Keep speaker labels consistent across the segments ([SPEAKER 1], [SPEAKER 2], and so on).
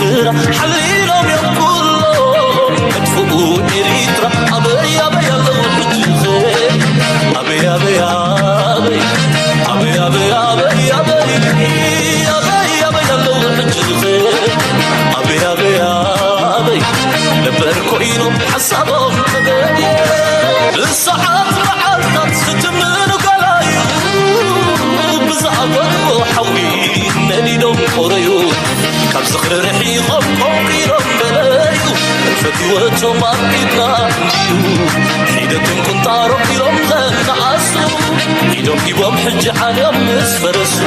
[SPEAKER 1] إرترا حليلهم يقولوا ادفقوا إريترا أبي أبي الله وحجزي أبي أبي أبي أبي أبي أبي أبي أبي أبي الله وحجزي أبي أبي أبي لبركوينهم حسابهم الساعات معلقات ستمنوا قلايو بزعبوا حوين نليلهم قريو كاب زخر رحيقهم قوقيرهم بلايو الفتواتهم أبقيتنا نديو حيدتهم كنتارهم بيهم غنعاسو حيدهم كيبهم حج حالهم نسفرسو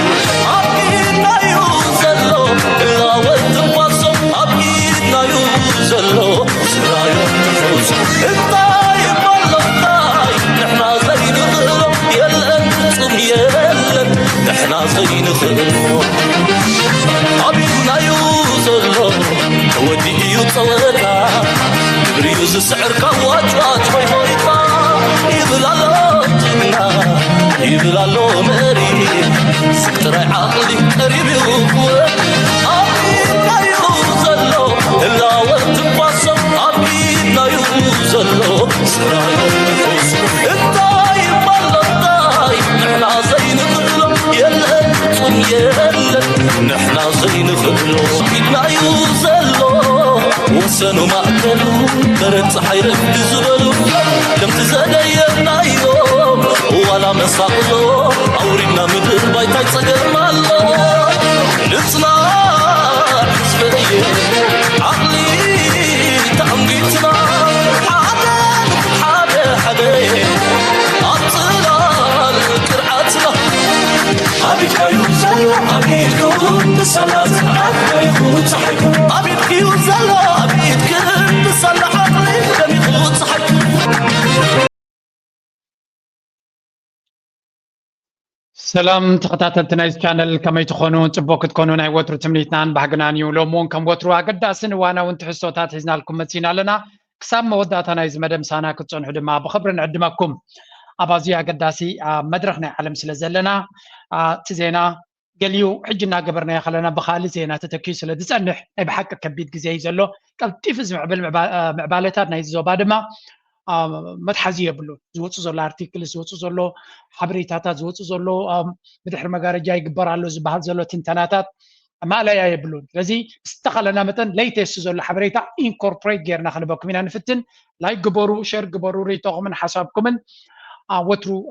[SPEAKER 1] أبقيتنا يوزلو إلا والتواصل أبقيتنا يوزلو سرايو تفوزو الطايب والله الطايب نحنا زين غلو يلا انتم يلا نحنا زين غلو أبقيتنا يوزلو ودي يوصلتا بريوز السعر كواج واج باي بايطا يبلالو جنا يبلالو مري سكتر عقلي قريب يوقوه أبقيتنا يوزلو إلا والتواصل أبقيتنا يوزلو سرايو نفوس الطايب والله الطايب نحنا زين غلو يلا انتم يلا نحنا زين غلو أبقيتنا يوزلو وسنو معتلو درت حيرك بزبلو لم تزدينا يوم ولا مساقلو أورينا مدر بايتاي صقر مالو نصنع حسبية عقلي تعمقيتنا حدا أطلال كرعاتنا أبيك يوزلو أبيك بصلاة أبيك يفوت صحيح أبيك يوزلو أبيك بصلاة عقلي لم يفوت صحيح
[SPEAKER 2] سلام تخطاتلتنا نايز channel كما يتخونون تبوك تكونون اي وترو تمنيتنان بحقنان يولومون كم وترو اقداسن وانا وانت حسوتات حزنا لكم متسينا لنا كسام موداتنا نايز مدام سانا كتسون حدما بخبرن عدمكم ابازي اقداسي مدرخنا علم سلزلنا تزينا قاليو حجنا قبرنا يخلنا بخالي زينا تتكي سلدسنح اي بحق كبيد قزي زلو قال تيفز معبالتات نايز زوبادما متحزي يبلو زوص زلو ارتيكل زوص زلو حبريتاتا زوص زلو بدحر مغارجا يقبر على زبال زلو تنتناتات ما لا يبلون لذي استقلنا متن ليتس زلو حبريتا انكوربريت غيرنا خنبكم هنا نفتن لايك قبروا شير قبروا ريتو من حسابكم وترو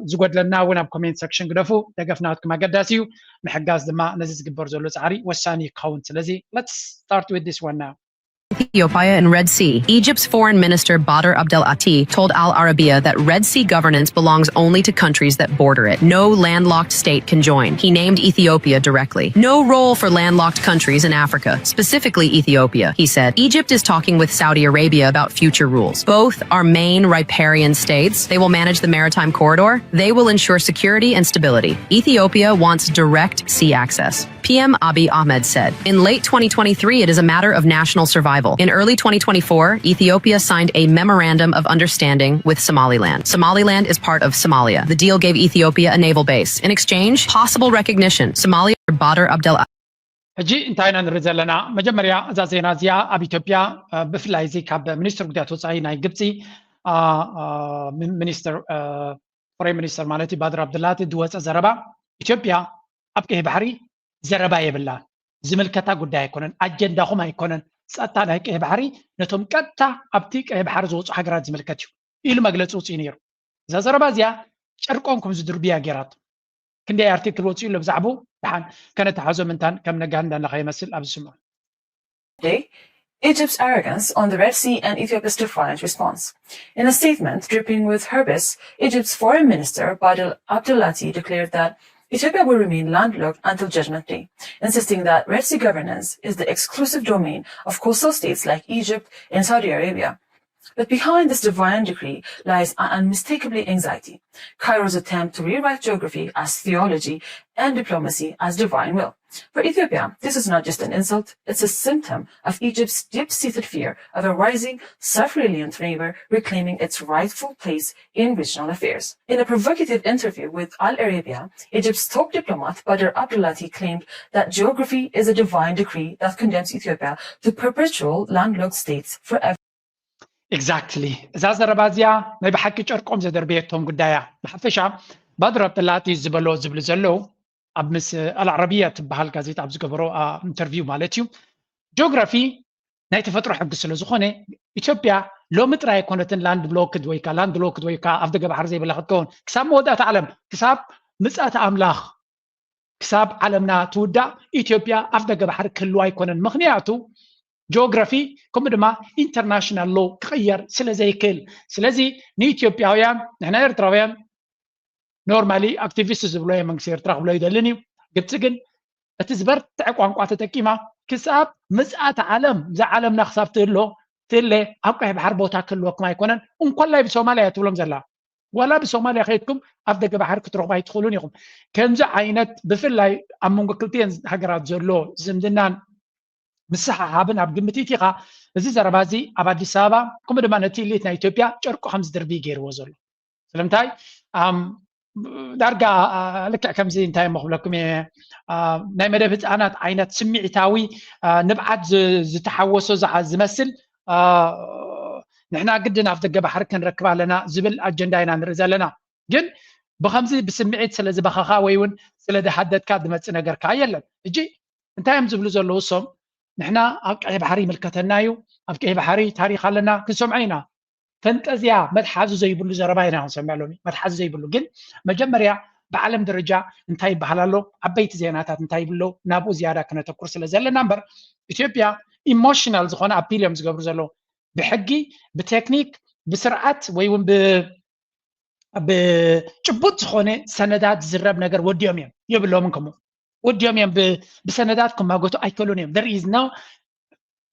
[SPEAKER 2] زغد لنا ونا بكومنت سكشن غدفو دغفناكم قداسيو محغاز دما نزز قبر زلو صاري وساني كاونت لذي let's start with this one now.
[SPEAKER 3] Ethiopia and Red Sea. Egypt's foreign minister Badr Abdel Ati told Al Arabiya that Red Sea governance belongs only to countries that border it. No landlocked state can join. He named Ethiopia directly. No role for landlocked countries in Africa, specifically Ethiopia, he said. Egypt is talking with Saudi Arabia about future rules. Both are main riparian states. They will manage the maritime corridor. They will ensure security and stability. Ethiopia wants direct sea access. PM Abiy Ahmed said. In late 2023, it is a matter of national survival. In early 2024, Ethiopia signed a memorandum of understanding with Somaliland. Somaliland is part of Somalia. The deal gave Ethiopia a naval base. In exchange, possible recognition. Somalia Badr Abdel
[SPEAKER 2] ሕጂ እንታይና ንርኢ ዘለና መጀመርያ እዛ ዜና እዚኣ ኣብ ኢትዮጵያ ብፍላይ እዚ ካብ ሚኒስትር ጉዳያት ወፃኢ ናይ ግብፂ ሚኒስትር ፎሬን ሚኒስትር ማለት እዩ ባድር አብደላቲ ዝወፀ ዘረባ ኢትዮጵያ ኣብ ቀይሕ ባሕሪ ዘረባ የብላ ዝምልከታ ጉዳይ ኣይኮነን ኣጀንዳኹም ኣይኮነን ፀጥታ ናይ ቀይሕ ባሕሪ ነቶም ቀጥታ ኣብቲ ቀይሕ ባሕሪ ዝወፁ ሃገራት ዝምልከት እዩ ኢሉ መግለፂ ውፅኢ ነይሩ እዛ ዘረባ እዚኣ ጨርቆንኩም ዝድርብያ ጌራት ክንደይ ኣርቲክል ወፅኡ ሎ ብዛዕቡ ድሓን ከነተሓዞ ምንታን ከም ነጋህ እንዳለኸ ይመስል ኣብ ዝስምዑ
[SPEAKER 4] Egypt's arrogance on the Red Sea and Ethiopia's defiant response. In a statement dripping with hubris, Egypt's foreign minister Badr Abdulati declared that Ethiopia will remain landlocked until Judgment Day, insisting that Red Sea governance is the exclusive domain of coastal states like Egypt and Saudi Arabia. But behind this divine decree lies unmistakably anxiety. Cairo's attempt to rewrite geography as theology and diplomacy as divine will. For Ethiopia, this is not just an insult, it's a symptom of Egypt's deep-seated fear of a rising, self-reliant neighbor reclaiming its rightful place in regional affairs. In a provocative interview with Al Arabiya, Egypt's top diplomat Badr Abdulati claimed that geography is a divine decree that condemns Ethiopia to perpetual landlocked states forever.
[SPEAKER 2] Exactly. እዛ ዘረባ እዚኣ ናይ ብሓቂ ጨርቆም ዘደርብየቶም ጉዳያ ብሓፈሻ ባድር ኣብደላቲ ዝበሎ ዝብል ዘለው ኣብ ምስ አልዓረቢያ ትበሃል ጋዜጣ ኣብ ዝገበሮ ኢንተርቪው ማለት እዩ ጂኦግራፊ ናይ ተፈጥሮ ሕጊ ስለ ዝኾነ ኢትዮጵያ ሎሚ ጥራይ ኮነትን ላንድ ሎክድ ወይ ከዓ ኣብ ደገ ባሕሪ ዘይብላ ክትከውን ክሳብ መወዳእታ ዓለም ክሳብ ምጽአተ ኣምላኽ ክሳብ ዓለምና ትውዳእ ኢትዮጵያ ኣብ ደገ ባሕሪ ክህልዋ ኣይኮነን ምክንያቱ ጂኦግራፊ ከምኡ ድማ ኢንተርናሽናል ሎ ክቅየር ስለ ዘይክእል ስለዚ ንኢትዮጵያውያን ንሕና ኤርትራውያን ኖርማሊ አክቲቪስት ዝብሎ መንግስቲ ኤርትራ ክብሎ ይደልን እዩ ግብፂ ግን እቲ ዝበርትዕ ቋንቋ ተጠቂማ ክሳብ ምጽአተ ዓለም ዝዓለምና ክሳብ ትህለ ኣብ ቀይ ባሕር ቦታ ክህልወኩም ኣይኮነን እንኳላይ ብሶማልያ ትብሎም ዘላ ዋላ ብሶማልያ ከይድኩም ኣብ ደገ ባሕሪ ክትረኽቡ ኣይትኽእሉን ኢኹም ከምዚ ዓይነት ብፍላይ ኣብ መንጎ ክልቲአን ሃገራት ዘሎ ዝምድናን ምስሓሓብን ኣብ ግምት ኢኻ እዚ ዘረባ እዚ ኣብ ኣዲስ ኣበባ ከምኡ ድማ ነቲ ኢሊት ናይ ኢትዮጵያ ጨርቁ ከም ዝድርቢ ገይርዎ ዘሎ ስለምንታይ ዳርጋ ልክዕ ከምዚ እንታይ መኽብለኩም ናይ መደብ ህፃናት ዓይነት ስምዒታዊ ንብዓት ዝተሓወሶ ዝመስል ንሕና ግድን ኣብ ደገ ባሕሪ ክንረክብ ኣለና ዝብል ኣጀንዳ ኢና ንርኢ ዘለና ግን ብከምዚ ብስምዒት ስለ ዝበኸኻ ወይ እውን ስለ ዝሃደድካ ዝመፅእ ነገርካ የለን እጂ እንታይ እዮም ዝብሉ ዘለዉ እሶም ንሕና ኣብ ቀይ ባሕሪ ይምልከተና እዩ ኣብ ቀይ ባሕሪ ታሪክ ኣለና ክንሰምዖ ኢና ፈንጠዝያ መትሓዙ ዘይብሉ ዘረባ ኢና ክንሰምዕ ሎሚ መትሓዙ ዘይብሉ ግን መጀመርያ ብዓለም ደረጃ እንታይ ይበሃል ኣሎ ዓበይቲ ዜናታት እንታይ ይብሉ ናብኡ ዝያዳ ክነተኩር ስለ ዘለና እምበር ኢትዮጵያ ኢሞሽናል ዝኾነ ኣፒል እዮም ዝገብሩ ዘለዉ ብሕጊ ብቴክኒክ ብስርዓት ወይ እውን ብጭቡጥ ዝኾነ ሰነዳት ዝረብ ነገር ወዲኦም እዮም የብሎምን ከምኡ ወዲኦም እዮም ብሰነዳት ክማገቱ ኣይከሉን እዮም there is no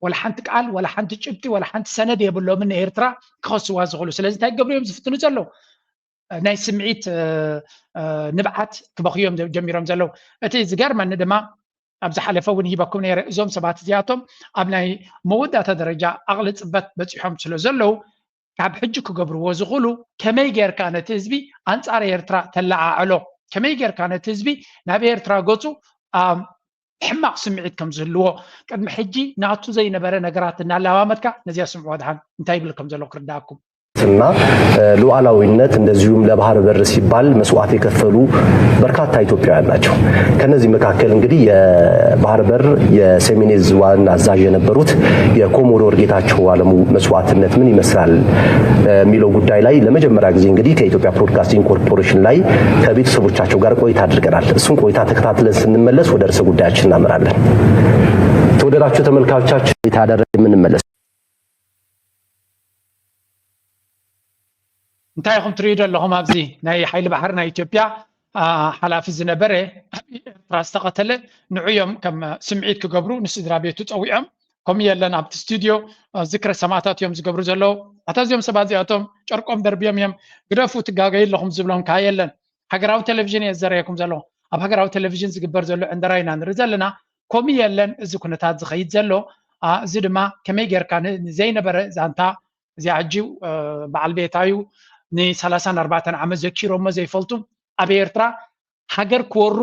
[SPEAKER 2] ولا حنت قال ولا حنت ጭብጢ ولا حنت ሰነድ የብሎምን ኤርትራ ክኸስዋ ዝኽእሉ ስለዚ እንታይ ገብሩ እዮም ዝፍትኑ ዘለዉ ናይ ስምዒት ንብዓት ክበኽዮም ጀሚሮም ዘለዉ እቲ ዝገርመኒ ድማ ኣብ ዝሓለፈ እውን ሂበኩም ነይረ እዞም ሰባት እዚኣቶም ኣብ ናይ መወዳእታ ደረጃ ኣቕሊ ፅበት በፂሖም ስለ ዘለዉ ካብ ሕጂ ክገብርዎ ዝኽእሉ ከመይ ጌርካ ነቲ ህዝቢ ኣንጻር ኤርትራ ተለዓዕሎ ከመይ ጌርካ ነቲ ህዝቢ ናብ ኤርትራ ገፁ ሕማቅ ስምዒት ከም ዝህልዎ ቅድሚ ሕጂ ናቱ ዘይነበረ ነገራት እናለዋመድካ ነዚያ ስምዖ ድሃን እንታይ ይብልኩም ዘሎ ክርዳእኩም
[SPEAKER 5] እና ሉዓላዊነት እንደዚሁም ለባህር በር ሲባል መስዋዕት የከፈሉ በርካታ ኢትዮጵያውያን ናቸው። ከነዚህ መካከል እንግዲህ የባህር በር የሰሜን ዕዝ ዋና አዛዥ የነበሩት የኮሞዶር ጌታቸው አለሙ መስዋዕትነት ምን ይመስላል የሚለው ጉዳይ ላይ ለመጀመሪያ ጊዜ እንግዲህ ከኢትዮጵያ ብሮድካስቲንግ ኮርፖሬሽን ላይ ከቤተሰቦቻቸው ጋር ቆይታ አድርገናል። እሱን ቆይታ ተከታትለን ስንመለስ ወደ ርዕሰ ጉዳያችን እናመራለን። ተወደዳችሁ ተመልካቾቻችን የታደረ የምንመለስ
[SPEAKER 2] እንታይ ኢኹም ትሪኡ ዘለኹም ኣብዚ ናይ ሓይሊ ባሕሪ ናይ ኢትዮጵያ ሓላፊ ዝነበረ ኤርትራ ዝተቐተለ ንዕዮም ከም ስምዒት ክገብሩ ንስድራ ቤቱ ፀዊዖም ከምኡ የለን ኣብቲ ስቱድዮ ዝክረ ሰማዕታት እዮም ዝገብሩ ዘለዉ ኣታ እዚኦም ሰባት እዚኣቶም ጨርቆም ደርብዮም እዮም ግደፉ ትጋገዩ ኣለኹም ዝብሎም ከዓ የለን ሃገራዊ ቴሌቭዥን እየ ዝዘረየኩም ዘለኹ ኣብ ሃገራዊ ቴሌቭዥን ዝግበር ዘሎ ዕንደራ ኢና ንርኢ ዘለና ከምኡ የለን እዚ ኩነታት ዝኸይድ ዘሎ እዚ ድማ ከመይ ጌርካ ዘይነበረ ዛንታ እዚኣ ሕጂ በዓል ቤታዩ ን34 ዓመት ዘኪሮሞ ዘይፈልጡ ኣብ ኤርትራ ሃገር ክወሩ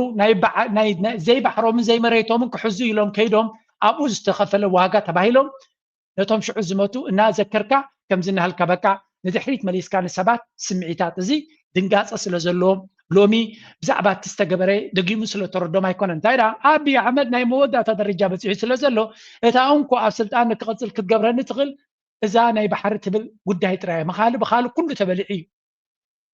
[SPEAKER 2] ናይ ዘይባሕሮምን ዘይመሬቶምን ክሕዙ ኢሎም ከይዶም ኣብኡ ዝተኸፈለ ዋጋ ተባሂሎም ነቶም ሽዑ ዝመቱ እናዘከርካ ከምዚ እናሃልካ በቃ ንድሕሪት መሊስካ ንሰባት ስምዒታት እዚ ድንጋፀ ስለ ዘለዎም ሎሚ ብዛዕባ እቲ ዝተገበረ ደጊሙ ስለ ተረዶም ኣይኮነን እንታይ ዳ ኣብይ ኣሕመድ ናይ መወዳእታ ደረጃ በፂሑ ስለ ዘሎ እታ እንኳ ኣብ ስልጣን ንክቕፅል ክትገብረኒ ትኽእል እዛ ናይ ባሕሪ ትብል ጉዳይ ጥራይ መኻሊ ብኻሊ ኩሉ ተበሊዑ እዩ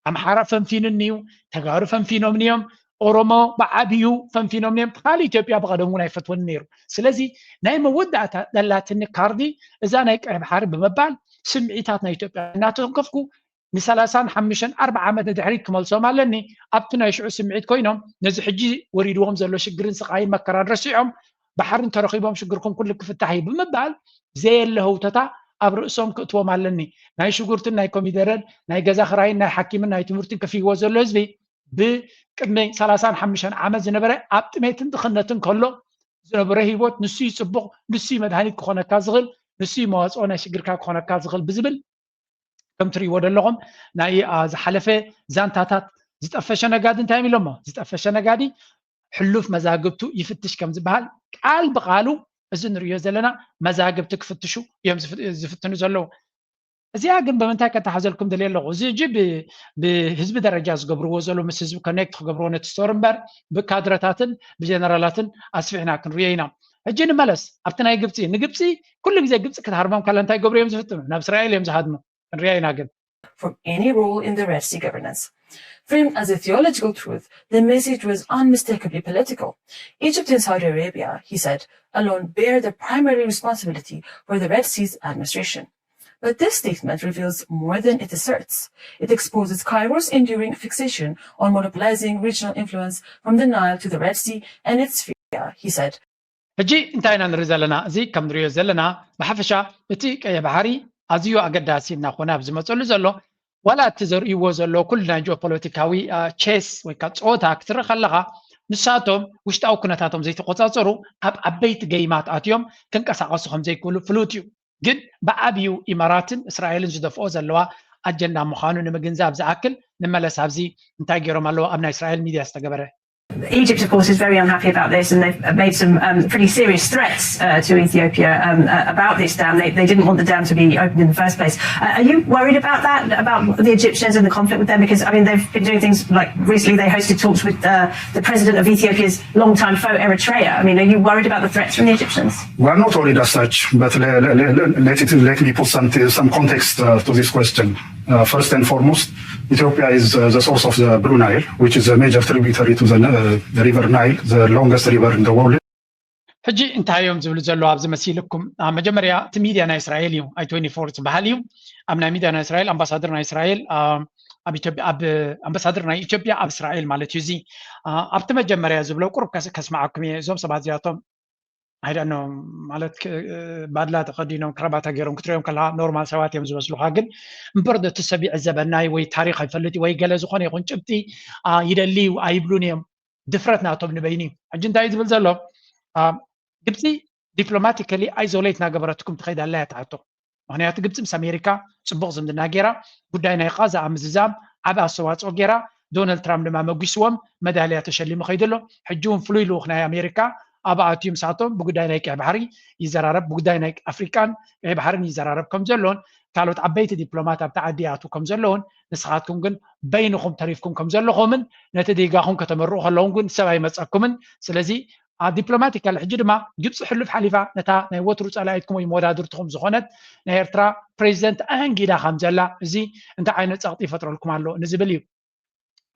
[SPEAKER 2] ኣምሓራ ፈንፊንን እዩ ተጋሩ ፈንፊኖም እዮም ኦሮሞ ብዓብዩ ፈንፊኖም እዮም ካሊ ኢትዮጵያ ብቐደም እውን ኣይፈትወን ነይሩ ስለዚ ናይ መወዳእታ ደላትኒ ካርዲ እዛ ናይ ቀይ ባሕሪ ብምባል ስምዒታት ናይ ኢትዮጵያ እናተንከፍኩ ን35 40 ዓመት ንድሕሪት ክመልሶም ኣለኒ ኣብቲ ናይ ሽዑ ስምዒት ኮይኖም ነዚ ሕጂ ወሪድዎም ዘሎ ሽግርን ስቃይን መከራን ረሲዖም ባሕርን ተረኺቦም ሽግርኩም ኩሉ ክፍታሕ እዩ ብምባል ዘየለ ህውተታ ኣብ ርእሶም ክእትዎም ኣለኒ ናይ ሽጉርትን ናይ ኮሚደረን ናይ ገዛ ክራይን ናይ ሓኪምን ናይ ትምህርትን ከፊይዎ ዘሎ ህዝቢ ብቅድሚ 35 ዓመት ዝነበረ ኣብ ጥሜትን ድኽነትን ከሎ ዝነበረ ሂወት ንሱ ይፅቡቕ ንሱ መድሃኒት ክኾነካ ዝኽእል ንሱ መዋፅኦ ናይ ሽግርካ ክኾነካ ዝኽእል ብዝብል ከም ትሪእዎ ዘለኹም ናይ ዝሓለፈ ዛንታታት ዝጠፈሸ ነጋዲ እንታይ ኢሎሞ ዝጠፈሸ ነጋዲ ሕሉፍ መዛግብቱ ይፍትሽ ከም ዝበሃል ቃል ብቃሉ እዚ ንሪኦ ዘለና መዛግብቲ ክፍትሹ እዮም ዝፍትኑ ዘለዉ እዚኣ ግን ብምንታይ ከተሓዘልኩም ደልየ ኣለኹ እዚ እጂ ብህዝቢ ደረጃ ዝገብርዎ ዘሎ ምስ ህዝቢ ኮኔክት ክገብርዎ ነቲ ስቶር እምበር ብካድረታትን ብጀነራላትን ኣስፊሕና ክንሪኦ ኢና ሕጂ ንመለስ ኣብቲ ናይ ግብፂ ንግብፂ ኩሉ ግዜ ግብፂ ክትሃርሞም ካለ እንታይ ገብሩ እዮም ዝፍትኑ ናብ እስራኤል እዮም ዝሃድሙ ክንሪኦ ኢና ግን
[SPEAKER 4] from any role in the Red Sea governance. Framed as a theological truth, the message was unmistakably political. Egypt and Saudi Arabia, he said, alone bear the primary responsibility for the Red Sea's administration. But this statement reveals more than it asserts. It exposes Cairo's enduring fixation on monopolizing regional influence from the Nile to the Red Sea and its sphere, he said.
[SPEAKER 2] ሕጂ እንታይ ኢና ንርኢ ዘለና እዚ ከም ንሪኦ ዘለና ብሓፈሻ እቲ ቀይሕ ባሕሪ ኣዝዩ ኣገዳሲ እናኾነ ኣብ ዝመፀሉ ዘሎ ዋላ እቲ ዘርእይዎ ዘሎ ኩሉ ናይ ጂኦፖለቲካዊ ቼስ ወይ ከዓ ፀወታ ክትርኢ ከለካ ንሳቶም ውሽጣዊ ኩነታቶም ዘይተቆፃፀሩ ኣብ ዓበይቲ ገይማት ኣትዮም ክንቀሳቀሱ ከም ዘይክእሉ ፍሉጥ እዩ ግን ብዓብዩ ኢማራትን እስራኤልን ዝደፍኦ ዘለዋ ኣጀንዳ ምዃኑ ንምግንዛብ ዝኣክል ንመለስ ኣብዚ እንታይ ገይሮም ኣለዎ ኣብ ናይ እስራኤል ሚድያ ዝተገበረ
[SPEAKER 6] Egypt, of course, is very unhappy about this, and they've made some pretty serious threats to Ethiopia about this dam. They didn't want the dam to be opened in the first place. Are you worried about that, about the Egyptians and the conflict with them? Because, I mean, they've been doing things like recently they hosted talks with the president of Ethiopia's longtime foe, Eritrea. I mean, are you worried about the threats from the Egyptians?
[SPEAKER 7] Well, not worried as such, but let me put some context to this question. First and foremost, Ethiopia is the source of the Blue Nile, which is a major tributary to the river Nile, the longest river in the world.
[SPEAKER 2] ሕጂ እንታይ እዮም ዝብሉ ዘሎ ኣብዚ መሲልኩም መጀመርያ እቲ ሚድያ ናይ እስራኤል እዩ i24 ዝበሃል እዩ ኣብ ናይ ሚድያ ናይ እስራኤል ኣምባሳደር ናይ እስራኤል ኣብ ኢትዮጵያ ኣብ ኣምባሳደር ናይ ኢትዮጵያ ኣብ እስራኤል ማለት እዩ እዚ ኣብቲ መጀመርያ ዝብሎ ቁርብ ከስማዓኩም እየ እዞም ሰባት እዚኣቶም I don't know ማለት ባድላ ተኸዲኖም ክራባታ ገይሮም ክትሪኦም ከለካ ኖርማል ሰባት እዮም ዝመስሉካ ግን እምበር እቲ ሰብ ይዕዘበናይ ወይ ታሪክ ኣይፈልጥ ወይ ገለ ዝኾነ ይኹን ጭብጢ ይደሊ ኣይብሉን እዮም ድፍረት ናቶም ንበይኒ ሕጂ እንታይ ዝብል ዘሎ ግብፂ ዲፕሎማቲካሊ አይዞሌት ናገበረትኩም ትኸይድ ኣላ ያትዓቶ ምክንያቱ ግብፂ ምስ ኣሜሪካ ፅቡቅ ዝምድና ገይራ ጉዳይ ናይ ቃዛ ምዝዛም ዓብ ኣስተዋፅኦ ገይራ ዶናልድ ትራምፕ ድማ መጉስዎም መዳልያ ተሸሊሙ ኸይደሎ ሕጂ እውን ፍሉይ ልኡኽ ናይ ኣሜሪካ ኣባኣትዮም ሳቶም ብጉዳይ ናይ ቀይ ባሕሪ ይዘራረብ ብጉዳይ ናይ ኣፍሪካን ቀይ ባሕርን ይዘራረብ ከም ዘለዎን ካልኦት ዓበይቲ ዲፕሎማት ኣብ ተዓዲ ኣቱ ከም ዘለዎን ንስኻትኩም ግን በይንኹም ተሪፍኩም ከም ዘለኹምን ነቲ ዲጋኹም ከተመርኡ ከለውን ግን ሰብ ኣይመፀኩምን ስለዚ ዲፕሎማቲካሊ ሕጂ ድማ ግብፂ ሕሉፍ ሓሊፋ ነታ ናይ ወትሩ ፀላኢትኩም ወይ መወዳድርትኩም ዝኾነት ናይ ኤርትራ ፕሬዚደንት ኣንጊዳ ከም ዘላ እዚ እንታይ ዓይነት ፀቕጢ ይፈጥረልኩም ኣሎ ንዝብል እዩ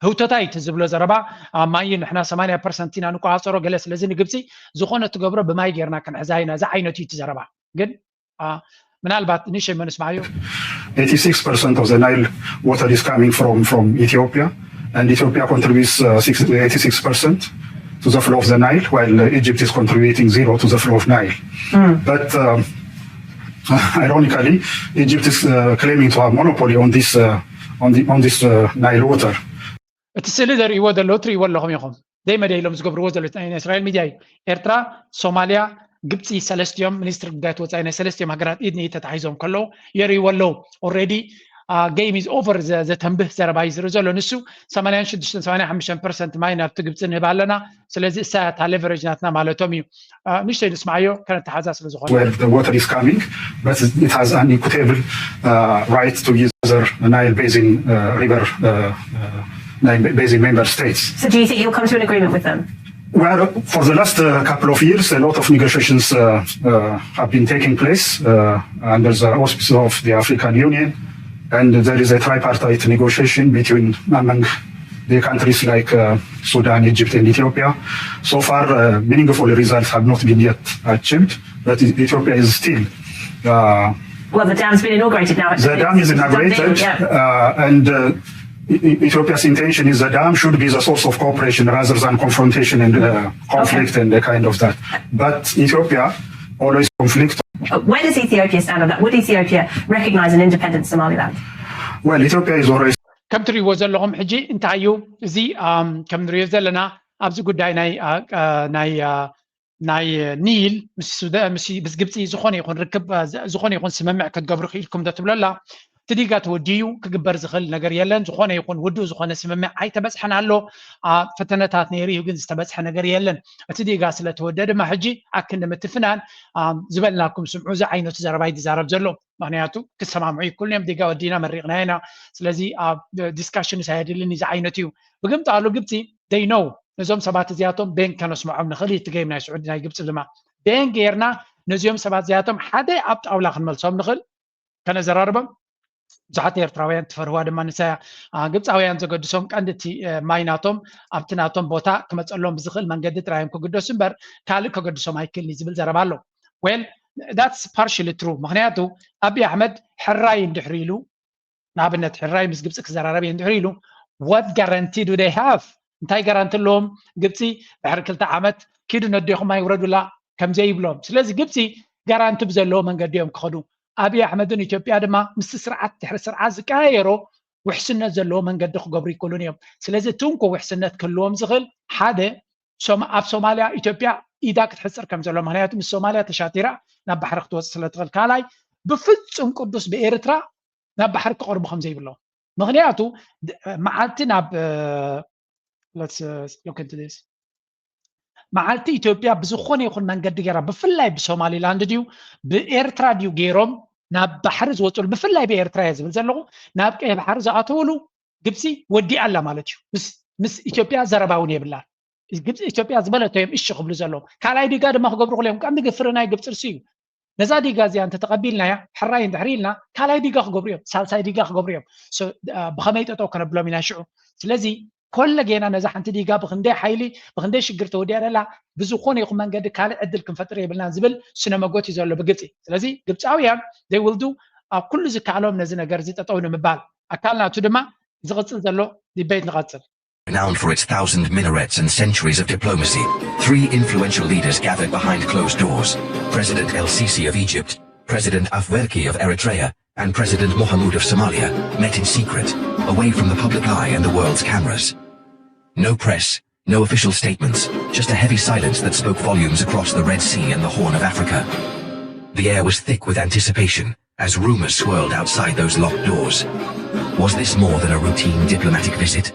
[SPEAKER 2] ህውተታይ ትዝብሎ ዘረባ ማይ ንሕና 80% ኢና ንቆፃፀሮ ገለ ስለዚ ንግብፂ ዝኾነ ትገብሮ ብማይ ጌርና ክንሕዛ ኢና ዛ ዓይነት እዩ ትዘረባ ግን ምናልባት ንሸይ መንስማዩ
[SPEAKER 7] 86% of the Nile water is coming from Ethiopia and Ethiopia contributes 86% to the flow of the Nile while Egypt is contributing 0 to the flow of Nile. But ironically Egypt is claiming to have monopoly on this Nile water.
[SPEAKER 2] እቲ ስእሊ ዘርእይዎ ዘለዉ ትርእይዎ ኣለኹም ኢኹም ደይመደይሎም ዝገብርዎ ዘሎ ናይ እስራኤል ሚድያ እዩ ኤርትራ ሶማልያ ግብፂ ሰለስቲኦም ሚኒስትሪ ጉዳያት ወፃኢ ናይ ሰለስቲኦም ሃገራት ኢድ ንኢድ ተታሒዞም ከለዉ የርእይዎ ኣለዉ ኦልሬዲ game is over ዘተንብህ ዘረባ እዩ ዝርኢ ዘሎ ንሱ 86-85% ማይ ናብቲ ግብፂ ንህብ ኣለና ስለዚ እሳታ ሌቨሬጅ ናትና ማለቶም እዩ ንሽተይ ንስማዓዮ ከነተሓዛ ስለ ዝኾነ
[SPEAKER 7] where the water is coming but it has an equitable right to use other Nile Basin river Nile Basin member states.
[SPEAKER 6] So do you think you'll come to an agreement with them?
[SPEAKER 7] Well, for the last couple of years, a lot of negotiations have been taking place under the auspices of the African Union, and there is a tripartite negotiation among the countries like Sudan, Egypt, and Ethiopia. So far, meaningful results have not been yet achieved, but Ethiopia is still.
[SPEAKER 6] Well, the dam's been inaugurated now.
[SPEAKER 7] The dam is inaugurated, and Ethiopia's intention is the dam should be the source of cooperation rather than confrontation and conflict and the kind of that. But Ethiopia always conflict
[SPEAKER 6] Where does Ethiopia stand on that? Would Ethiopia recognize an independent Somaliland?
[SPEAKER 7] Well, Ethiopia is already
[SPEAKER 2] كم تري وزلهم حجي انت عيو زي كم نريد زلنا ابز ጉዳይ ናይ ኒል ምስ ሱዳን ምስ ግብፂ ዝኾነ ይኹን ርክብ ዝኾነ ይኹን ስምምዕ ክትገብሩ ኺልኩም ትብለላ ትዲጋ ተወዲዩ ክግበር ዝኽእል ነገር የለን ዝኾነ ይኹን ውዱእ ዝኾነ ስምምዕ ኣይተበፅሐን ኣሎ ፈተነታት ነይሩ ግን ዝተበፅሐ ነገር የለን እቲ ዲጋ ስለተወደደ ማ ሕጂ ኣክን ምትፍናን ዝበልናኩም ስምዑ ዚ ዓይነቱ ዘረባ ይዛረብ ዘሎ ምክንያቱ ክሰማምዑ ኩሎም ዲጋ ወዲና መሪቕና ኢና ስለዚ ዲስካሽን ሳይድልን ዚ ዓይነት እዩ ብግምት ኣሉ ግብፂ they know ነዞም ሰባት እዚኣቶም ቤንክ ከነስምዖም ንኽእል ትገይም ናይ ስዑድ ናይ ግብፂ ድማ ቤንክ ጌርና ነዚኦም ሰባት እዚኣቶም ሓደ ኣብ ጣውላ ክንመልሶም ንኽእል ከነዘራርቦም ብዙሓት ኤርትራውያን ትፈርህዋ ድማ ንሳያ ግብፃውያን ዘገድሶም ቀንዲቲ ማይናቶም ኣብቲ ናቶም ቦታ ክመፀሎም ብዝኽእል መንገዲ ጥራዮም ክግደሱ እምበር ካልእ ከገድሶም ኣይክእልኒ ዝብል ዘረባ ኣሎ ዌል that's partially true ምክንያቱ ኣብይ ኣሕመድ ሕራይ እንድሕር ኢሉ ንኣብነት ሕራይ ምስ ግብፂ ክዘራረብ እንድሕር ኢሉ what guarantee do they have እንታይ ጋራንቲ ኣለዎም ግብፂ ብሕሪ 2 ዓመት ኪዱ ነዲኹም ኣይውረዱላ ከምዘይ ይብሎም ስለዚ ግብፂ ጋራንቲ ብዘለዎ መንገዲ እዮም ክኸዱ ኣብይ ኣሕመድን ኢትዮጵያ ድማ ምስ ስርዓት ድሕሪ ስርዓት ዝቀያየሮ ውሕስነት ዘለዎ መንገዲ ክገብሩ ይክእሉን እዮም ስለዚ ትንኮ ውሕስነት ክህልዎም ዝኽእል ሓደ ኣብ ሶማልያ ኢትዮጵያ ኢዳ ክትሕፅር ከም ዘሎ ምክንያቱ ምስ ሶማልያ ተሻቲራ ናብ ባሕሪ ክትወፅእ ስለትኽእል ካልኣይ ብፍፁም ቅዱስ ብኤርትራ ናብ ባሕሪ ክቐርቡ ከምዘይብሎም ምክንያቱ መዓልቲ ናብ let's look into this መዓልቲ ኢትዮጵያ ብዝኾነ ይኹን መንገዲ ጌራ ብፍላይ ብሶማሊላንድ ድዩ ብኤርትራ ድዩ ገይሮም ናብ ባሕሪ ዝወፅሉ ብፍላይ ብኤርትራ እየ ዝብል ዘለኹ ናብ ቀይ ባሕሪ ዝኣተውሉ ግብፂ ወዲኣላ ማለት እዩ ምስ ኢትዮጵያ ዘረባውን የብላ ግብፂ ኢትዮጵያ ዝበለቶ እዮም እሺ ክብሉ ዘለዎም ካልኣይ ዲጋ ድማ ክገብሩ ክእሎም ቀንዲ ግፍሪ ናይ ግብፂ ርሲ እዩ ነዛ ዲጋ እዚኣ እንተተቐቢልናያ ሕራይ እንድሕሪ ኢልና ካልኣይ ዲጋ ክገብሩ እዮም ሳልሳይ ዲጋ ክገብሩ እዮም ብኸመይ ጠጠው ከነብሎም ኢና ሽዑ ስለዚ كل جينا نزح أنت ديجا بخندي حيلي بخندي شجرت ودي أنا لا بزخوني يخو من قد كال عدل كنفترة يبلنا زبل سينما قوتي زول بقتي لذي قبت أويا they will do كل زك علوم نزنا جرزيت أطول مبال أكلنا تدما زغتل زلوا دي بيت نغتل
[SPEAKER 8] Renowned for its 1,000 minarets and centuries of diplomacy, 3 influential leaders gathered behind closed doors: President El-Sisi of Egypt, President Afwerki of Eritrea, and President Mohamud of Somalia met in secret, away from the public eye and the world's cameras. No press, no official statements, just a heavy silence that spoke volumes across the Red Sea and the Horn of Africa. The air was thick with anticipation as rumors swirled outside those locked doors. Was this more than a routine diplomatic visit?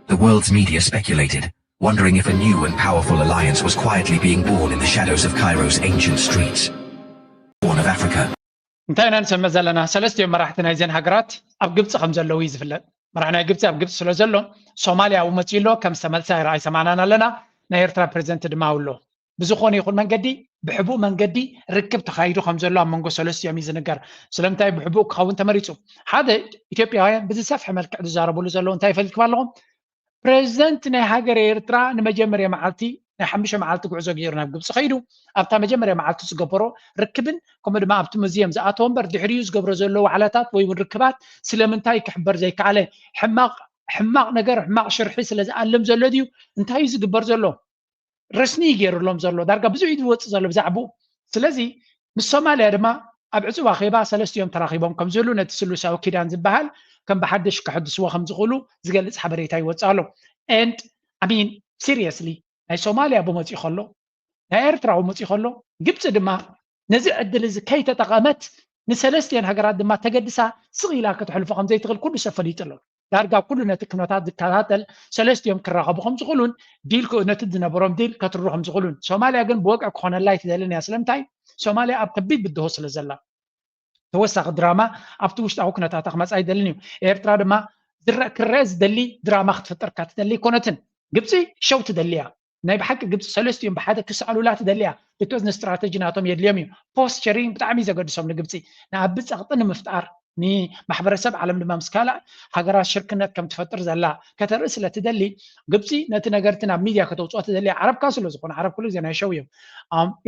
[SPEAKER 8] The world's media speculated, wondering if a new and powerful alliance was quietly being born in the shadows of Cairo's ancient streets. Horn of Africa.
[SPEAKER 2] انتهينا نسمى زلنا سلست يوم راحتنا يزين هجرات أبجبت خمسة لويز فلان مرحنا جبت أبجبت سلزلو سوماليا ومتيلو كم سمال ساير عايز معنا لنا نيرترا بريزنتد ماولو بزخوني يقول من قدي بحبو من قدي ركبت خايدو خمسة لو منقو سلست يوم يزين نجار سلمتاي بحبوك خاون تمريتو هذا إثيوبيا هاي بزسف حمل كعد زاربو لزلو انتهي فلك بالهم بريزنت نهاجر إيرترا نمجمر يا معلتي نحمشة معلتك وعزو جيرنا بقبس خيرو أبتا مجمر يا معلتو سقبرو ركبن كم ما أبتو مزيم زقاتهم برد حريوز قبرو زلو علاتات ويون ركبات سلمنتاي كحبر زيك عليه حماق نجر حماق شرحي سلز علم زلو ديو انتاي زقبر زلو رسني جيرو لهم زلو دارقا بزويد ووت زلو بزعبو سلزي بالصوماليا دما أبعزو واخيبا سلست يوم تراخيبهم كم زلو نتسلو ساو كيدان زبهال كم بحدش كحدسوا خمس غلو زقال حبريتاي وتسالو and I mean seriously ናይ ሶማልያ ብመጽ ይኸሎ ናይ ኤርትራ ብመጽ ይኸሎ ግብጽ ድማ ነዚ ዕድል እዚ ከይተጠቐመት ንሰለስቲአን ሃገራት ድማ ተገድሳ ስቕኢላ ክትሕልፎ ከምዘይ ትኽእል ኩሉ ሰብ ፈሊጡ ኣሎ ዳርጋ ኩሉ ነቲ ኩነታት ዝከታተል ሰለስቲኦም ክራኸቡ ከም ዝኽእሉን ዲል ነቲ ዝነበሮም ዲል ከትርሩ ከም ዝኽእሉን ሶማልያ ግን ብወቅዕ ክኾነላ ይትደልን እያ ስለምንታይ ሶማልያ ኣብ ከቢድ ብድሆ ስለ ዘላ ተወሳኺ ድራማ ኣብቲ ውሽጣዊ ኩነታት ክመጽ ኣይደልን እዩ ኤርትራ ድማ ክረአ ዝደሊ ድራማ ክትፍጠርካ ትደሊ ኮነትን ግብፂ ሸው ትደሊ እያ ናይ ብሓቂ ግብፂ ሰለስቲኦም ብሓደ ክስኣሉላ ትደልያ because ንስትራቴጂ ናቶም የድልዮም እዩ ፖስቸሪንግ ብጣዕሚ ዘገድሶም ንግብፂ ንኣብ ፀቕጢ ንምፍጣር ንማሕበረሰብ ዓለም ድማ ምስ ካልእ ሃገራት ሽርክነት ከም ትፈጥር ዘላ ከተርኢ ስለ ትደሊ ግብፂ ነቲ ነገርቲ ናብ ሚድያ ከተውፅኦ ትደሊ ዓረብካ ስለ ዝኾነ ዓረብ ኩሉ ግዜ ናይ ሸው እዮም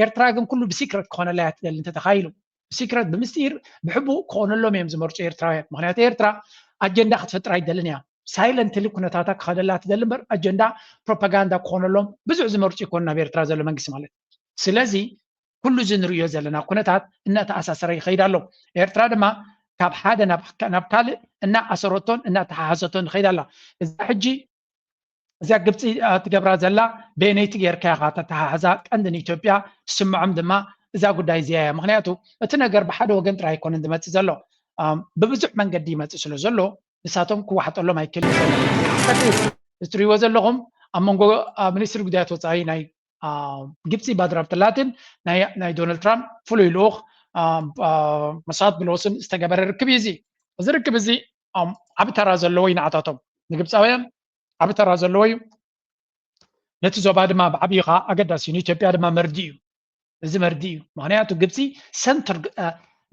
[SPEAKER 2] ኤርትራ ግን ኩሉ ብሲክረት ክኾነላ እያ ትደሊ እንተተኻይሉ ብሲክረት ብምስጢር ብሕቡእ ክኾነሎም እዮም ዝመርፁ ኤርትራውያን ምክንያቱ ኤርትራ ኣጀንዳ ክትፈጥር ኣይደልን እያ ሳይለንትሊ ኩነታታ ክኸደላ ትደሊ እምበር ኣጀንዳ ፕሮፓጋንዳ ክኾነሎም ብዙሕ ዝመርፁ ይኮኑ ናብ ኤርትራ ዘሎ መንግስቲ ማለት ስለዚ ኩሉ ዝንሪዮ ዘለና ኩነታት እናተኣሳሰረ ይኸይድ ኣሎ ኤርትራ ድማ ካብ ሓደ ናብ ካልእ እናኣሰረቶን እናተሓሓዘቶን ይኸይድ ኣላ እዛ ሕጂ እዛ ግብፂ ትገብራ ዘላ በነይቲ ጌርካ ኢኻ ተተሓሓዛ ቀንዲ ንኢትዮጵያ ዝስምዖም ድማ እዛ ጉዳይ እዚኣ እያ ምክንያቱ እቲ ነገር ብሓደ ወገን ጥራይ ኣይኮነን ዝመፅእ ዘሎ ብብዙሕ መንገዲ ይመፅእ ስለ ዘሎ ንሳቶም ክዋሕጠሎም ኣይክእልን እትሪእዎ ዘለኹም ኣብ መንጎ ሚኒስትሪ ጉዳያት ወፃኢ ናይ ግብፂ ባድር ኣብደላቲን ናይ ዶናልድ ትራምፕ ፍሉይ ልኡኽ መሳድ ብልወስን ዝተገበረ ርክብ እዚ እዚ ርክብ እዚ ዓብ ተራ ዘለዎ እዩ ንዓታቶም ንግብፃውያን ዓብ ተራ ዘለዎ እዩ ነቲ ዞባ ድማ ብዓብዪ ከዓ ኣገዳሲ እዩ ንኢትዮጵያ ድማ መርዲ እዩ እዚ መርዲ እዩ ምክንያቱ ግብፂ ሰንተር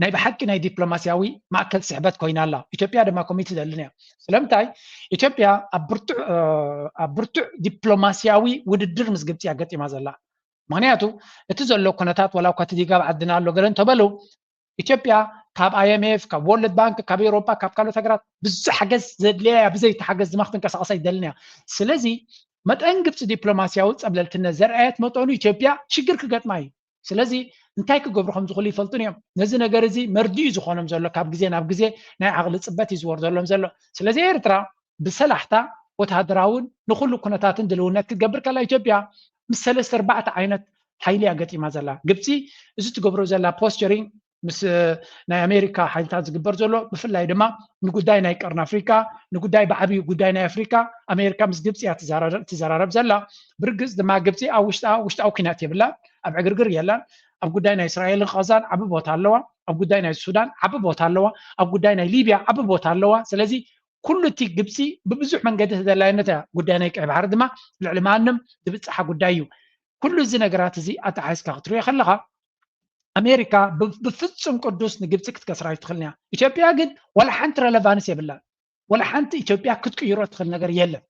[SPEAKER 2] ናይ ብሓቂ ናይ ዲፕሎማስያዊ ማእከል ስሕበት ኮይና ኣላ ኢትዮጵያ ድማ ኮሚት ዘለን እያ ስለምንታይ ኢትዮጵያ ኣብ ብርቱዕ ዲፕሎማስያዊ ውድድር ምስ ግብፂ ኣገጢማ ዘላ ምክንያቱ እቲ ዘሎ ኩነታት ዋላ እኳ ትዲጋብ ዓድና ኣሎ ገለ እንተበሉ ኢትዮጵያ ካብ IMF ካብ ወርልድ ባንክ ካብ ኤውሮፓ ካብ ካልኦት ሃገራት ብዙሕ ሓገዝ ዘድልያ ብዘይቲ ሓገዝ ድማ ክትንቀሳቀስ ኣይደልን እያ ስለዚ መጠን ግብፂ ዲፕሎማስያዊ ፀብለልትነት ዘርአየት መጠኑ ኢትዮጵያ ሽግር ክገጥማ እዩ ስለዚ እንታይ ክገብሩ ከም ዝኽእሉ ይፈልጡን እዮም ነዚ ነገር እዚ መርዲኡ ዝኾኖም ዘሎ ካብ ግዜ ናብ ግዜ ናይ ዓቕሊ ፅበት እዩ ዝወርደሎም ዘሎ ስለዚ ኤርትራ ብሰላሕታ ወተሃደራውን ንኩሉ ኩነታትን ድልውነት ክትገብር ከላ ኢትዮጵያ ምስ 3-4 ዓይነት ሓይሊ ኣገጢማ ዘላ ግብፂ እዚ ትገብሮ ዘላ ፖስቸሪንግ ምስ ናይ ኣሜሪካ ሓይልታት ዝግበር ዘሎ ብፍላይ ድማ ንጉዳይ ናይ ቀርኒ ኣፍሪካ ንጉዳይ ብዓብዪ ጉዳይ ናይ ኣፍሪካ ኣሜሪካ ምስ ግብፂ እያ ትዘራረብ ዘላ ብርግፅ ድማ ግብፂ ኣብ ውሽጣዊ ኩናት የብላ ኣብ ዕግርግር የላን ኣብ ጉዳይ ናይ እስራኤልን ቀዛን ዓቢ ቦታ ኣለዋ ኣብ ጉዳይ ናይ ሱዳን ዓቢ ቦታ ኣለዋ ኣብ ጉዳይ ናይ ሊብያ ዓቢ ቦታ ኣለዋ ስለዚ ኩሉ እቲ ግብፂ ብብዙሕ መንገዲ ተደላይነት እያ ጉዳይ ናይ ቀይ ባሕሪ ድማ ልዕሊ ማንም ዝብፅሓ ጉዳይ እዩ ኩሉ እዚ ነገራት እዚ ኣተሓሒዝካ ክትሪኦ ከለካ ኣሜሪካ ብፍጹም ቅዱስ ንግብፂ ክትከስራ ይትኽእልን እያ ኢትዮጵያ ግን ዋላ ሓንቲ ረለቫንስ የብላን ዋላ ሓንቲ ኢትዮጵያ ክትቅይሮ ትኽእል ነገር የለን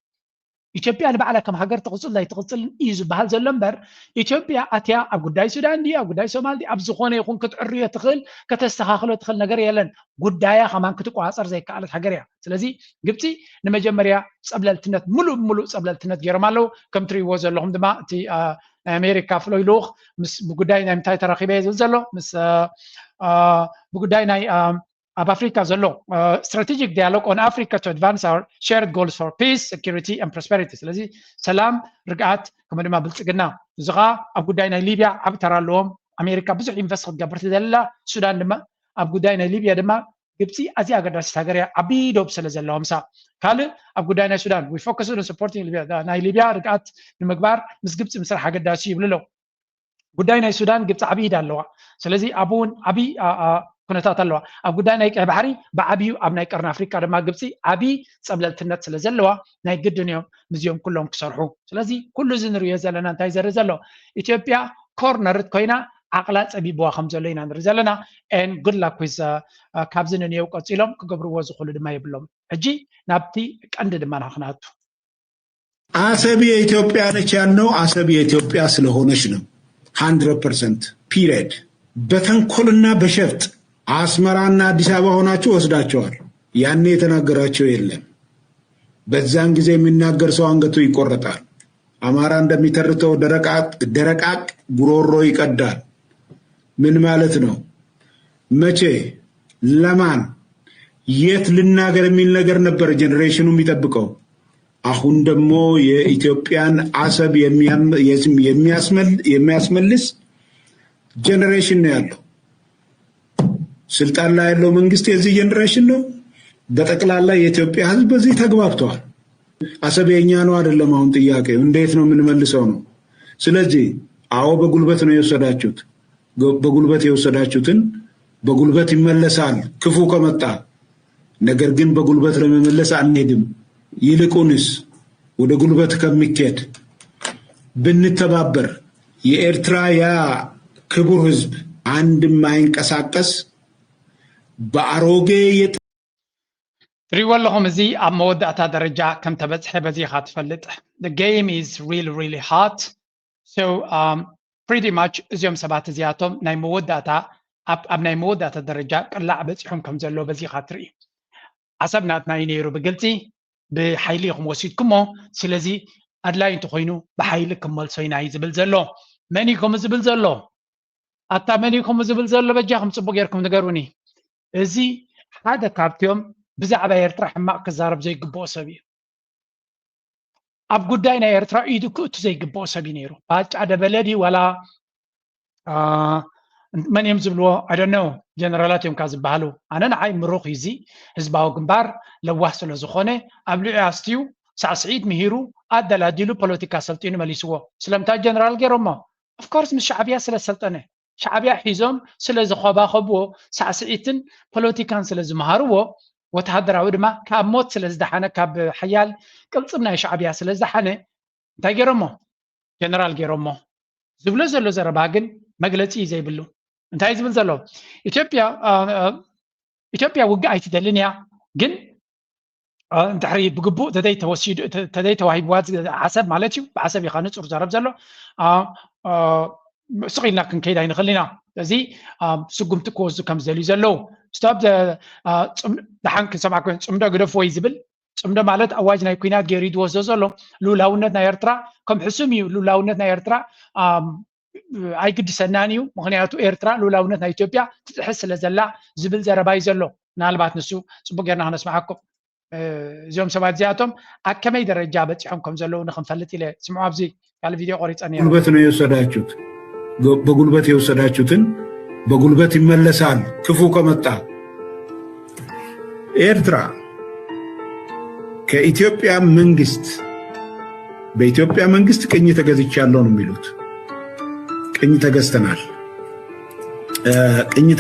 [SPEAKER 2] ኢትዮጵያ ንባዕላ ከም ሃገር ትቕፅል ናይ ትቕፅል እዩ ዝበሃል ዘሎ እምበር ኢትዮጵያ ኣትያ ኣብ ጉዳይ ሱዳን ድዩ ኣብ ጉዳይ ሶማሊ ድዩ ኣብ ዝኾነ ይኹን ክትዕርዮ ትኽእል ከተስተኻኽሎ ትኽእል ነገር የለን ጉዳያ ከማን ክትቋፀር ዘይከኣለት ሃገር እያ ስለዚ ግብፂ ንመጀመርያ ፀብለልትነት ሙሉእ ፀብለልትነት ገይሮም ኣለዉ ከም ትሪእዎ ዘለኹም ድማ እቲ ናይ ኣሜሪካ ፍሉይ ልኡኽ ምስ ብጉዳይ ናይ ምንታይ ተረኺበ ዝብል ዘሎ ምስ ብጉዳይ ናይ ኣብ ኣፍሪካ ዘሎ strategic dialogue on Africa to advance our shared goals for peace, security and prosperity ስለዚ ሰላም ርግኣት ከምኡ ድማ ብልፅግና እዚ ከዓ ኣብ ጉዳይ ናይ ሊብያ ዓብ ተራ ኣለዎም ኣሜሪካ ብዙሕ ኢንቨስት ክትገብር ትደልላ ሱዳን ድማ ኣብ ጉዳይ ናይ ሊብያ ድማ ግብፂ ኣዝያ ኣገዳሲት ሃገር እያ ዓብዪ ዶብ ስለ ዘለዋ ምሳ ካልእ ኣብ ጉዳይ ናይ ሱዳን we focus on supporting ናይ ሊብያ ርግኣት ንምግባር ምስ ግብፂ ምስራሕ ኣገዳሲ ይብሉ ኣሎ ጉዳይ ናይ ሱዳን ግብፂ ዓብዪ ኢድ ኣለዋ ስለዚ ኣብውን ዓብዪ ኩነታት ኣለዋ ኣብ ጉዳይ ናይ ቀይ ባሕሪ ብዓብዩ ኣብ ናይ ቀርኒ ኣፍሪካ ድማ ግብፂ ዓብዪ ፀብለልትነት ስለ ዘለዋ ናይ ግድን እዮም ምዚኦም ኩሎም ክሰርሑ ስለዚ ኩሉ እዚ ንሪኦ ዘለና እንታይ ዘርኢ ዘሎ ኢትዮጵያ ኮርነርት ኮይና ዓቕላ ፀቢብዋ ከም ዘሎ ኢና ንርኢ ዘለና ኤን ጉድ ላክ ዊዝ ካብዚ ንንየው ቀፂሎም ክገብርዎ ዝኽእሉ ድማ የብሎም ሕጂ ናብቲ ቀንዲ ድማ ናክናቱ
[SPEAKER 9] አሰብ የኢትዮጵያ ነች ያልነው አሰብ የኢትዮጵያ ስለሆነች ነው 100% ፒሪየድ በተንኮልና በሸፍጥ አስመራና አዲስ አበባ ሆናችሁ ወስዳቸዋል ያኔ የተናገራቸው የለም በዛን ጊዜ የሚናገር ሰው አንገቱ ይቆረጣል አማራ እንደሚተርተው ደረቃቅ ጉሮሮ ይቀዳል ምን ማለት ነው መቼ ለማን የት ልናገር የሚል ነገር ነበር ጄኔሬሽኑ የሚጠብቀው አሁን ደግሞ የኢትዮጵያን አሰብ የሚያስመልስ ጄኔሬሽን ነው ያለው ስልጣን ላይ ያለው መንግስት የዚህ ጄኔሬሽን ነው በጠቅላላ የኢትዮጵያ ህዝብ በዚህ ተግባብቷል አሰብ የኛ ነው አይደለም አሁን ጥያቄው እንዴት ነው የምንመልሰው ነው ስለዚህ አዎ በጉልበት ነው የወሰዳችሁት በጉልበት የወሰዳችሁትን በጉልበት ይመለሳል ክፉ ከመጣ ነገር ግን በጉልበት ለመመለስ አንሄድም ይልቁንስ ወደ ጉልበት ከሚከድ ብንተባበር የኤርትራ ያ ክቡር ህዝብ አንድ ማይንቀሳቀስ በአሮጌ
[SPEAKER 2] ትሪወለኹም እዚ ኣብ መወዳእታ ደረጃ ከም ተበፅሐ በዚኻ ትፈልጥ the game is really hot so pretty much እዚኦም ሰባት እዚኣቶም ናይ መወዳእታ ኣብ ናይ መወዳእታ ደረጃ ቅላዕ በፂሖም ከም ዘሎ በዚኻ ትርኢ ዓሰብ ናትና እዩ ነይሩ ብግልፂ ብሓይሊ ኢኹም ወሲድኩሞ ስለዚ ኣድላይ እንተኮይኑ ብሓይሊ ክመልሶ ኢና እዩ ዝብል ዘሎ መን ኢኹም ዝብል ዘሎ ኣታመኒኩም ዝብል ዘሎ በጃኹም ጽቡቅ ጌርኩም ንገሩኒ እዚ ሓደ ካብቶም ብዛዕባ ኤርትራ ሕማቅ ክዛረብ ዘይግብኦ ሰብ እዩ ኣብ ጉዳይ ናይ ኤርትራ ኢዱ ክእቱ ዘይግብኦ ሰብ እዩ ነይሩ ባጫ ደበለዲ ወላ መን እዮም ዝብልዎ I don't know ጀነራላት እዮም ካብ ዝበሃሉ ኣነ ንዓይ ምሩኽ እዚ ህዝባዊ ግንባር ለዋህ ስለ ዝኾነ ኣብ ልዑ ኣስትዩ ሳዕስዒት ምሂሩ ኣደላዲሉ ፖለቲካ ሰልጢኑ መሊስዎ ስለምንታይ ጀነራል ገይሮሞ of course ምስ ሻዕብያ ስለ ሰልጠነ ሻዕብያ ሒዞም ስለ ዝኸባኸብዎ ሳዕስዒትን ፖለቲካን ስለ ዝመሃርዎ ወተሃደራዊ ድማ ካብ ሞት ስለ ዝደሓነ ካብ ሓያል ቅልጽም ናይ ሻዕብያ ስለ ዝደሓነ እንታይ ገይሮሞ ጀነራል ገይሮሞ ዝብሎ ዘሎ ዘረባ ግን መግለጺ ዘይብሉ እንታይ ዝብል ዘሎ ኢትዮጵያ ውግእ ኣይትደልን እያ ግን እንድሕሪ ብግቡእ ተደይ ተዋሂብዋ ሓሰብ ማለት እዩ ብሓሰብ ኢኻ ንጹር ዘረብ ዘሎ ስቂልና ክንከይድ ኣይንኽእል ኢና እዚ ስጉምቲ ክወስዱ ከም ዝደልዩ ዘለዉ ስቶፕ ድሓን ክንሰማዕ ኮይኑ ፅምዶ ግደፍዎ እዩ ዝብል ፅምዶ ማለት ኣዋጅ ናይ ኩናት ገይሩ ዝወስዶ ዘሎ ልኡላውነት ናይ ኤርትራ ከም ሕሱም እዩ ልኡላውነት ናይ ኤርትራ ኣይግድሰናን እዩ ምክንያቱ ኤርትራ ልኡላውነት ናይ ኢትዮጵያ ትጥሕስ ስለ ዘላ ዝብል ዘረባ እዩ ዘሎ ምናልባት ንሱ ፅቡቅ ጌርና ክነስማዓኩም እዚኦም ሰባት እዚኣቶም ኣብ ከመይ ደረጃ በፂሖም ከም ዘለዉ ንክንፈልጥ ኢለ ስምዑ ኣብዚ ካልእ ቪድዮ ቆሪፀ ነይሩ
[SPEAKER 9] ጉልበት ነው የወሰዳችሁት በጉልበት የወሰዳችሁትን በጉልበት ይመለሳል ክፉ ከመጣ ኤርትራ ከኢትዮጵያ መንግስት በኢትዮጵያ መንግስት ቅኝ ተገዝቻለሁ ነው የሚሉት ቅኝ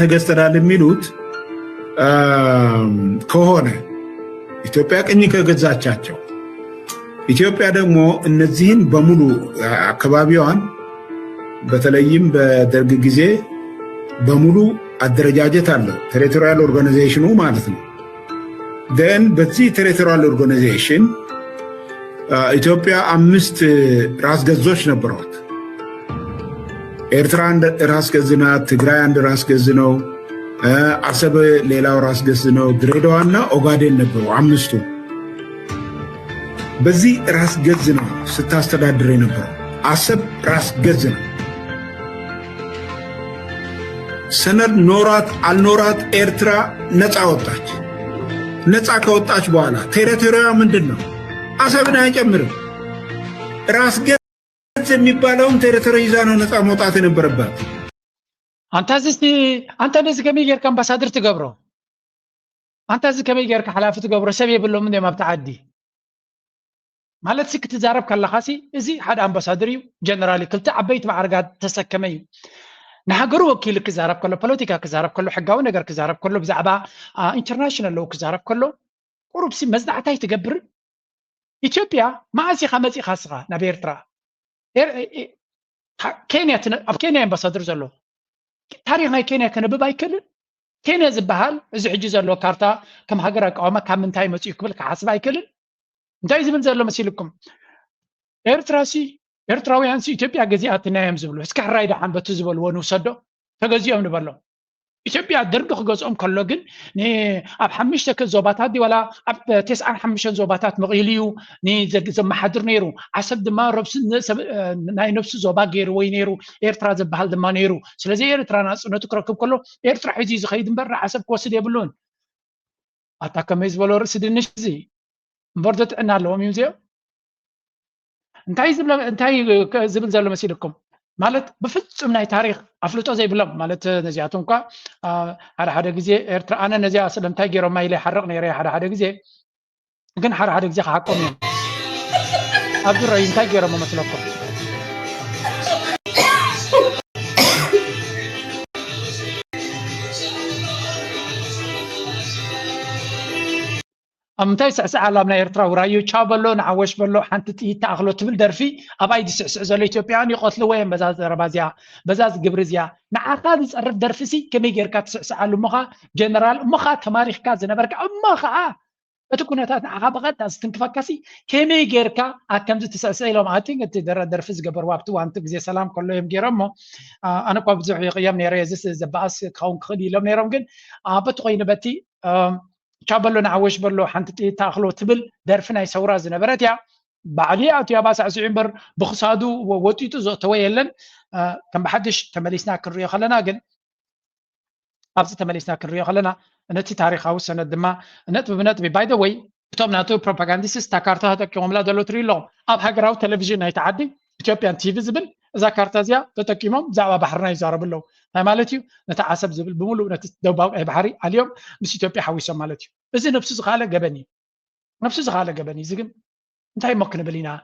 [SPEAKER 9] ተገዝተናል የሚሉት ከሆነ ኢትዮጵያ ቅኝ ከገዛቻቸው ኢትዮጵያ ደግሞ እነዚህን በሙሉ አካባቢዋን በተለይም በደርግ ጊዜ በሙሉ አደረጃጀት አለው ቴሪቶሪያል ኦርጋናይዜሽኑ ማለት ነው ደን በዚህ ቴሪቶሪያል ኦርጋናይዜሽን ኢትዮጵያ 5 ራስ ገዞች ነበሯት ኤርትራ አንድ ራስ ገዝ ናት ትግራይ አንድ ራስ ገዝ ነው አሰብ ሌላው ራስ ገዝ ነው ድሬዳዋና ኦጋዴን ነበሩ 5ቱ በዚህ ራስ ገዝ ነው ስታስተዳድር የነበረው አሰብ ራስ ገዝ ነው ሰነድ ኖራት አልኖራት ኤርትራ ነፃ ወጣች ነፃ ከወጣች በኋላ ቴሪቶሪያ ምንድነው አሰብን አይጨምርም ራስ ገዝ የሚባለውን ቴሪቶሪ ይዛ ነው ነፃ መውጣት የነበረባት
[SPEAKER 2] አንተ ነዚህ ከመይ ጌርካ አምባሳደር ትገብሮ አንተ እዚህ ከመይ ጌርካ ሓላፊ ትገብሮ ሰብ የብሎም እንደ ማብታዓዲ ማለት ሲክ ትዛረብ ካለኻሲ እዚ ሓደ አምባሳደር እዩ ጀነራል ክልተ ዓበይቲ ማዕርጋት ተሰከመ እዩ ንሃገሩ ወኪል ክዛረብ ከሎ ፖለቲካ ክዛረብ ከሎ ሕጋዊ ነገር ክዛረብ ከሎ ብዛዕባ ኢንተርናሽናል ሎው ክዛረብ ከሎ ቁሩብሲ መዝናዕታይ ትገብር ኢትዮጵያ ማእሲኻ መፂኻ ስኻ ናብ ኤርትራ ኣብ ኬንያ አምባሳደር ዘሎ ታሪክ ናይ ኬንያ ከነብብ ኣይክእልን ኬንያ ዝበሃል እዚ ሕጂ ዘሎ ካርታ ከም ሃገር ኣቃወማ ካብ ምንታይ መፅኡ ክብል ክሓስብ ኣይክእልን እንታይ ዝብል ዘሎ መሲልኩም ኤርትራውያን ኢትዮጵያ ገዚኣትና እዮም ዝብሉ እስኪ ሕራይ ደሓን በቲ ዝበልዎ ንውሰዶ ተገዚኦም ንበሎ ኢትዮጵያ ደርጊ ክገዝኦም ከሎ ግን ኣብ 5 ዞባታት ወላ ኣብ 95 ዞባታት መቂሉ እዩ ዘመሓድር ነይሩ ዓሰብ ድማ ናይ ነፍሲ ዞባ ገይርዎ ነይሩ ኤርትራ ዝበሃል ድማ ነይሩ ስለዚ ኤርትራ ናፅነቱ ክረክብ ከሎ ኤርትራ ሒዙ ዝኸይድ እምበር ዓሰብ ክወስድ የብሉን ኣታ ከመይ ዝበሎ ርእሲ ድንሽ እዚ እምበር ዘጥዕና ኣለዎም እዩ እዚኦም እንታይ ዝብል ዘሎ መሲልኩም ማለት ብፍጹም ናይ ታሪክ ኣፍልጦ ዘይብሎም ማለት ነዚኣቶም እኳ ሓደ ግዜ ኤርትራ ኣነ ነዚኣ ስለምንታይ ገይሮማ ኢለ ይሓርቕ ነይረ ሓደ ግዜ ግን ሓደ ግዜ ክሓቆም እዮም ኣብ ዝረአዩ እንታይ ገይሮሞ መስለኩም أمتى سعسع على من إيرترا ورايو شابلو نعوش بلو حنت تأخلو تبل درفي أبايد سعسع زلي إثيوبيان يقتلوا وين بزاز ربازيا بزاز جبرزيا نعقاد يصرف درفسي كم يجرك تسعسع على مخا جنرال مخا تماريخ كاز نبرك مخا بتكون هات عقاب غد استنكفكاسي كم يجرك أكمل تسعسع لهم عاتين تدرر درفس جبر وقت وانت جزي سلام كلهم جرمه أنا قابل زحي قيام نيريزس زباس كون خدي لهم نيرم جن بتقين بتي شابلو نعوش بلو حنت تأخلو تبل درفنا يسورا زنبرتيا بعدي أتي أباس عسعين بر بخصادو ووتيتو زوتويلن كم بحدش تمليسنا كريو خلنا جن أبز تمليسنا كريو خلنا نتي تاريخ أو سنة دما نت باي ذا واي بتوم ناتو بروباغانديست تاكارتا هذا كيوم لا دلو تريلو أب هجراو تلفزيون هيتعدي إثيوبيان تي في زبل إذا كارتا زيا تتكيمهم زعوا بحرنا يزارب له هاي مالتيو نتعصب زبل بمولو نتدوباو بحري اليوم مش إثيوبيا حويسهم مالتيو إذا نفس زغالة جبني زقم انتهي ممكن بلينا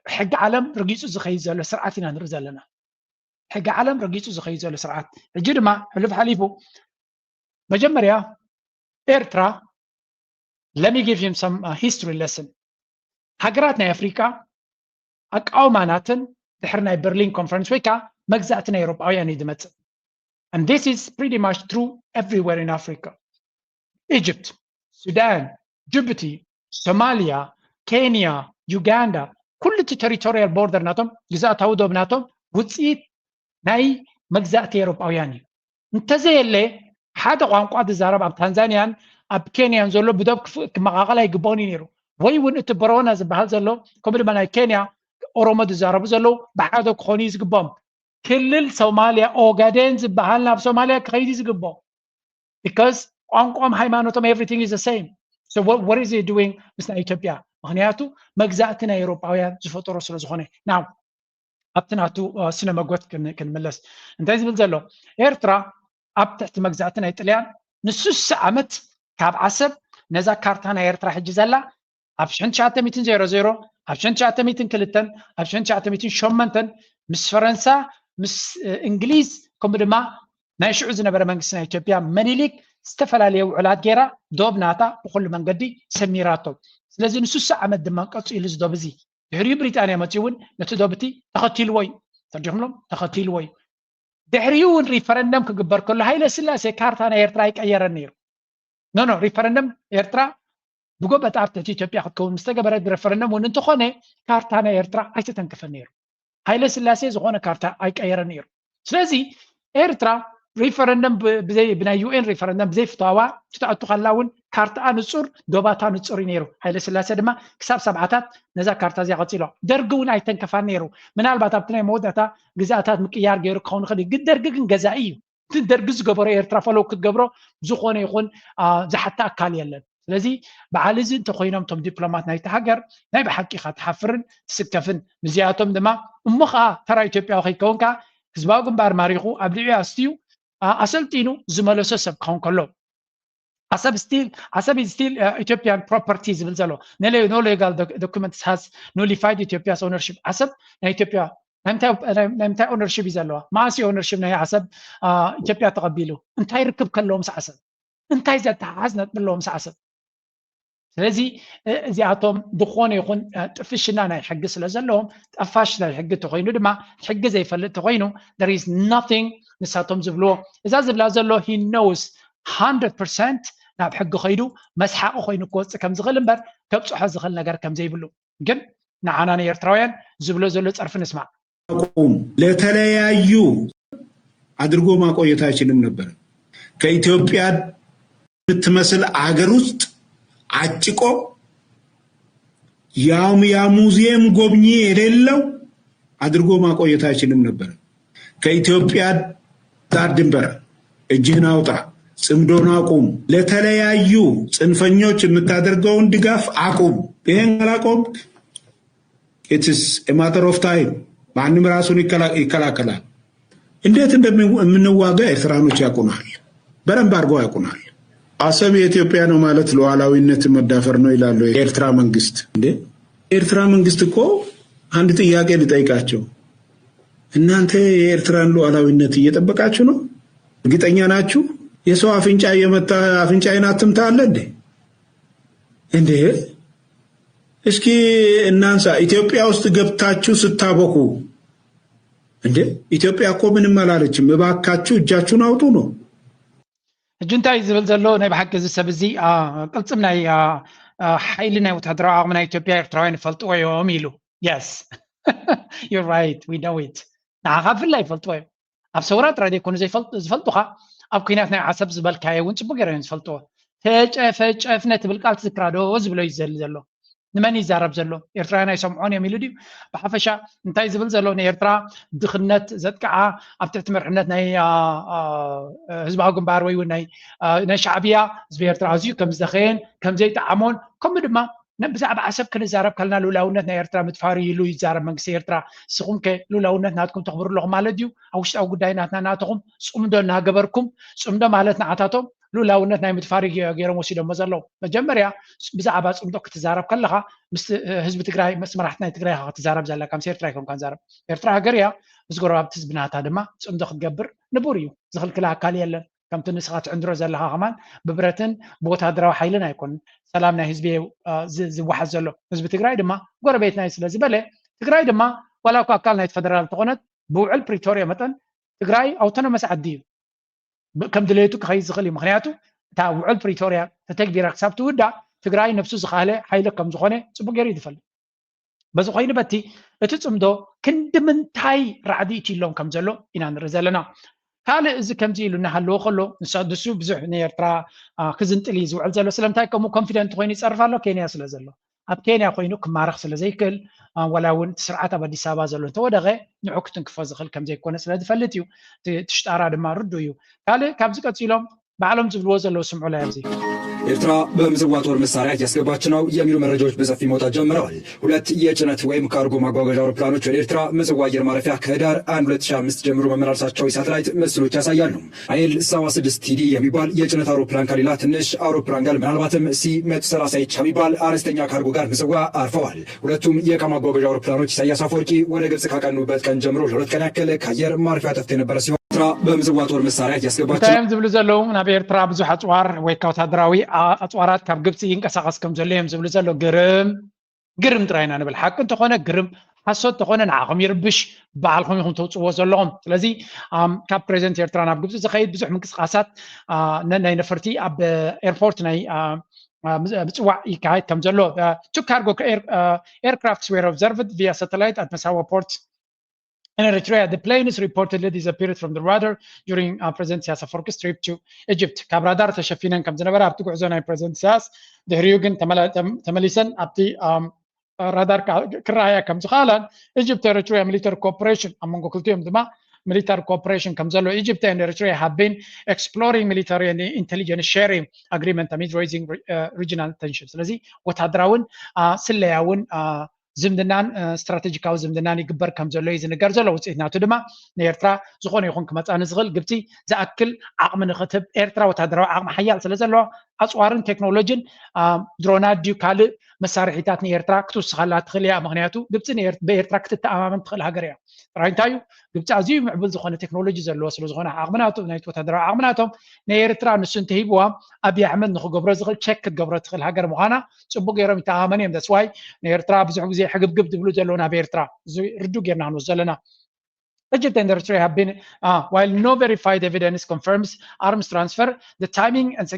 [SPEAKER 2] حق عالم رقيسو زخيزة لسرعاتنا نرزا لنا حق عالم رقيسو زخيزة لسرعات الجرمة حلف حليفو مجمريا إيرترا let me give him some history lesson هاجراتنا أفريقيا أقاو ماناتن دحرنا برلين كونفرنس ويكا مجزأتنا أوروباويا ندمت and this is pretty much true everywhere in Africa Egypt Sudan Djibouti Somalia كينيا يوغندا كل التريتوريال بوردر ناتهم جزاء تاودو بناتهم وصيت ناي مجزأة أوروباوياني انت زي اللي حدا قانقوا تزارب اب تنزانيان اب كينيا زلو بدب كمغاغلا يقبوني نيرو وي ون اتبرونا زبحال زلو كبل بنا كينيا اورومو تزارب زلو بعادو كوني زقبهم كلل صوماليا اوغادين زبحالنا بصوماليا كخيدي زقبهم because قانقوام هايمانوتهم everything is the same so what is he doing مثل إثيوبيا مغنياتو مجزأتنا أوروباويان زفطرو سلزخوني now أبتناتو سينما قوت كنملس انتهي زبل زلو إيرترا أبتحت مجزأتنا إيطاليان نسوس عمت كاب عصب نزا كارتانا إيرترا حجزالا أبشن شاتا ميتن 00 أبشن شاتا ميتن كلتن أبشن شاتا ميتن شومنتن مس فرنسا مس إنجليز كومدما نايشعو زنبرا منقسنا إثيوبيا منيليك استفلالي وعلات جيرا دوب ناتا بكل من قدي سميراتو ስለዚህ ንሱ ዓመት ድማ ቀጽሉ ዝዶብዚ ድሕሪ ብሪጣንያ መጪውን ነትዶብቲ ተኸቲልወይ ተርጅምሎም ተኸቲልወይ ድሕሪውን ሪፈረንደም ክግበር ከሎ ሃይለ ስላሴ ካርታና ኤርትራ ይቀየረን ነይሩ ኖ ሪፈረንደም ኤርትራ ብጎበት ኣብቲ ኢትዮጵያ ክትከውን ምስተገበረ ሪፈረንደም ውን እንትኾነ ካርታና ኤርትራ ኣይተተንከፈን ነይሩ ሃይለ ስላሴ ዝኾነ ካርታ ኣይቀየረን ነይሩ ስለዚ ኤርትራ ريفرندم بزي بنا UN ريفرندم بزي فتاوا تتعطو خلاون كارتا نصور دوباتا نصور نيرو هاي سلاسة دما كساب سبعتات نزا كارتا زي غطيلو درقون اي تنكفان نيرو من الباتا بتناي مودتا غزاتات مكيار غيرو كون خدي قد درقن غزائيو تدرقز قبرو ايرترافلو كتقبرو زخون يخون زحتا اكال يلن ስለዚ بعالز انت خوينم توم دبلومات نايت هاجر ناي بحقيقه تحفرن تسكفن مزياتهم دما امخا ترى اثيوبيا خيكونكا حزباو جنبار ماريخو ابليو استيو أصلتينو زملاء سب كون كلو أصاب still Ethiopian properties بنزلو no legal documents has nullified Ethiopia's ownership أصاب Ethiopia نمتى ownership يزلوا ما أسي ownership نهي أصاب Ethiopia تقبله انتهي ركب كلهم سأصاب انتهي زاد حزنت بلهم سأصاب ስለዚህ እዚኣቶም ድኾነ ይኹን ጥፍሽና ናይ ሕጊ ስለ ዘለዎም ጠፋሽ ናይ ሕጊ ተኮይኑ ድማ ሕጊ ዘይፈልጥ ተኮይኑ there is nothing ንሳቶም ዝብልዎ እዛ ዝብላ ዘሎ he knows 100% ናብ ሕጊ ኸይዱ መስሓቂ ኮይኑ ክወፅእ ከም ዝኽእል እምበር ከብፅሖ ዝኽእል ነገር ከም ዘይብሉ ግን ንዓና ኤርትራውያን ዝብሎ ዘሎ ፀርፊ ንስማዕ
[SPEAKER 9] ለተለያዩ አድርጎ ማቆየት አይችልም ነበር ከኢትዮጵያ የምትመስል አገር ውስጥ አጭቆ ያ ሙዚየም ጎብኚ የሌለው አድርጎ ማቆየት አይችልም ነበር ከኢትዮጵያ ዳር ድንበር እጅህን አውጣ ጽምዶን አቁም ለተለያዩ ጽንፈኞች የምታደርገውን ድጋፍ አቁም ይሄን አላቆም it is a matter of time ማንም ራሱን ይከላከላል እንዴት እንደምንዋጋ ኤርትራኖች ያቁናል በደንብ አድርገው ያቁናል አሰብ የኢትዮጵያ ነው ማለት ሉዓላዊነት መዳፈር ነው ይላሉ የኤርትራ መንግስት እንዴ ኤርትራ መንግስት እኮ አንድ ጥያቄ ልጠይቃቸው እናንተ የኤርትራን ሉዓላዊነት እየጠበቃችሁ ነው እርግጠኛ ናችሁ የሰው አፍንጫ የመታ አፍንጫዬን አትምታ አለ እንዴ እስኪ እናንሳ ኢትዮጵያ ውስጥ ገብታችሁ ስታበቁ እንዴ ኢትዮጵያ እኮ ምንም አላለችም እባካችሁ እጃችሁን አውጡ ነው
[SPEAKER 2] جنتاي زبل زلو ناي بحق زسب زي قلصم ناي حيل ناي وتهدرا عقم ناي إثيوبيا إرتراوين فلطوا يوميلو yes you're right we know it نعرف الله يفلطوا أب صورات رادي يكونوا زي فلطوها أب كينات ناي عصب زبل كاي ونش بقرين فلطوا فج نت بالقال تذكرادو زبلو يزل زلو نمني زارب زلو إرترا ناي سمعون يميلودي بحفشة انتاي زبل زلو إرترا دخلنت زدكعة أبتعتمر حنت ناي هزبها قنبار ويو ناي شعبية زبي إرترا زيو كم زدخين كم زي تعامون كم دما نبزع بعسب كن زارب كلنا لولاونت ناي إرترا متفاري لو يزارب منكسي إرترا سقوم كي لولاونت ناتكم تخبر لغم مالديو أو قدايناتنا ناتهم سقوم دون ناقبركم سقوم دون مالتنا عطاتهم لولاونت ناي متفاري غيرهم وسيدهم مزلو مجمريا بزعبا سقوم دوك تزارب كلها مس حزب تግራይ መስመራሕትና ትግራይ ክትዛረብ ዘላ ከም ኤርትራ ይኮን ካንዛረብ ኤርትራ ሃገርያ ዝጎረባብ ትዝብናታ ድማ ጽምዶ ክትገብር ንቡር እዩ ዝኽልክላ አካል የለን ከምቲ ንስኻት ዕንድሮ ዘለኻ ኸማን ብብረትን ብወታደራዊ ሓይልን ኣይኮን ሰላም ናይ ህዝቢ ዝዋሓዝ ዘሎ ህዝቢ ትግራይ ድማ ጎረቤት ናይ ስለ ዝበለ ትግራይ ድማ ዋላ እኳ አካል ናይ ፌደራል ተኾነት ብውዕል ፕሪቶሪያ መጠን ትግራይ ኣውቶኖመስ ዓዲ እዩ ከም ድሌቱ ክኸይድ ዝኽእል እዩ ምክንያቱ እታ ውዕል ፕሪቶሪያ ተተግቢራ ክሳብ ትውዳእ ትግራይ ነፍሱ ዝኻለ ሓይለ ከም ዝኾነ ጽቡቅ ገይሩ ይድፈል በዚ ኮይኑ በቲ እቲ ጽምዶ ክንድምንታይ ራዕዲ ኢሎም ከም ዘሎ ኢና ንርኢ ዘለና ካልእ እዚ ከምዚ ኢሉ እናሃለዎ ከሎ ንሳድሱ ብዙሕ ንኤርትራ ክዝንጥል እዩ ዝውዕል ዘሎ ስለምንታይ ከምኡ ኮንፊደንት ኮይኑ ይፀርፍ ኣሎ ኬንያ ስለ ዘሎ ኣብ ኬንያ ኮይኑ ክማረኽ ስለ ዘይክእል ወላ እውን ስርዓት ኣብ ኣዲስ ኣበባ ዘሎ እንተወደቐ ንዑ ክትንክፎ ዝኽእል ከም ዘይኮነ ስለ ዝፈልጥ እዩ ትሽጣራ ድማ ርዱ እዩ ካልእ ካብዚ ቀፂሎም በዓሎም ዝብልዎ ዘለው ስምዑ ላይ ኣብዚ
[SPEAKER 10] ኤርትራ በምጽዋ ጦር መሳሪያ እያስገባች ነው የሚሉ መረጃዎች በሰፊ መውጣት ጀምረዋል። ሁለት የጭነት ወይም ካርጎ ማጓጓዣ አውሮፕላኖች ወደ ኤርትራ ምጽዋ አየር ማረፊያ ከህዳር 1 2005 ጀምሮ መመላለሳቸው የሳተላይት ምስሎች ያሳያሉ። አይኤል 76 ቲዲ የሚባል የጭነት አውሮፕላን ከሌላ ትንሽ አውሮፕላን ጋር ምናልባትም ሲ-130 የሚባል አነስተኛ ካርጎ ጋር ምጽዋ አርፈዋል። ሁለቱም የዕቃ ማጓጓዣ አውሮፕላኖች ኢሳያስ አፈወርቂ ወደ ግብጽ ካቀኑበት ቀን ጀምሮ ለሁለት ቀን ያክል ከአየር ማረፊያ ጠፍተው የነበረ ሲሆን ኤርትራ በምጽዋ ጦር መሳሪያ እያስገባች
[SPEAKER 2] ታይም ዝብሉ ዘለው ናብ ኤርትራ ብዙሕ ኣጽዋር ወይ ካብ ወታደራዊ ኣጽዋራት ካብ ግብፂ ይንቀሳቐስ ከም ዘሎ እዮም ዝብሉ ዘሎ ግርም ጥራይና ንብል ሓቂ እንተኾነ ግርም ሓሶት ተኾነ ንዓኹም ይርብሽ በዓልኹም ኢኹም ተውፅዎ ዘለኹም ስለዚ ካብ ፕሬዚደንት ኤርትራ ናብ ግብፂ ዝኸይድ ብዙሕ ምንቅስቃሳት ናይ ነፈርቲ ኣብ ኤርፖርት ናይ ምጽዋዕ ይካየድ ከም ዘሎ two cargo aircrafts were observed via satellite at Massawa port in Eritrea. The plane is reportedly disappeared from the radar during President Sias Afwerki's trip to Egypt. ካብ ራዳር ተሸፊነን ከም ዝነበረ ኣብቲ ጉዕዞ ናይ ፕሬዚደንት ሲያስ ድሕሪኡ ግን ተመሊሰን ኣብቲ ራዳር ክረኣያ ከም ዝኸኣለን Egypt Eritrea military cooperation ኣብ መንጎ ክልቲኦም ድማ military cooperation ከም ዘሎ Egypt and Eritrea have been exploring military and intelligence sharing agreement amid rising regional tensions. ስለዚ ወታደራውን ስለያውን ዝምድናን ስትራቴጂካዊ ዝምድናን ይግበር ከም ዘሎ እዩ ዝንገር ዘሎ ውፅኢት ናቱ ድማ ንኤርትራ ዝኾነ ይኹን ክመፃ ንዝኽእል ግብፂ ዝኣክል ዓቕሚ ንኽትህብ ኤርትራ ወታደራዊ ዓቕሚ ሓያል ስለ ዘለዎ ኣፅዋርን ቴክኖሎጂን ድሮናት ድዩ ካልእ መሳርሒታት ንኤርትራ ክትውስኻላ ትኽእል እያ ምክንያቱ ግብፂ ብኤርትራ ክትተኣማመን ትኽእል ሃገር እያ ጥራይ እንታይ እዩ ግብፂ ኣዝዩ ምዕቡል ዝኾነ ቴክኖሎጂ ዘለዎ ስለ ዝኾነ ዓቕምናቱ ናይቲ ወታደራዊ ዓቕምናቶም ንኤርትራ ንሱ እንተሂብዋ ኣብዪ ኣሕመድ ንክገብሮ ዝኽእል ቼክ ክትገብሮ ትኽእል ሃገር ምዃና ፅቡቅ ገይሮም ይተኣማመኑ እዮም that's why ንኤርትራ ብዙሕ ግዜ ሕግብግብ ዝብሉ ዘለዉ ናብ ኤርትራ ርዱ ጌርና ክንወስድ ዘለና Egypt and Eritrea have been, while no verified evidence confirms arms transfer, the timing and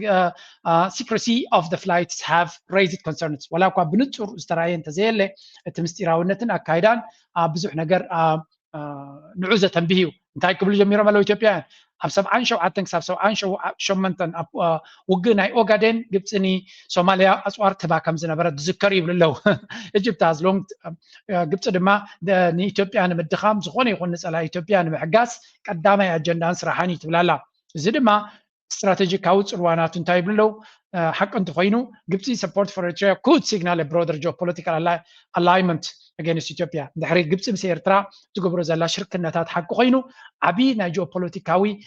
[SPEAKER 2] secrecy of the flights have raised concerns. ولا كوا بنتصور استراين تزيل تمستيراونتن أكايدان بزح نجار نعوزة تنبيهو. انتهي قبل جميرة مالو إثيوبيا. أب سبعان شو عتنك سبعان شو منتن أب وجناي أوجادين جبتني سوماليا أسوار تبع كم زنا برد ذكري بالله إجبت أزلون جبت دما ني إثيوبيا أنا مدخام زخوني يقول نسأل إثيوبيا أنا محجاس قدامي أجندة سرحاني تبلا لا زد ما strategic outs روانات انتهي بالله حق أنت خينو جبتي support for Eritrea could signal a broader geopolitical alignment against Ethiopia. دحري جبت مسير إرترا تجبر زلا شركة نتات حق خينو عبي ناجو بوليتيكاوي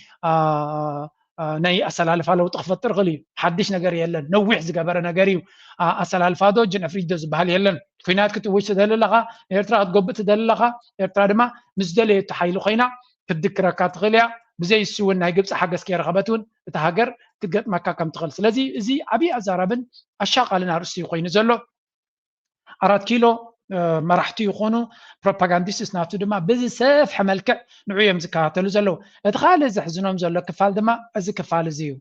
[SPEAKER 2] ناي أسأل الفالو تخفت ترغلي حدش نجاري يلن نوع زجبر نجاري أسأل الفادو جن أفريد زبالي يلن فينات كتوش تدل لغا إرترا تجبت تدل لغا إرترا دما مزدلي تحيلو خينا تذكر كات غليا بزي السوون ناي جبت حاجة سكير غبتون تهاجر تقط مكة كم تغل سلزي زي أبي أزاربن الشاق على نار السيوخ ينزلوا 4 كيلو مرحتي يخونوا بروباغانديستس نافتو دما بزي سيف حملك نعيم زكاتلو زلو ادخال زحزنهم زلو كفال دما ازي كفال زيو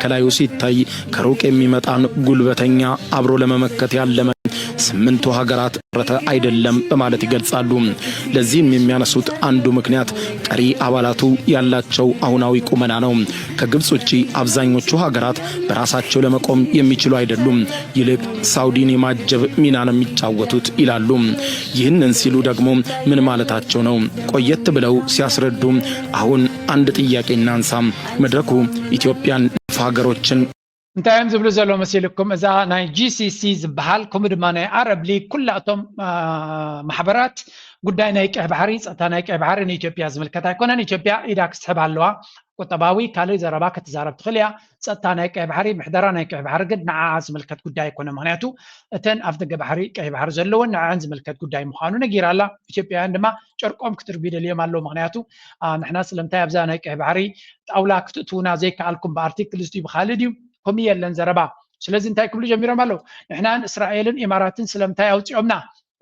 [SPEAKER 11] ከላዩ ሲታይ ከሩቅ የሚመጣን ጉልበተኛ አብሮ ለመመከት ያለመ ስምንቱ ሀገራት ረተ አይደለም በማለት ይገልጻሉ። ለዚህም የሚያነሱት አንዱ ምክንያት ቀሪ አባላቱ ያላቸው አሁናዊ ቁመና ነው። ከግብጽ ውጪ አብዛኞቹ ሀገራት በራሳቸው ለመቆም የሚችሉ አይደሉም። ይልቅ ሳውዲን የማጀብ ሚና ነው የሚጫወቱት ይላሉ። ይህንን ሲሉ ደግሞ ምን ማለታቸው ነው? ቆየት ብለው ሲያስረዱ አሁን አንድ ጥያቄ እናንሳ። መድረኩ ኢትዮጵያን ሀገሮችን
[SPEAKER 2] እንታይም ዝብሉ ዘሎ መሲልኩም እዛ ናይ GCC ዝበሃል ከምኡ ድማ ናይ አረብ ሊግ ኩላቶም ማሕበራት ጉዳይ ናይ ቀይ ባህሪ ፀጥታ ናይ ቀይ ባህሪ ንኢትዮጵያ ዝምልከት ኣይኮነን። ኢትዮጵያ ኢዳ ክትስሕብ ኣለዋ ቁጠባዊ ካልእ ዘረባ ክትዛረብ ትኽእል እያ። ፀጥታ ናይ ቀይ ባህሪ ምሕደራ ናይ ቀይ ባህሪ ግን ንዓዓ ዝምልከት ጉዳይ ኣይኮነ። ምክንያቱ እተን ኣብ ደገ ባሕሪ ቀይ ባህሪ ዘለወን ንዓን ዝምልከት ጉዳይ ምዃኑ ነጊራ ኣላ። ኢትዮጵያውያን ድማ ጨርቆም ክትርቢ ደልዮም ኣለዉ። ምክንያቱ ንሕና ስለምንታይ ኣብዛ ናይ ቀይ ባህሪ ጣውላ ክትእትውና ዘይከኣልኩም ብኣርቲክል ዝ ብካልእ ድዩ ከምኡ የለን ዘረባ። ስለዚ እንታይ ክብሉ ጀሚሮም ኣለዉ ንሕናን እስራኤልን ኢማራትን ስለምንታይ ኣውፂኦምና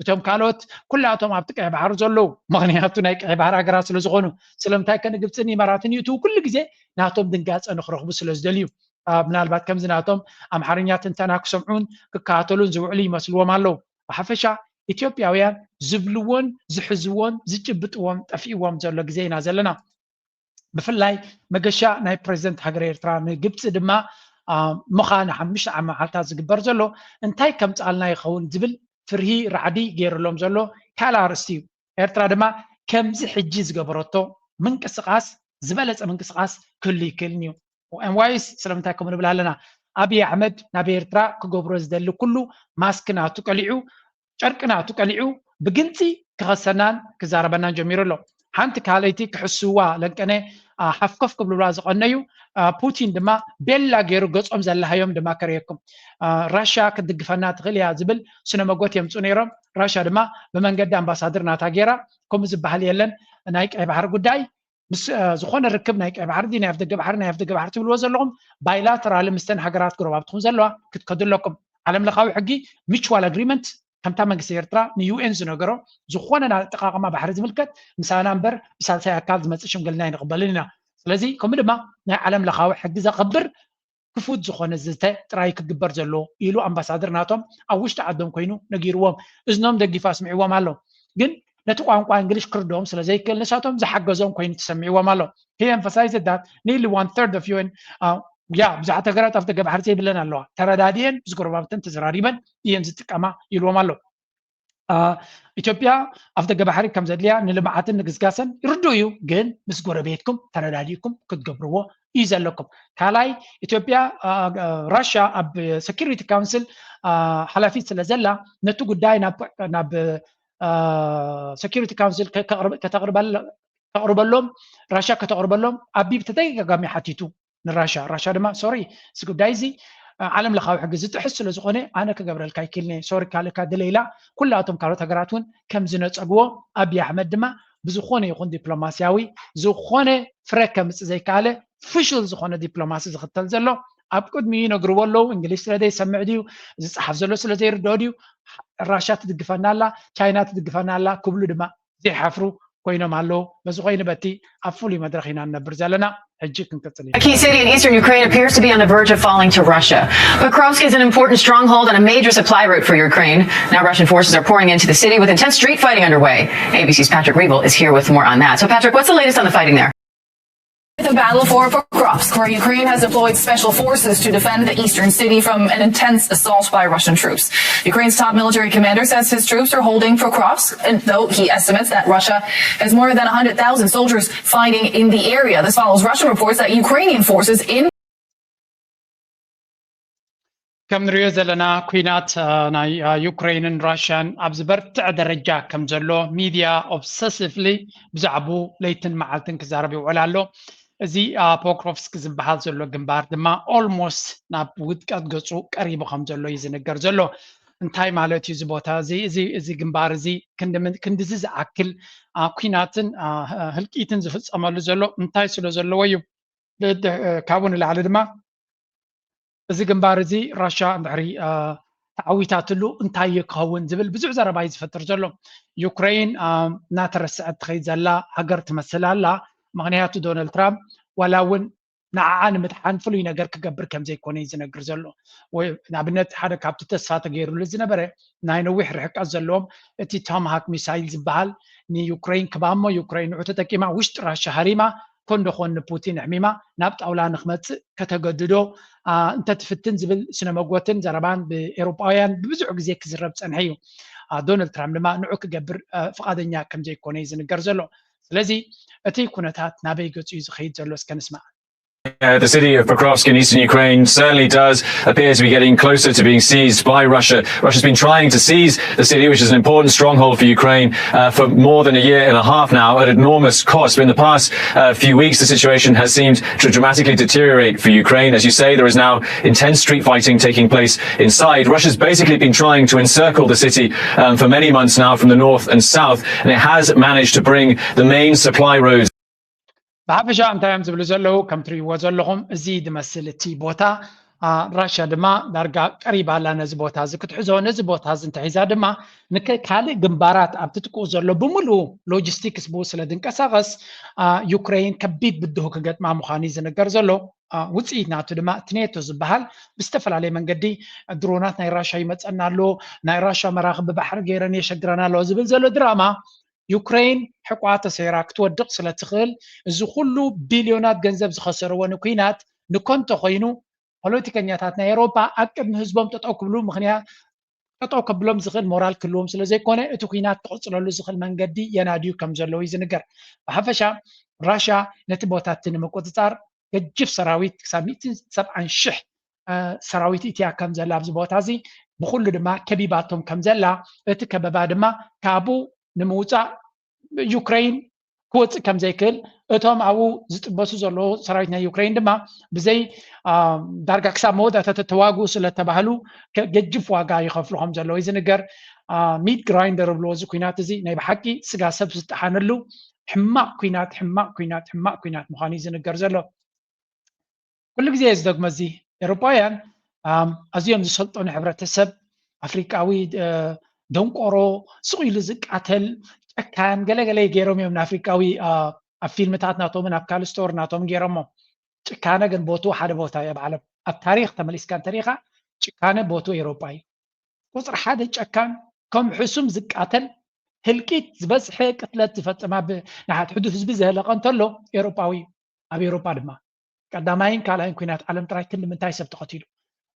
[SPEAKER 2] እቶም ካልኦት ኩላቶም ኣብቲ ቀይ ባህሪ ዘለዉ ምክንያቱ ናይ ቀይ ባህሪ ሃገራት ስለ ዝኾኑ ስለምንታይ ከን ግብፅን ኢማራትን ይእትዉ ኩሉ ግዜ ናቶም ድንጋፀ ንክረኽቡ ስለ ዝደልዩ ምናልባት ከምዚ ናቶም ኣምሓርኛ ትንተና ክሰምዑን ክከታተሉን ዝውዕሉ ይመስልዎም ኣለዉ። ብሓፈሻ ኢትዮጵያውያን ዝብልዎን ዝሕዝዎን ዝጭብጥዎም ጠፊእዎም ዘሎ ግዜ ኢና ዘለና። ብፍላይ መገሻ ናይ ፕሬዚደንት ሃገር ኤርትራ ንግብፂ ድማ ምዃን 5 ዓመታት ዝግበር ዘሎ እንታይ ከምፃልና ይኸውን ዝብል ፍርሂ ራዕዲ ገይሩሎም ዘሎ ካልእ ኣርእስቲ እዩ። ኤርትራ ድማ ከምዚ ሕጂ ዝገበረቶ ምንቅስቃስ ዝበለፀ ምንቅስቃስ ክህሉ ይክእልን እዩ። ኤንዋይስ ስለምንታይ ከምኡ ንብል ኣለና ኣብይ ኣሕመድ ናብ ኤርትራ ክገብሮ ዝደሊ ኩሉ ማስክናቱ ቀሊዑ ጨርቅናቱ ቀሊዑ ብግልፂ ክኸሰናን ክዛረበናን ጀሚሩ ኣሎ። ሓንቲ ካልአይቲ ክሕስዋ ለንቀነ ሓፍከፍ ክብልዋ ዝቐነዩ ፑቲን ድማ ቤላ ገይሩ ገጾም ዘለሃዮም ድማ ከርየኩም ራሽያ ክትድግፈና ትኽእል እያ ዝብል ስነ መጎት የምፁ ነይሮም። ራሽያ ድማ ብመንገዲ ኣምባሳደር ናታ ገይራ ከምኡ ዝበሃል የለን ናይ ቀይ ባህሪ ጉዳይ ምስ ዝኾነ ርክብ ናይ ቀይ ባህሪ ናይ ኣፍደገ ባህሪ ናይ ኣፍደገ ባህሪ ትብልዎ ዘለኹም ባይላተራል ምስተን ሃገራት ግረባብትኩም ዘለዋ ክትከድለኩም ዓለም ለኻዊ ሕጊ ሚቹዋል ኣግሪመንት ከምታ መንግስቲ ኤርትራ ንዩኤን ዝነገሮ ዝኾነ ኣጠቃቅማ ባሕሪ ዝምልከት ምሳና እምበር ብሳልሳይ ኣካል ዝመፅእ ሽምግልና ይንቕበልን ኢና። ስለዚ ከምኡ ድማ ናይ ዓለም ለኻዊ ሕጊ ዘኽብር ክፉት ዝኾነ ዝተ ጥራይ ክግበር ዘሎ ኢሉ ኣምባሳደር ናቶም ኣብ ውሽጢ ዓዶም ኮይኑ ነጊርዎም እዝኖም ደጊፋ ስምዒዎም ኣሎ። ግን ነቲ ቋንቋ እንግሊሽ ክርድኦም ስለዘይክእል ንሳቶም ዝሓገዞም ኮይኑ ተሰሚዕዎም ኣሎ። ሂ ኤምፋሳይዝድ ዳት ኒርሊ 1/3 of UN ብዙሓት ሃገራት ኣብ ደገ ባሕሪ ዘይብለን ኣለዋ ተረዳድየን ዝጎረባብተን ተዘራሪበን እየን ዝጥቀማ ይልዎም ኣሎ። ኢትዮጵያ ኣብ ደገ ባሕሪ ከም ዘድልያ ንልምዓትን ንግስጋስን ይርድኡ እዩ። ግን ምስ ጎረቤትኩም ተረዳዲእኩም ክትገብርዎ እዩ ዘለኩም። ካልኣይ ኢትዮጵያ ራሽያ ኣብ ሴኪሪቲ ካውንስል ሓላፊት ስለ ዘላ ነቲ ጉዳይ ናብ ሴኪሪቲ ካውንስል ከተቕርበሎም ራሽያ ከተቕርበሎም ኣቢብ ተደጋጋሚ ሓቲቱ ንራሽያ ራሽያ ድማ ሶሪ እዚ ጉዳይ እዚ ዓለም ለኻዊ ሕጊ ዝጥሕስ ስለ ዝኾነ ኣነ ክገብረልካ ይክእልኒ ሶሪ ካልካ ድለይላ ኩላቶም ካልኦት ሃገራት እውን ከም ዝነፀግዎ ኣብይ ኣሕመድ ድማ ብዝኾነ ይኹን ዲፕሎማስያዊ ዝኾነ ፍረ ከምፅእ ዘይከኣለ ፍሽል ዝኾነ ዲፕሎማሲ ዝኽተል ዘሎ ኣብ ቅድሚኡ ይነግርዎ ኣለዉ። እንግሊዝ ስለዘይሰምዕ ድዩ ዝፀሓፍ ዘሎ ስለዘይርድኦ ድዩ ራሽያ ትድግፈና ኣላ ቻይና ትድግፈና ኣላ ክብሉ ድማ ዘይሓፍሩ ኮይኖም ኣለዉ። በዚ ኮይኑ በቲ ኣብ ፍሉይ መድረክ ኢና ንነብር ዘለና። A
[SPEAKER 12] key city in eastern Ukraine appears to be on the verge of falling to Russia. Pokrovsk is an important stronghold and a major supply route for Ukraine. Now Russian forces are pouring into the city with intense street fighting underway. ABC's Patrick Revel is here with more on that. So Patrick, what's the latest on the fighting there?
[SPEAKER 13] The battle for Pokrovsk, where Ukraine has deployed special forces to defend the eastern city from an intense assault by Russian troops. Ukraine's top military commander says his troops are holding Pokrovsk, and though he estimates that Russia has more than 100,000 soldiers fighting in the area. This follows Russian reports that Ukrainian forces in
[SPEAKER 2] ከም ንሪኦ ዘለና ኩናት ናይ ዩክሬንን ራሽያን ኣብ ዝበርትዕ ደረጃ ከም ዘሎ ሚድያ ኦብሰሲቭሊ ብዛዕባ ለይትን መዓልትን ክዛረብ ይውዕል ኣሎ። እዚ ፖክሮቭስክ ዝበሃል ዘሎ ግንባር ድማ ኦልሞስት ናብ ውድቀት ገፁ ቀሪቡ ከም ዘሎ እዩ ዝነገር ዘሎ። እንታይ ማለት እዩ እዚ ቦታ እዚ ግንባር እዚ ክንዲዚ ዝኣክል ኩናትን ህልቂትን ዝፍፀመሉ ዘሎ እንታይ ስለ ዘለዎ እዩ። ካብኡ ንላዕሊ ድማ እዚ ግንባር እዚ ራሽያ እንድሕሪ ተዓዊታትሉ እንታይ ይክኸውን ዝብል ብዙሕ ዘረባ እዩ ዝፈጥር ዘሎ። ዩክሬን እናተረስዐት ትኸይድ ዘላ ሃገር ትመስል ኣላ። ምክንያቱ ዶናልድ ትራምፕ ዋላ እውን ንዓን ምትሓን ፍሉይ ነገር ክገብር ከም ዘይኮነ ዝነግር ዘሎ ወይ ንኣብነት ሓደ ካብቲ ተስፋ ተገይሩሉ ዝነበረ ናይ ነዊሕ ርሕቀት ዘለዎም እቲ ቶምሃክ ሚሳይል ዝበሃል ንዩክሬን ክባሞ ዩክሬን ንዑ ተጠቂማ ውሽጢ ራሻ ሃሪማ ኮንዶኾን ንፑቲን ሕሚማ ናብ ጣውላ ንክመፅእ ከተገድዶ እንተትፍትን ዝብል ስነመጎትን ዘረባን ብኤሮጳውያን ብብዙሕ ግዜ ክዝረብ ፀንሐ እዩ ዶናልድ ትራምፕ ድማ ንዑ ክገብር ፈቃደኛ ከም ዘይኮነ ዝንገር ዘሎ ስለዚ እቲ ኩነታት ናበይ ገፁ እዩ ዝኸይድ ዘሎ እስከ ንስማዕ
[SPEAKER 14] The city of Pokrovsk in eastern Ukraine certainly does appear to be getting closer to being seized by Russia. Russia's been trying to seize the city, which is an important stronghold for Ukraine, for more than a year and a half now at enormous cost. But in the past few weeks, the situation has seemed to dramatically deteriorate for Ukraine. As you say, there is now intense street fighting taking place inside. Russia's basically been trying to encircle the city for many months now from the north and south, and it has managed to bring the main supply roads.
[SPEAKER 2] ብሓፈሻ እንታይ እዮም ዝብሉ ዘለዉ ከም ትሪእዎ ዘለኹም እዚ ዝመስል እቲ ቦታ ራሽያ ድማ ዳርጋ ቀሪባላ ነዚ ቦታ እዚ ክትሕዞ ነዚ ቦታ እዚ እንተሒዛ ድማ ንካልእ ግንባራት ኣብቲ ትቁ ዘሎ ብምሉእ ሎጂስቲክስ ብኡ ስለ ድንቀሳቐስ ዩክሬን ከቢድ ብድሆ ክገጥማ ምዃኑ ዝነገር ዘሎ ውፅኢት ናቱ ድማ ትኔቶ ዝበሃል ብዝተፈላለየ መንገዲ ድሮናት ናይ ራሽያ ይመፀና ኣሎ ናይ ራሽያ መራኽቢ ባሕሪ ገይረን የሸግረና ኣሎ ዝብል ዘሎ ድራማ ዩክሬን ሕቋተ ሰይራ ክትወድቕ ስለ ትኽእል እዚ ኩሉ ቢልዮናት ገንዘብ ዝኸሰረዎ ንኩናት ንኮንቶ ኮይኑ ፖለቲከኛታት ናይ ኤሮፓ ኣቅድሚ ህዝቦም ጠጠው ክብሉ ምክንያት ጠጠው ከብሎም ዝኽእል ሞራል ክልዎም ስለ ዘይኮነ እቲ ኩናት ክቕፅለሉ ዝኽእል መንገዲ የናድዩ ከም ዘለዎ እዩ ዝንገር ብሓፈሻ ራሽያ ነቲ ቦታቲ ንምቁፅፃር ገጅፍ ሰራዊት ክሳብ 170,000 ሰራዊት ኢትያ ከም ዘላ ኣብዚ ቦታ እዚ ብኩሉ ድማ ከቢባቶም ከም ዘላ እቲ ከበባ ድማ ካብኡ ንምውፃእ ዩክሬን ክወፅእ ከም ዘይክእል እቶም ኣብኡ ዝጥበሱ ዘለዉ ሰራዊት ናይ ዩክሬን ድማ ብዘይ ዳርጋ ክሳብ መወዳእታ ተዋግኡ ስለተባህሉ ገጅፍ ዋጋ ይኸፍሉ ከም ዘለዎ እዩ ዝንገር ሚድ ግራይንደር ብልዎ እዚ ኩናት እዚ ናይ ብሓቂ ስጋ ሰብ ዝጠሓነሉ ሕማቅ ኩናት ምዃኑ እዩ ዝንገር ዘሎ ኩሉ ግዜ ዝደግሞ እዚ ኤሮጳውያን ኣዝዮም ዝሰልጠኑ ሕብረተሰብ ኣፍሪቃዊ ደንቆሮ ስቑኢሉ ዝቃተል ጨካን ገለገለ ገይሮም እዮም ንኣፍሪቃዊ ኣብ ፊልምታት ናቶምን ኣብ ካልእ ስቶሪ ናቶም ገይሮሞ ጭካነ ግን ቦቱ ሓደ ቦታ እዩ ኣብ ዓለም ኣብ ታሪክ ተመሊስካ እንተሪኢኻ ጭካነ ቦቱ ኤሮጳ እዩ ቁፅሪ ሓደ ጨካን ከም ሕሱም ዝቃተል ህልቂት ዝበዝሐ ቅትለት ዝፈፅማ ንሓት ሕዱር ህዝቢ ዘህለቐ እንተሎ ኤሮጳዊ ኣብ ኤሮጳ ድማ ቀዳማይን ካልኣይን ኩናት ዓለም ጥራይ ክንምንታይ ሰብ ተኸቲሉ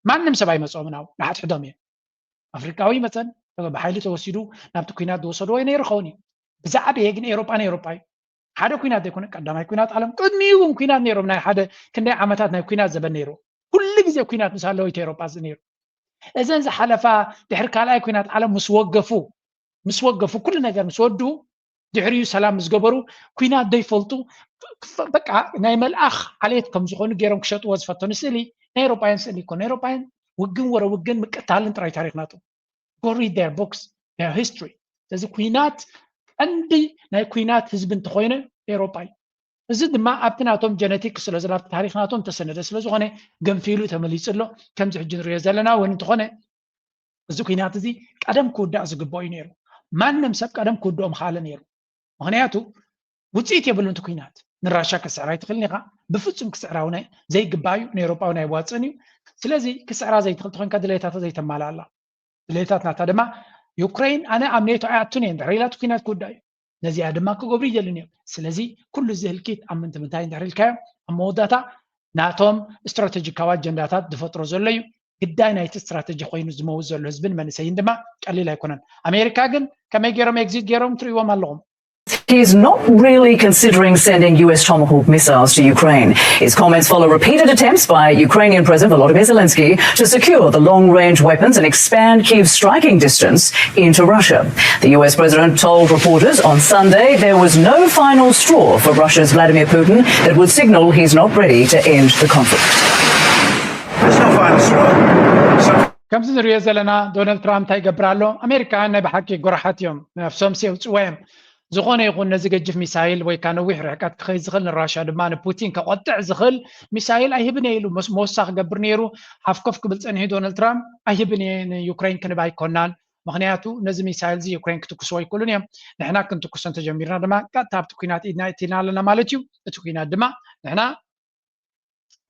[SPEAKER 2] ማንም ሰብ ኣይመፅኦም ናው ንሓት ሕዶም እዮም ኣፍሪቃዊ መፀን ብሓይሊ ተወሲዱ ናብቲ ኩናት ዝወሰድዎ ነይርኸውን እዩ ብዛዕበየ ግን ኤሮጳ እዩ ሓደ ኩናት ዘይኮነ ቀዳማይ ኩናት ዓለም ቅድሚኡ እውን ኩናት ነይሮም ናይ ሓደ ክንደይ ዓመታት ናይ ኩናት ዘበን ነይሩ ኩሉ ግዜ ኩናት ምስ ኣለወ ኤሮጳ ነይሩ እዘን ዝሓለፋ ድሕሪ ካልኣይ ኩናት ዓለም ምስ ወገፉ ኩሉ ነገር ምስ ወዱ ድሕሪኡ ሰላም ምስ ገበሩ ኩናት ዘይፈልጡ በቃ ናይ መልኣኽ ዓሌት ከም ዝኾኑ ገይሮም ክሸጥዎ ዝፈተኑ ስእሊ ናይ ኤሮጳውያን ስእሊ ይኮነ ኤሮጳውያን ውግን ወረ ውግን ምቅታልን ጥራይ ታሪክ ናቱ go read their books their history እዚ ኩናት ቀንዲ ናይ ኩናት ህዝቢ እንተኮይነ ኤሮጳ እዩ እዚ ድማ ኣብቲ ናቶም ጀነቲክ ስለ ዝላብ ታሪክ ናቶም ተሰነደ ስለ ዝኾነ ገንፊሉ ተመሊፁ ኣሎ ከምዚ ሕጂ ንሪኦ ዘለና እውን እንተኾነ እዚ ኩናት እዚ ቀደም ክውዳእ ዝግባእ እዩ ነይሩ ማንም ሰብ ቀደም ክውድኦም ካለ ነይሩ ምክንያቱ ውፅኢት የብሉ እቲ ኩናት ንራሻ ክስዕራ ይትኽእልኒ ኢኻ ብፍፁም ክስዕራ እውን ዘይግባእ እዩ ንኤሮጳዊ ናይ ዋፅን እዩ ስለዚ ክስዕራ ዘይትኽእል ተኮይንካ ድሌታታ ዘይተማልኣ ኣላ ድሌታት ናታ ድማ ዩክሬን ኣነ ኣብ ኔቶ ኣያቱን እየን ድሕሪ ኢላቱ ኩናት ክውዳእ እዩ ነዚኣ ድማ ክገብሩ ይደልን እዮም ስለዚ ኩሉ እዚ ህልቂት ኣብ ምንታይ እንድሕሪ ኢልካዮ ኣብ መወዳእታ ናቶም ስትራቴጂካዊ ኣጀንዳታት ዝፈጥሮ ዘሎ እዩ ግዳይ ናይቲ ስትራቴጂ ኮይኑ ዝመውት ዘሎ ህዝብን መንእሰይን ድማ ቀሊል ኣይኮነን ኣሜሪካ ግን ከመይ ገይሮም ኤግዚት ገይሮም ትርእይዎም ኣለኹም
[SPEAKER 15] He's not really considering sending US Tomahawk missiles to Ukraine. His comments follow repeated attempts by Ukrainian President Volodymyr Zelensky to secure the long-range weapons and expand Kyiv's striking distance into Russia. The US president told reporters on Sunday there was no final straw for Russia's Vladimir Putin that would signal he's not ready to end the conflict.
[SPEAKER 7] There's no final straw.
[SPEAKER 2] ከምዚ ንሪኦ ዘለና ዶናልድ ትራምፕ እንታይ ይገብር ኣሎ ኣሜሪካውያን ናይ ብሓቂ ጎራሓት እዮም ነፍሶም ሲውፅዋ እዮም ዝኾነ ይኹን ነዚ ገጅፍ ሚሳይል ወይ ከዓ ነዊሕ ርሕቀት ክኸይድ ዝኽእል ንራሽያ ድማ ንፑቲን ከቆጥዕ ዝኽእል ሚሳይል ኣይህብን እየ ኢሉ መወሳኺ ገብር ነይሩ ሓፍኮፍ ክብል ፀኒሑ ዶናልድ ትራምፕ ኣይህብን እየ ንዩክሬን ክንባ ኣይኮናን ምክንያቱ ነዚ ሚሳይል እዚ ዩክሬን ክትኩስዎ ኣይክእሉን እዮም ንሕና ክንትኩሶ እንተጀሚርና ድማ ቀጥታ ኣብቲ ኩናት ኢድና እቲና ኣለና ማለት እዩ እቲ ኩናት ድማ ንሕና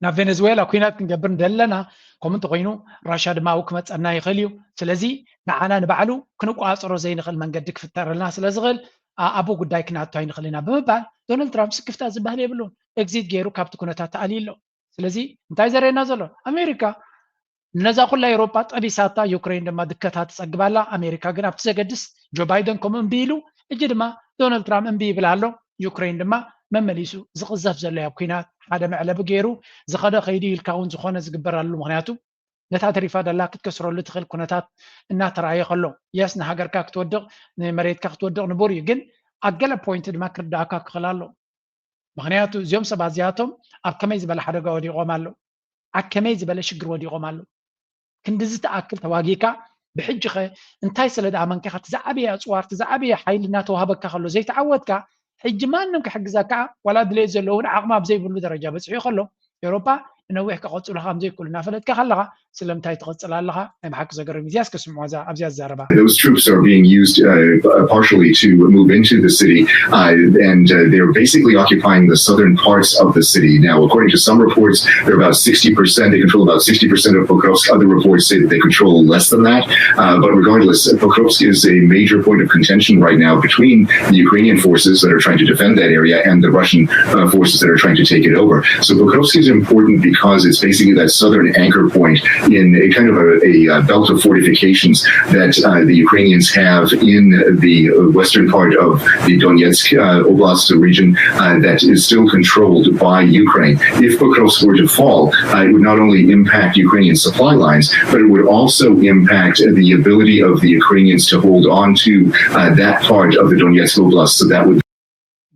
[SPEAKER 2] ናብ ቬኔዙዌላ ኩናት ክንገብር እንደለና ከምንት ኮይኑ ራሽያ ድማ ኣብ ክመፀና ይኽእል እዩ ስለዚ ንዓና ንባዕሉ ክንቋፅሮ ዘይንኽእል መንገዲ ክፍጠረልና ስለዝኽእል ኣቦ ጉዳይ ክናቶ ኣይንኽእል ኢና ብምባል ዶናልድ ትራምፕ ስክፍታ ዝበሃል የብሉን ኤግዚት ገይሩ ካብቲ ኩነታት ተኣልዩ ኣሎ ስለዚ እንታይ ዘርእየና ዘሎ ኣሜሪካ ነዛ ኩላ ኤውሮጳ ጠቢሳታ ዩክሬን ድማ ድከታት ትፀግባላ ኣሜሪካ ግን ኣብቲ ዘገድስ ጆ ባይደን ከምኡ እምቢ ኢሉ እጂ ድማ ዶናልድ ትራምፕ እምቢ ይብል ኣሎ ዩክሬን ድማ መመሊሱ ዝቕዘፍ ዘሎ ኣብ ኩናት ሓደ መዕለቢ ገይሩ ዝኸደ ከይዲ ኢልካ እውን ዝኾነ ዝግበራሉ ምክንያቱ ነታ ተሪፋ ደላ ክትከስረሉ ትኽእል ኩነታት እናተረኣየ ከሎ የስ ንሃገርካ ክትወድቕ ንመሬትካ ክትወድቕ ንቡር እዩ ግን ኣብ ገለ ፖይንት ድማ ክርዳእካ ክኽእል ኣሎ ምክንያቱ እዚኦም ሰባት እዚኣቶም ኣብ ከመይ ዝበለ ሓደጋ ወዲቖም ኣሎ ኣብ ከመይ ዝበለ ሽግር ወዲቖም ኣሎ ክንዲ ዝተኣክል ተዋጊካ ብሕጂ ኸ እንታይ ስለ ደኣመንካ ኢኻ ትዛዓበየ ኣፅዋር ትዛዓበየ ሓይሊ እናተዋሃበካ ከሎ ዘይተዓወትካ ሕጂ ማንም ክሕግዘካ ዋላ ድሌት ዘሎ እውን ዓቕሚ ኣብ ዘይብሉ ደረጃ በፂሑ ከሎ ኤውሮጳ ነዊሕ ክቐፅሉ ከም ዘይክእሉ እናፈለጥካ ከለኻ ስለምንታይ ትቐፅል ኣለኻ ናይ ብሓቂ ዘገርም እዚያስ ክስምዖ ኣብዚያ ዝዛረባ
[SPEAKER 16] Those troops are being used partially to move into the city and they're basically occupying the southern parts of the city. Now, according to some reports, they're about 60%. They control about 60% of Pokrovsk. Other reports say that they control less than that. But regardless, Pokrovsk is a major point of contention right now between the Ukrainian forces that are trying to defend that area and the Russian forces that are trying to take it over. So Pokrovsk is important because it's basically that southern anchor point in a kind of a belt of fortifications that the Ukrainians have in the western part of the Donetsk Oblast region that is still controlled by Ukraine. If Pokrovsk were to fall, it would not only impact Ukrainian supply lines, but it would also impact the ability of the Ukrainians to hold on to that part of the Donetsk Oblast. So that would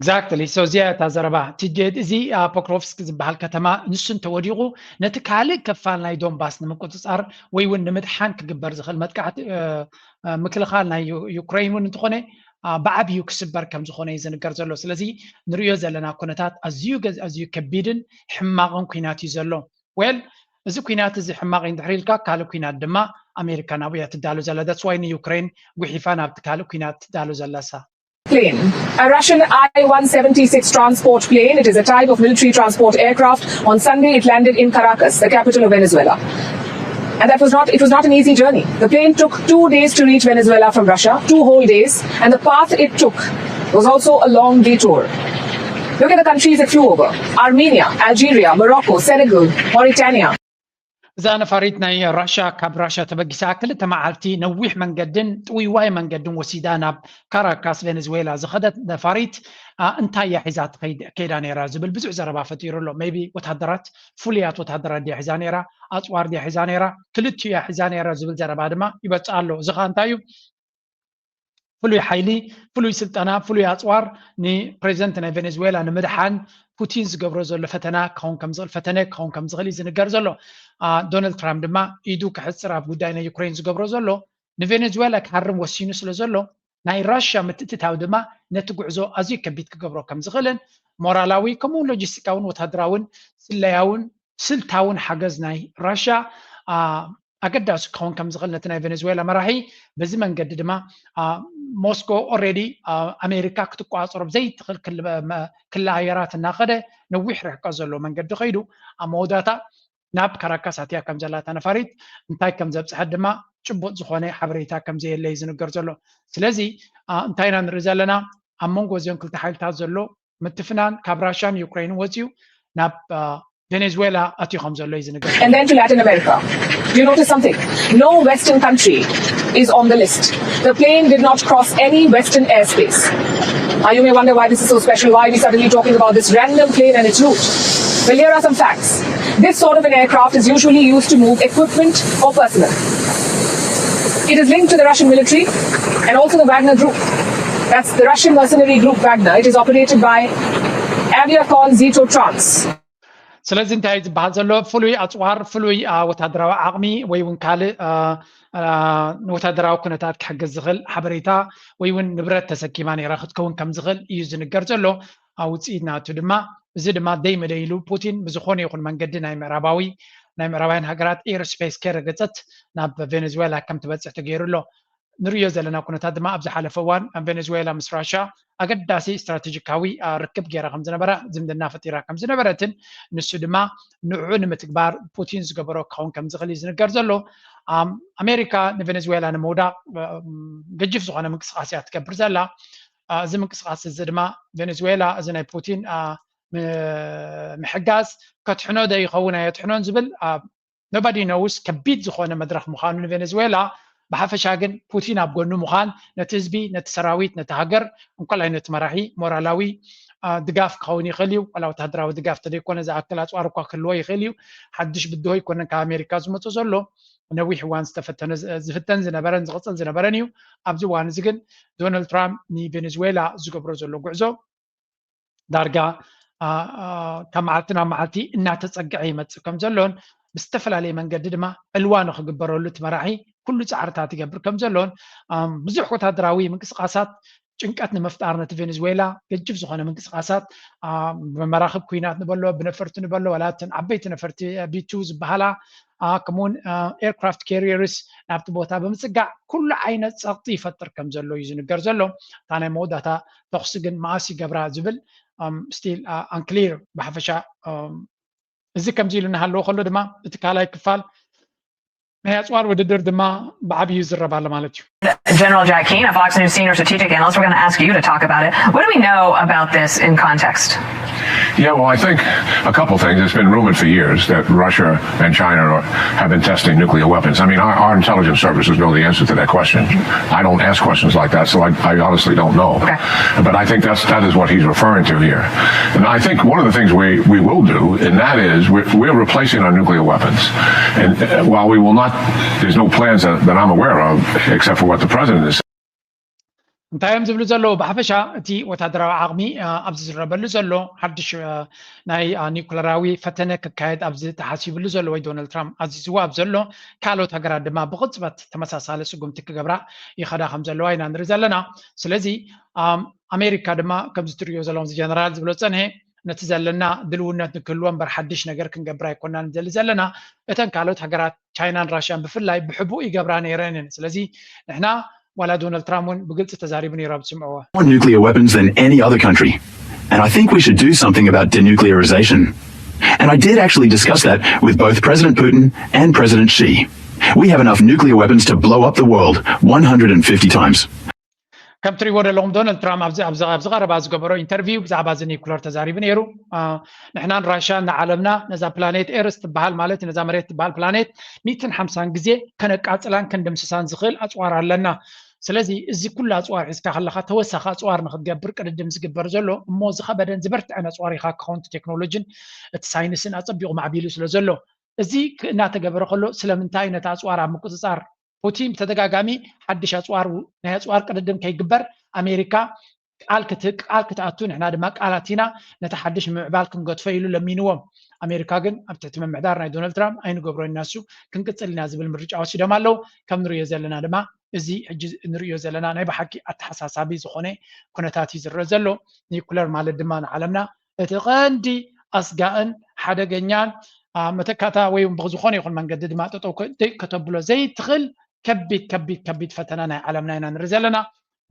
[SPEAKER 2] Exactly. So እዚኣ እታ ዘረባ ትጀድ እዚ ፖክሮቭስክ ዝበሃል ከተማ ንሱ እንተወዲቑ ነቲ ካልእ ክፋል ናይ ዶንባስ ንምቁፅፃር ወይ እውን ንምድሓን ክግበር ዝኽእል መጥቃዕቲ ምክልኻል ናይ ዩክሬን እውን እንትኾነ ብዓብዩ ክስበር ከም ዝኾነ እዩ ዝንገር ዘሎ ስለዚ ንሪኦ ዘለና ኩነታት ኣዝዩ ከቢድን ሕማቕን ኩናት እዩ ዘሎ ወል እዚ ኩናት እዚ ሕማቕ እንድሕር ኢልካ ካልእ ኩናት ድማ ኣሜሪካ ናብኡ እያ ትዳሎ ዘላ that's why ንዩክሬን ጉሒፋ ናብቲ ካልእ ኩናት ትዳሎ ዘላሳ
[SPEAKER 17] Plane. A Russian I-176 transport plane. It is a type of military transport aircraft. On Sunday, it landed in Caracas, the capital of Venezuela. And it was not an easy journey. The plane took 2 days to reach Venezuela from Russia, 2 whole days. And the path it took was also a long detour. Look at the countries it flew over. Armenia, Algeria, Morocco, Senegal, Mauritania.
[SPEAKER 2] እዛ ነፋሪት ናይ ራሻ ካብ ራሻ ተበጊሳ ክልተ መዓልቲ ነዊሕ መንገድን ጥውይዋይ መንገድን ወሲዳ ናብ ካራካስ ቬኔዙዌላ ዝኸደት ነፋሪት እንታይ እያ ሒዛ ከይዳ ነይራ ዝብል ብዙሕ ዘረባ ፈጢሩ ኣሎ ሜቢ ወታደራት ፍሉያት ወታደራት ድያ ሒዛ ነይራ ኣፅዋር ድያ ሒዛ ነይራ ክልቲኡ እያ ሒዛ ነይራ ዝብል ዘረባ ድማ ይበፅሕ ኣሎ እዚ ኸ እንታይ እዩ ፍሉይ ሓይሊ ፍሉይ ስልጠና ፍሉይ ኣፅዋር ንፕሬዚደንት ናይ ቬኔዙዌላ ንምድሓን ፑቲን ዝገብሮ ዘሎ ፈተና ክኸውን ከም ዝኽእል ፈተነ ክኸውን ከም ዝኽእል እዩ ዝንገር ዘሎ ዶናልድ ትራምፕ ድማ ኢዱ ክሕፅር ኣብ ጉዳይ ናይ ዩክሬን ዝገብሮ ዘሎ ንቬኔዙዌላ ክሓርም ወሲኑ ስለ ዘሎ ናይ ራሽያ ምትእትታው ድማ ነቲ ጉዕዞ ኣዝዩ ከቢድ ክገብሮ ከም ዝኽእልን ሞራላዊ ከምኡ ሎጂስቲካውን ወታደራውን ስለያውን ስልታውን ሓገዝ ናይ ራሽያ ኣገዳሲ ክኸውን ከም ዝኽእል ነቲ ናይ ቬኔዙዌላ መራሒ በዚ መንገዲ ድማ ሞስኮ ኦልሬዲ ኣሜሪካ ክትቋፀሮ ብዘይትኽእል ክለኣየራት እናኸደ ነዊሕ ርሕቀት ዘሎ መንገዲ ኸይዱ ኣብ መወዳእታ ናብ ካራካስ ኣትያ ከም ዘላ ተነፋሪት እንታይ ከም ዘብፅሐት ድማ ጭቡጥ ዝኾነ ሓበሬታ ከም ዘየለ እዩ ዝንገር ዘሎ ስለዚ እንታይ ኢና ንርኢ ዘለና ኣብ መንጎ እዚኦም ክልተ ሓይልታት ዘሎ ምትፍናን ካብ ራሽያን ዩክሬንን ወፅዩ ናብ Venezuela atio ከም ዘሎ እዩ ዝንገር
[SPEAKER 17] And then to Latin America. Do you notice something? No Western country is on the list. The plane did not cross any Western airspace. You may wonder why this is so special, why we're suddenly talking about this random plane and its route. Well, here are some facts. This sort of an aircraft is usually used to move equipment or personnel. It is linked to the Russian military and also the Wagner Group. That's the Russian mercenary group Wagner. It is operated by Aviacon Zito Trans.
[SPEAKER 2] ስለዚ እንታይ ዝበሃል ዘሎ ፍሉይ ኣፅዋር ፍሉይ ወታደራዊ ዓቕሚ ወይ እውን ካልእ ወታደራዊ ኩነታት ክሕግዝ ዝኽእል ሓበሬታ ወይ እውን ንብረት ተሰኪማ ነይራ ክትከውን ከም ዝኽእል እዩ ዝንገር ዘሎ ውፅኢት ናቱ ድማ እዚ ድማ ደይ መደይሉ ፑቲን ብዝኾነ ይኹን መንገዲ ናይ ምዕራባውያን ሃገራት ኤርስፔስ ከይረገፀት ናብ ቬኔዙዌላ ከም ትበፅሕ ተገይሩ ኣሎ ንሪዮ ዘለና ኩነታት ድማ ኣብ ዝሓለፈ እዋን ቬኔዙዌላ ምስ ራሽያ ኣገዳሲ ስትራቴጂካዊ ርክብ ገይራ ከም ዝነበረ ዝምድና ፈጢራ ከም ዝነበረትን ንሱ ድማ ንዕኡ ንምትግባር ፑቲን ዝገበሮ ክኸውን ከም ዝኽእል እዩ ዝንገር ዘሎ ኣሜሪካ ንቬኔዙዌላ ንምውዳቕ ገጅፍ ዝኾነ ምንቅስቃስ እያ ትገብር ዘላ እዚ ምንቅስቃስ እዚ ድማ ቬኔዙዌላ እዚ ናይ ፑቲን ምሕጋዝ ከትሕኖ ዶ ይኸውን ኣየትሕኖን ዝብል nobody knows ከቢድ ዝኾነ መድረኽ ምዃኑ ንቬኔዙዌላ ብሓፈሻ ግን ፑቲን ኣብ ጎኑ ምዃን ነቲ ህዝቢ ነቲ ሰራዊት ነቲ ሃገር እንኳን ዓይነት መራሒ ሞራላዊ ድጋፍ ክኸውን ይኽእል እዩ ዋላ ወታደራዊ ድጋፍ ተደይኮነ ዝኣክል ኣፅዋር እኳ ክህልዎ ይኽእል እዩ ሓድሽ ብድሆ ይኮነን ካብ ኣሜሪካ ዝመፁ ዘሎ ነዊሕ እዋን ዝፍተን ዝነበረን ዝቕፅል ዝነበረን እዩ ኣብዚ እዋን እዚ ግን ዶናልድ ትራምፕ ንቬኔዙዌላ ዝገብሮ ዘሎ ጉዕዞ ዳርጋ ካብ መዓልቲ ናብ መዓልቲ እናተፀግዐ ይመፅእ ከም ዘሎን ብዝተፈላለየ መንገዲ ድማ ዕልዋ ንክግበረሉ እቲ መራሒ ኩሉ ፃዕርታት ይገብር ከም ዘሎን ብዙሕ ወታደራዊ ምንቅስቃሳት ጭንቀት ንምፍጣር ነቲ ቬኔዙዌላ ገጅፍ ዝኾነ ምንቅስቃሳት ብመራኽብ ኩናት ንበሎ ብነፈርቲ ንበሎ ወላትን ዓበይቲ ነፈርቲ ቢቱ ዝበሃላ ከምኡውን ኤርክራፍት ካሪየርስ ናብቲ ቦታ ብምፅጋዕ ኩሉ ዓይነት ፀቕጢ ይፈጥር ከም ዘሎ እዩ ዝንገር ዘሎ እታ ናይ መወዳእታ ተኽሲ ግን መኣስ ይገብራ ዝብል ስቲል አንክሊር ብሓፈሻ እዚ ከምዚ ኢሉ እናሃለዎ ከሎ ድማ እቲ ካልኣይ ክፋል ናይ ኣፅዋር ውድድር ድማ ብዓብዩ ይዝረብ ኣሎ ማለት እዩ
[SPEAKER 12] General Jack Keane, a Fox News senior strategic analyst, we're going to ask you to talk about it. What do we know about this in context?
[SPEAKER 18] Yeah, well, I think a couple things. It's been rumored for years that Russia and China have been testing nuclear weapons. I mean, our intelligence services know the answer to that question. I don't ask questions like that, so I honestly don't know.
[SPEAKER 12] Okay.
[SPEAKER 18] But I think that is what he's referring to here. And I think one of the things we will do, and that is we're replacing our nuclear weapons. And while we will not, there's no plans that I'm aware of, except for what the president is.
[SPEAKER 2] እንታዮም ዝብሉ ዘሎ ብሓፈሻ እቲ ወታደራዊ ዓቕሚ ኣብዚ ዝረበሉ ዘሎ ሓድሽ ናይ ኒኩለራዊ ፈተነ ክካየድ ኣብዚ ተሓሲብሉ ዘሎ ወይ ዶናልድ ትራምፕ ኣዚዝዋ ኣብ ዘሎ ካልኦት ሃገራት ድማ ብቕፅበት ተመሳሳሊ ስጉምቲ ክገብራ ይኸዳ ከም ዘለዋ ኢና ንርኢ ዘለና ስለዚ ኣሜሪካ ድማ ከምዚ ትሪኦ ዘለዎም ጀነራል ዝብሎ ፀንሄ ነቲ ዘለና ድልውነት ንክህልዎ እምበር ሓድሽ ነገር ክንገብራ ኣይኮናን ንዘሊ ዘለና እተን ካልኦት ሃገራት ቻይናን ራሽያን ብፍላይ ብሕቡእ ይገብራ ነይረን ስለዚ ንሕና ولا دونالد ترامب بقلت تزاريبني راب سمعوه.
[SPEAKER 19] More nuclear weapons than any other country. And I think we should do something about denuclearization. And I did actually discuss that with both President Putin and President Xi. We have enough nuclear weapons to blow up the world 150 times.
[SPEAKER 2] كم تري ورا لهم دونالد ترامب أبز غرب أز قبرو انترفيو بزعب أزني كلار تزاريب نيرو نحنا راشان عالمنا نزا بلانيت إيرست بحال مالت نزا مريت بحال بلانيت 250 جزء كان قاصلان كندم سسان زخيل أصوار لنا سلازي زي كل أصوار إذا خلخا توسخ أصوار نخدجبر قدم زجبر زلو موز خبرن زبرت أنا أصواري خا كونت تكنولوجي الساينسين أصبيو مع بيلوس لزلو زي ناتجبر خلو سلامنتاي نتأصوار عم كوزار ፑቲን ተደጋጋሚ ሓድሽ ኣፅዋር ናይ ኣፅዋር ቅድድም ከይግበር ኣሜሪካ ቃል ክትኣቱ ንሕና ድማ ቃላቲና ነቲ ሓድሽ ምዕባል ክንገድፎ ኢሉ ለሚንዎም ኣሜሪካ ግን ኣብ ትሕቲ ምምሕዳር ናይ ዶናልድ ትራምፕ ኣይንገብሮ እናሱ ክንቅፅል ኢና ዝብል ምርጫ ወሲዶም ኣለው ከም ንሪኦ ዘለና ድማ እዚ ሕጂ ንሪኦ ዘለና ናይ ብሓቂ ኣተሓሳሳቢ ዝኾነ ኩነታት እዩ ዝረአ ዘሎ ኒኩለር ማለት ድማ ንዓለምና እቲ ቀንዲ ኣስጋእን ሓደገኛን መተካታ ወይ ብዝኾነ ይኹን መንገዲ ድማ ጠጠው ከተብሎ ዘይትኽእል ከቢድ ፈተና ናይ ዓለምና ኢና ንርኢ ዘለና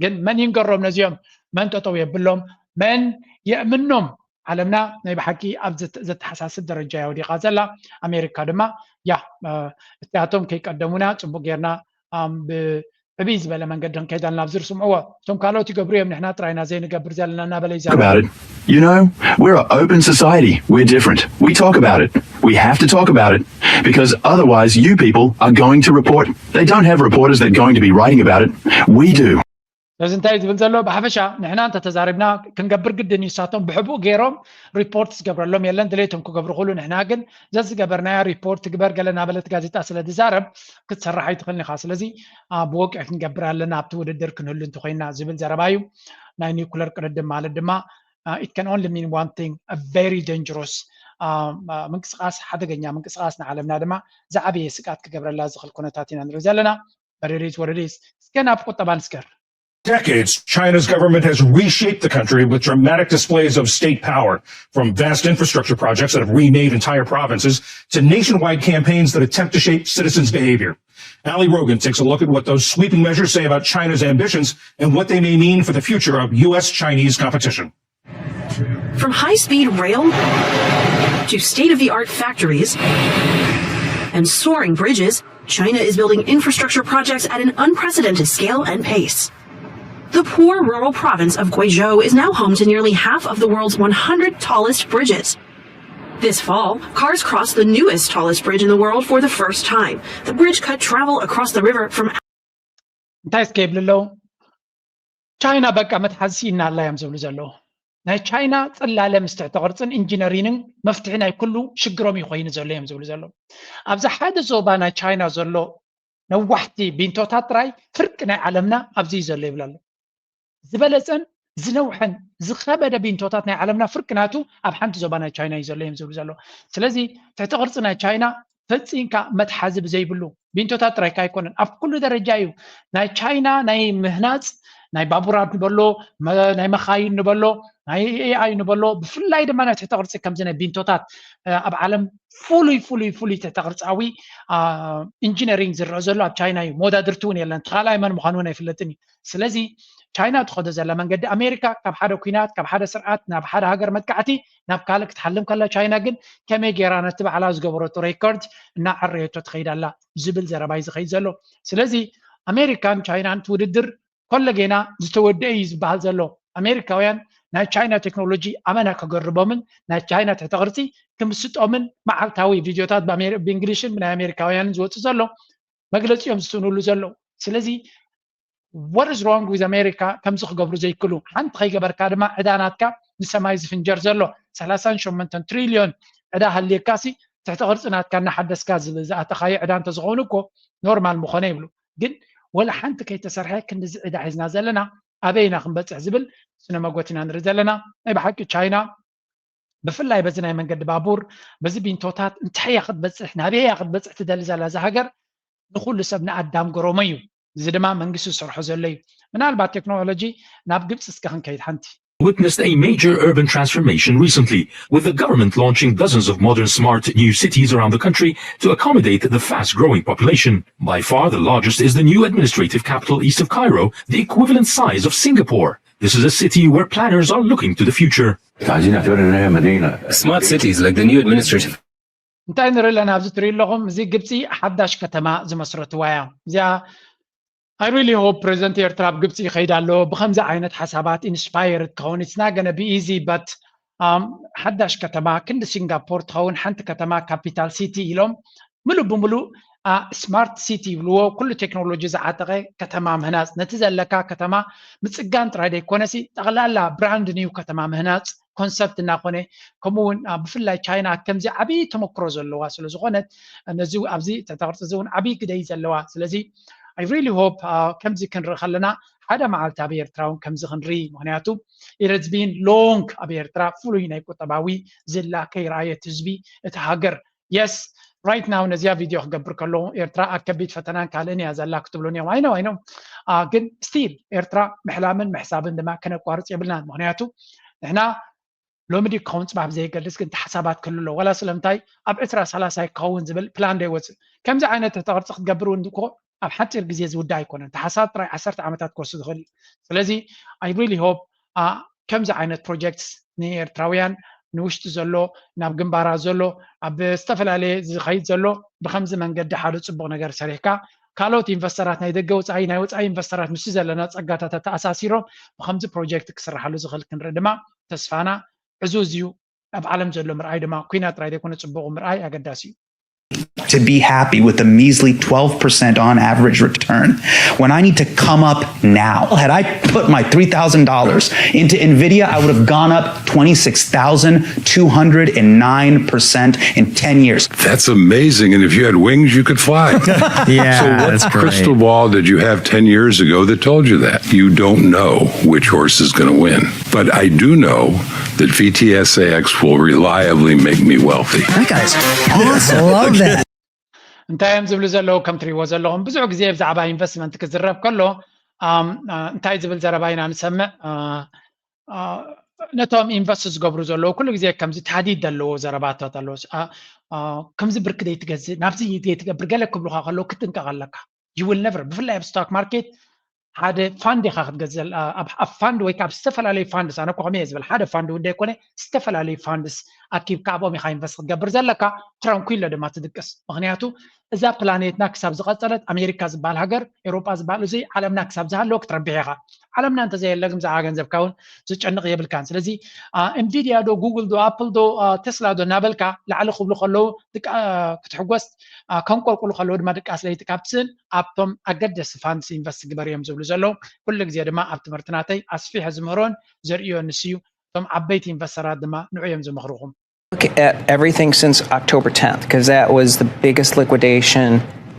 [SPEAKER 2] ግን መን ይንገሮም ነዚኦም መን ጠጠው የብሎም መን የእምኖም ዓለምና ናይ ብሓቂ ኣብ ዘተሓሳስብ ደረጃ ያወዲቓ ዘላ ኣሜሪካ ድማ ያ እቲኣቶም ከይቀደሙና ፅቡቅ ጌርና ብዕብይ ዝበለ መንገዲ ክንከይዳልና ኣብ ዝርስምዕዎ እቶም ካልኦት ይገብሩ እዮም ንሕና ጥራይና ዘይንገብር ዘለና እናበለ ይዛረቡ
[SPEAKER 19] You know, we're an open society. We're different. We talk about it. We have to talk about it because otherwise you people are going to report. They don't have reporters that are going to be writing about it. We do.
[SPEAKER 2] لازم تايز بنزلوا بحفشة نحن أنت تزاربنا كنقبر قد نيساتهم بحبوا غيرهم ريبورتس قبر لهم يلان دليتهم كقبر خلون نحن هاجن جز قبرنا ريبورت قبر قالنا بلت جازيتا أصل دزارب كنت سرح يدخلني خاص لذي بوقع كنقبر لنا بتود الدر كنقول لهم تخينا زبل زربايو نايني كولر كردم مال الدماء it can only mean one thing a very dangerous منقصقاس حدا جنيا منقصقاسنا عالمنا دما زعبي سكات كقبر الله زخل كونتاتنا نرزلنا بريريز وريريز سكنا بقطة بانسكر
[SPEAKER 20] decades, China's government has reshaped the country with dramatic displays of state power, from vast infrastructure projects that have remade entire provinces to nationwide campaigns that attempt to shape citizens' behavior. Ali Rogan takes a look at what those sweeping measures say about China's ambitions and what they may mean for the future of U.S.-Chinese competition.
[SPEAKER 21] From high-speed rail to state-of-the-art factories and soaring bridges, China is building infrastructure projects at an unprecedented scale and pace. The poor rural province of Guizhou is now home to nearly half of the world's 100 tallest bridges. This fall, cars crossed the newest tallest bridge in the world for the first time. The bridge cut travel across the river from
[SPEAKER 2] እንታይ ስከብል ለው ቻይና በቃ መትሐሲና አላ ያምዘብሉ ዘሎ ናይ ቻይና ጽላለ ምስተዕተ ቅርጽን ኢንጂነሪንግ መፍትሒ ናይ ኩሉ ሽግሮም ይኮይን ዘሎ ያምዘብሉ ዘሎ ኣብዛ ሓደ ዞባ ናይ ቻይና ዘሎ ነዋሕቲ ቢንቶታት ጥራይ ፍርቅ ናይ ዓለምና ኣብዚ ዘሎ ይብላሉ ዝበለጸን ዝነውሐን ዝኸበደ ቢንቶታት ናይ ዓለምና ፍርቅናቱ ኣብ ሓንቲ ዞባ ናይ ቻይና እዩ ዘሎ ይምዝብሉ ዘሎ ስለዚ ትሕቲ ቅርጽ ናይ ቻይና ፈጺምካ መትሓዚ ብዘይብሉ ቢንቶታት ጥራይ ካይኮነን ኣብ ኩሉ ደረጃ እዩ ናይ ቻይና ናይ ምህናጽ ናይ ባቡራት ንበሎ ናይ መኻይን ንበሎ ናይ ኤአይ ንበሎ ብፍላይ ድማ ናይ ትሕቲ ቅርጽ ከምዚ ናይ ቢንቶታት ኣብ ዓለም ፍሉይ ትሕቲ ቅርጻዊ ኢንጂነሪንግ ዝረአ ዘሎ ኣብ ቻይና እዩ ሞዳድርቲ እውን የለን ካልኣይ መን ምዃኑ እውን ኣይፍለጥን እዩ ስለዚ ቻይና ትኸዶ ዘላ መንገዲ ኣሜሪካ ካብ ሓደ ኩናት ካብ ሓደ ስርዓት ናብ ሓደ ሃገር መጥቃዕቲ ናብ ካልእ ክትሓልም ከላ ቻይና ግን ከመይ ጌራ ነቲ በዓላ ዝገበረቶ ሬኮርድ እናዓረየቶ ትኸይድ ኣላ ዝብል ዘረባ እዩ ዝኸይድ ዘሎ ስለዚ ኣሜሪካን ቻይናን ትውድድር ኮለጌና ዝተወደአ እዩ ዝበሃል ዘሎ ኣሜሪካውያን ናይ ቻይና ቴክኖሎጂ ኣመና ከገርቦምን ናይ ቻይና ትሕቲ ቅርፂ ክምስጦምን መዓልታዊ ቪድዮታት ብእንግሊሽን ናይ ኣሜሪካውያንን ዝወፁ ዘሎ መግለፂኦም ዝስንሉ ዘሎ ስለዚ what is wrong with America ከምዚ ክገብሩ ዘይክሉ ሓንቲ ከይገበርካ ድማ ዕዳናትካ ንሰማይ ዝፍንጀር ዘሎ 38 ትሪልዮን ዕዳ ሃልየካሲ ትሕቲ ቅርፅናትካ እናሓደስካ ዝኣተኻዮ ዕዳ እንተዝኾኑ እኮ ኖርማል ምኾነ ይብሉ ግን ወላ ሓንቲ ከይተሰርሐ ክንዲዚ ዕዳ ሒዝና ዘለና ኣበይና ክንበፅሕ ዝብል ስነ መጎት ኢና ንርኢ ዘለና ናይ ብሓቂ ቻይና ብፍላይ በዚ ናይ መንገዲ ባቡር በዚ ቢንቶታት እንታይ እያ ክትበፅሕ ናበይ እያ ክትበፅሕ ትደሊ ዘላ እዚ ሃገር ንኩሉ ሰብ ንኣዳም ገሮሞ እዩ እዚ ድማ መንግስቱ ዝሰርሖ ዘሎ እዩ ምናልባት ቴክኖሎጂ ናብ ግብፂ እስከ ክንከይድ ሓንቲ
[SPEAKER 22] witnessed a major urban transformation recently, with the government launching dozens of modern smart new cities around the country to accommodate the fast-growing population. By far the largest is the new administrative capital east of Cairo, the equivalent size of Singapore. This is a city where planners are looking to the future.
[SPEAKER 23] Smart cities like the new administrative
[SPEAKER 2] እንታይ ንርኢ ኣለና ኣብዚ ትሪኡ ኣለኹም እዚ ግብፂ ሓዳሽ ከተማ ዝመስረትዋ እያ እዚኣ I really hope President Ertra ግብፂ ይኸይድ ኣሎ ብከምዚ ዓይነት ሓሳባት ኢንስፓየርድ ክኸውን it's not going to be easy but ሓዳሽ ከተማ ክንዲ ሲንጋፖር ትኸውን ሓንቲ ከተማ ካፒታል ሲቲ ኢሎም ሙሉእ ብሙሉእ ስማርት ሲቲ ይብልዎ ኩሉ ቴክኖሎጂ ዝዓጠቐ ከተማ ምህናፅ ነቲ ዘለካ ከተማ ምፅጋን ጥራይ ደይኮነሲ ጠቕላላ ብራንድ ኒው ከተማ ምህናፅ ኮንሰፕት እናኾነ ከምኡውን ብፍላይ ቻይና ከምዚ ዓብዪ ተመክሮ ዘለዋ ስለ ዝኾነት ነዚ ኣብዚ ተተቕርፂ እዚ እውን ዓብዪ ግደይ ዘለዋ ስለዚ I really hope ከምዚ ክንርኢ ከለና ሓደ መዓልቲ ኣብ ኤርትራ እውን ከምዚ ክንርኢ ምክንያቱ it has been long ኣብ ኤርትራ ፍሉይ ናይ ቁጠባዊ ዝላ ከይረኣየት ህዝቢ እቲ ሃገር yes right now ነዚያ ቪድዮ ክገብር ከለኹ ኤርትራ ኣብ ከቢድ ፈተናን ካልእን እያ ዘላ ክትብሉን እዮም አይነው ግን ስቲል ኤርትራ ምሕላምን ምሕሳብን ድማ ከነቋርፅ የብልናን ምክንያቱ ንሕና ሎሚ ዲ ክኸውን ፅባሕ ብዘይገልፅ ግን ሓሳባት ክህልሎ ወላ ስለምንታይ ኣብ 2030 ይከውን ዝብል ፕላን ደይወፅእ ከምዚ ዓይነት ተቕርፂ ክትገብር እውን እኮ ኣብ ሓፂር ግዜ ዝውዳእ ኣይኮነን ተሓሳብ ጥራይ 10 ዓመታት ክወስድ ዝኽእል ስለዚ I really hope ከምዚ ዓይነት ፕሮጀክትስ ንኤርትራውያን ንውሽጢ ዘሎ ናብ ግንባራ ዘሎ ኣብ ዝተፈላለየ ዝኸይድ ዘሎ ብከምዚ መንገዲ ሓደ ፅቡቕ ነገር ሰሪሕካ ካልኦት ኢንቨስተራት ናይ ደገ ወፃኢ ናይ ወፃኢ ኢንቨስተራት ምስ ዘለና ፀጋታት ተኣሳሲሮም ብከምዚ ፕሮጀክት ክስራሓሉ ዝኽእል ክንርኢ ድማ ተስፋና ዕዙዝ እዩ ኣብ ዓለም ዘሎ ምርኣይ ድማ ኩናት ጥራይ ዘይኮነ ፅቡቕ ምርኣይ ኣገዳሲ እዩ
[SPEAKER 24] to be happy with a measly 12% on average return when I need to come up now. Had I put my $3,000 into NVIDIA, I would have gone up 26,209% in 10 years.
[SPEAKER 18] That's amazing. And if you had wings, you could fly.
[SPEAKER 24] Yeah,
[SPEAKER 18] so what crystal ball did you have 10 years ago that told you that? You don't know which horse is going to win. But I do know that VTSAX will reliably make me wealthy.
[SPEAKER 24] That guy's awesome. I love that.
[SPEAKER 2] እንታይ እዮም ዝብሉ ዘለዉ ከም ትሪእዎ ዘለኹም ብዙሕ ግዜ ብዛዕባ ኢንቨስትመንት ክዝረብ ከሎ እንታይ ዝብል ዘረባ ኢና ንሰምዕ ነቶም ኢንቨስት ዝገብሩ ዘለዉ ኩሉ ግዜ ከምዚ ተሃዲድ ዘለዎ ዘረባታት ኣለዎ ከምዚ ብርክ ዘይትገዝእ ናብዚ ዘይትገብር ገለ ክብሉካ ከለዉ ክትጥንቀቕ ኣለካ you will never ብፍላይ ኣብ ስቶክ ማርኬት ሓደ ፋንድ ኢኻ ክትገዝእ ኣብ ፋንድ ወይ ካብ ዝተፈላለዩ ፋንድስ ኣነ ኮኸመ እየ ዝብል ሓደ ፋንድ ውንደ ይኮነ ዝተፈላለዩ ፋንድስ ኣኪብካ ኣብኦም ኢኻ ኢንቨስት ክትገብር ዘለካ ትራንኩሎ ድማ ትድቅስ ምክንያቱ እዛ ፕላኔትና ክሳብ ዝቐፀለት ኣሜሪካ ዝበሃል ሃገር ኤሮጳ ዝበሃል እዚ ዓለምና ክሳብ ዝሃለወ ክትረብሕ ኢኻ ዓለምና እንተዘየለ ግምዛኣ ገንዘብካ እውን ዝጨንቕ የብልካን ስለዚ ኢንቪድያ ዶ ጉግል ዶ ኣፕል ዶ ቴስላ ዶ እናበልካ ላዕሊ ክብሉ ከለዉ ክትሕጎስ ከንቆልቁሉ ከለዉ ድማ ድቃስ ለይትካብስን ኣብቶም ኣገደሲ ፋንድስ ኢንቨስት ግበር እዮም ዝብሉ ዘለዉ ኩሉ ግዜ ድማ ኣብ ትምህርቲ ናተይ ኣስፊሐ ዝምህሮን ዘርእዮ ንስዩ እቶም ዓበይቲ ኢንቨስተራት ድማ ንዑ እዮም ዝምኽርኹም
[SPEAKER 1] Look at everything since October 10th, because that was the biggest liquidation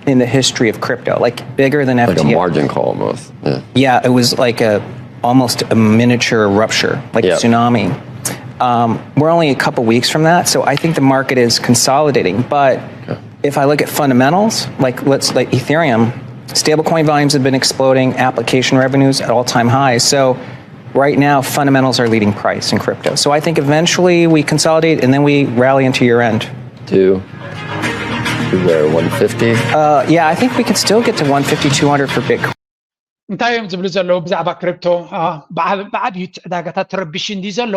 [SPEAKER 1] in the history of crypto, like bigger than FTX.
[SPEAKER 3] Like a margin call almost.
[SPEAKER 1] Yeah, it was like almost a miniature rupture, like a tsunami. We're only a couple weeks from that, so I think the market is consolidating. But if I look at fundamentals, like Ethereum, stablecoin volumes have been exploding, application revenues at all-time highs. So right now, fundamentals are leading price in crypto. So I think eventually we consolidate and then we rally into year end.
[SPEAKER 3] To where, 150?
[SPEAKER 1] Yeah, I think we could still get to 150, 200 for Bitcoin.
[SPEAKER 2] እንታይ እዮም ዝብሉ ዘለዉ ብዛዕባ ክሪፕቶ ብዓብዩ ዕዳጋታት ትረብሽ እንዲ ዘሎ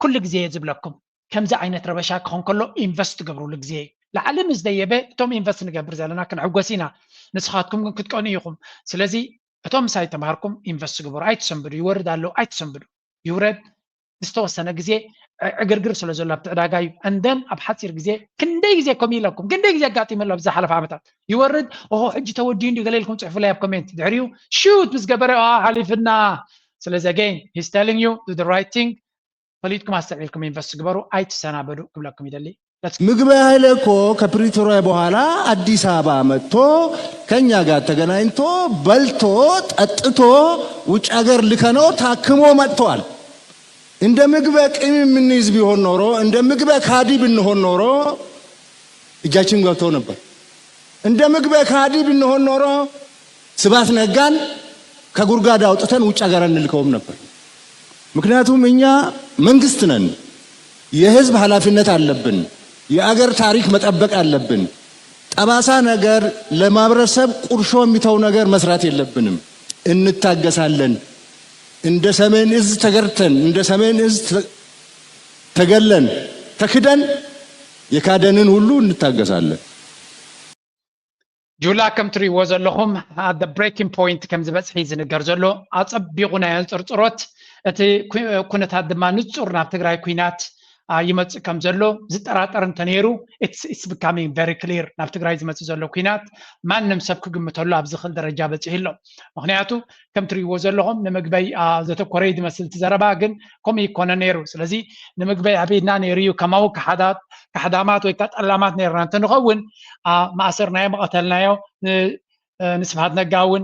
[SPEAKER 2] ኩሉ ግዜ ዝብለኩም ከምዚ ዓይነት ረበሻ ክኾን ከሎ ኢንቨስት ትገብሩሉ ግዜ ላዕሊ ምስ ደየበ እቶም ኢንቨስት ንገብር ዘለና ክንዕጎስ ኢና ንስኻትኩም ግን ክትቀኑ ኢኹም ስለዚ እቶም ሳይ ተማሃርኩም ኢንቨስት ግበሩ ኣይትሰንብዱ ይወርድ ኣለዉ ኣይትሰንብዱ ይውረድ ዝተወሰነ ግዜ ዕግርግር ስለ ዘሎ ኣብቲ ዕዳጋ እዩ እንደን ኣብ ሓፂር ግዜ ክንደይ ግዜ ከምኡ ኢለኩም ክንደይ ግዜ ኣጋጢመሉ ኣብ ዝሓለፈ ዓመታት ይወርድ ሕጂ ተወዲዩ እንዲ ገለ ኢልኩም ፅሕፉላይ ኣብ ኮሜንት ድሕሪኡ ሹት ምስ ገበረ ሓሊፍና ስለዚ ኣገይን ሂስ ቴሊንግ ዩ ዱ ደ ራይት ቲንግ ፈሊጥኩም ኣስተዕቢልኩም ኢንቨስት ግበሩ ኣይትሰናበዱ ክብለኩም ይደሊ
[SPEAKER 4] ምግበይ ኃይለ እኮ ከፕሪቶሪያ በኋላ አዲስ አበባ መጥቶ ከኛ ጋር ተገናኝቶ በልቶ ጠጥቶ ውጭ ሀገር ልከነው ታክሞ መጥቷል። እንደ ምግበ ቅም የምንይዝ ቢሆን ኖሮ እንደ ምግበ ካዲ ብንሆን ኖሮ እጃችን ገብቶ ነበር። እንደ ምግበ ካዲ ብንሆን ኖሮ ስብሐት ነጋን ከጉርጋዳ አውጥተን ውጭ ሀገር እንልከውም ነበር። ምክንያቱም እኛ መንግስት ነን፣ የህዝብ ኃላፊነት አለብን። የአገር ታሪክ መጠበቅ አለብን። ጠባሳ ነገር ለማህበረሰብ ቁርሾ የሚተው ነገር መስራት የለብንም። እንታገሳለን። እንደ ሰሜን እዝ ተገርተን እንደ ሰሜን እዝ ተገለን ተክደን የካደንን ሁሉ እንታገሳለን።
[SPEAKER 2] ጁላ ከም ትሪእዎ ዘለኹም ኣት ብሬኪንግ ፖይንት ከም ዝበፅሒ ዝንገር ዘሎ ኣፀቢቑ ናይ ፅርፅሮት እቲ ኩነታት ድማ ንፁር ናብ ትግራይ ኩናት ይመፅእ ከም ዘሎ ዝጠራጠር እንተነይሩ ኢትስ ቢካሚንግ ቨሪ ክሊር ናብ ትግራይ ዝመፅእ ዘሎ ኩናት ማንም ሰብ ክግምተሉ ኣብ ዝኽእል ደረጃ በፂሕ ኣሎ ምክንያቱ ከም ትሪእዎ ዘለኹም ንምግበይ ዘተኮረ ዝመስል ትዘረባ ግን ከምኡ ይኮነ ነይሩ ስለዚ ንምግበይ ኣበይድና ነይሩ እዩ ከማው ካሕዳማት ወይ ከዓ ጠላማት ነርና እንተንኸውን ማእሰርናዮ መቐተልናዮ ንስብሃት ነጋ እውን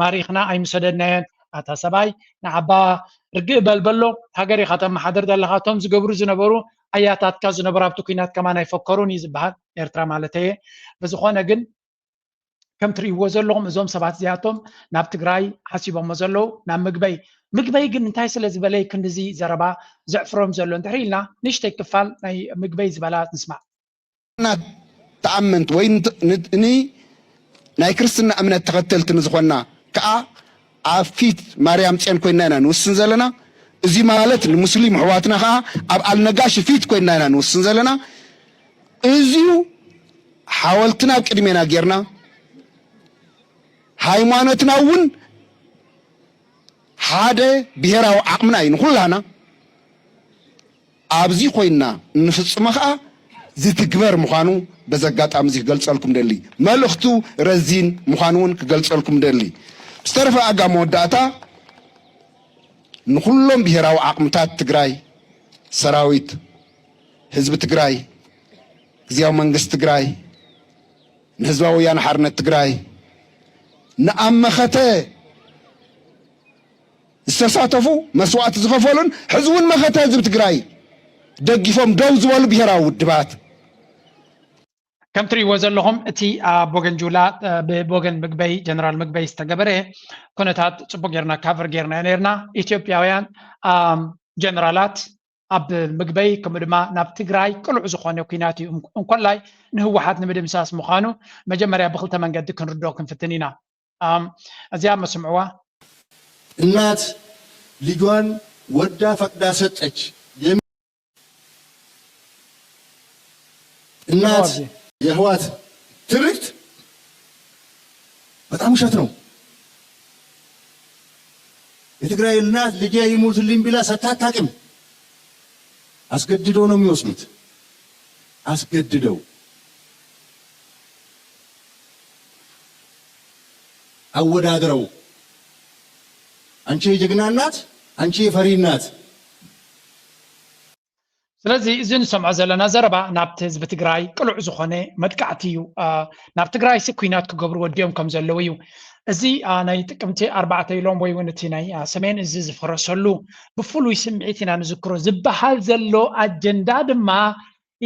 [SPEAKER 2] ማሪኽና ኣይምሰደድናዮን ኣታ ሰባይ ንዓባ ርግእ በልበሎ ሃገር ኢኻ ተመሓደር ዘለኻ እቶም ዝገብሩ ዝነበሩ ኣያታትካ ዝነበሩ ኣብቲ ኩናት ከማን ኣይፈከሩን እዩ ዝበሃል ኤርትራ ማለት እየ ብዝኾነ ግን ከም ትሪእዎ ዘለኹም እዞም ሰባት እዚኣቶም ናብ ትግራይ ሓሲቦሞ ዘለዉ ናብ ምግበይ ግን እንታይ ስለ ዝበለይ ክንዲዚ ዘረባ ዘዕፍሮም ዘሎ እንድሕሪ ኢልና ንእሽተይ ክፋል ናይ ምግበይ ዝበላ ንስማዕ
[SPEAKER 5] ተኣመንት ወይ ናይ ክርስትና እምነት ተኸተልቲ ንዝኾና ከዓ ኣብ ፊት ማርያም ፅዮን ኮይና ኢና ንውስን ዘለና እዚ ማለት ንሙስሊም ኣሕዋትና ከዓ ኣብ ኣልነጋሽ ፊት ኮይና ኢና ንውስን ዘለና እዚዩ ሓወልትና ኣብ ቅድሜና ጌርና ሃይማኖትና እውን ሓደ ብሄራዊ ዓቕምና እዩ ንኩላና ኣብዚ ኮይና ንፍፅሞ ከዓ ዝትግበር ምዃኑ በዚ ኣጋጣሚ እዚ ክገልፀልኩም ደሊ መልእኽቱ ረዚን ምዃኑ እውን ክገልፀልኩም ደሊ ዝተረፈ ኣጋ መወዳእታ ንኩሎም ብሄራዊ ዓቕምታት ትግራይ ሰራዊት ህዝቢ ትግራይ ግዚያዊ መንግስቲ ትግራይ ንህዝባዊ ወያነ ሓርነት ትግራይ ንኣብ መኸተ ዝተሳተፉ መስዋዕቲ ዝኸፈሉን ሕዚ እውን መኸተ ህዝቢ ትግራይ ደጊፎም ደው ዝበሉ ብሄራዊ ውድባት
[SPEAKER 2] كم تري وزلهم اتي بوغن جولات بوغن مقبي جنرال مقبي استقبره كونتات صبو غيرنا كافر غيرنا نيرنا اثيوبياوያን جنرالات اب مقبي كمدما ناب تግራይ ቅልዑ ዝኾነ ኩናት እንኳላይ ንህወሓት ንምድምሳስ ምዃኑ መጀመርያ ብክልተ መንገዲ ክንርዶ ክንፍትኒና እዚያ መስምዕዋ
[SPEAKER 4] እናት ልጇን ወዳ ፈቅዳ ሰጠች እናት የህዋት ትርክት በጣም ውሸት ነው። የትግራይ እናት ልጄ ይሙትልኝ ብላ ሰታታቅም አስገድደው ነው የሚወስዱት። አስገድደው አወዳድረው አንቺ የጀግና እናት አንቺ የፈሪ እናት
[SPEAKER 2] ስለዚህ እዝን ሰምዖ ዘለና ዘረባ ናብቲ ህዝቢ ትግራይ ቅልዕ ዝኾነ መጥቃዕቲ እዩ ናብ ትግራይ ኩናት ክገብሩ ወዲኦም ከም ዘለዉ እዩ እዚ ናይ ጥቅምቲ 4 ኢሎም ወይ እውን እቲ ናይ ሰሜን እዚ ዝፈረሰሉ ብፍሉይ ስምዒት ኢና ንዝክሮ ዝበሃል ዘሎ ኣጀንዳ ድማ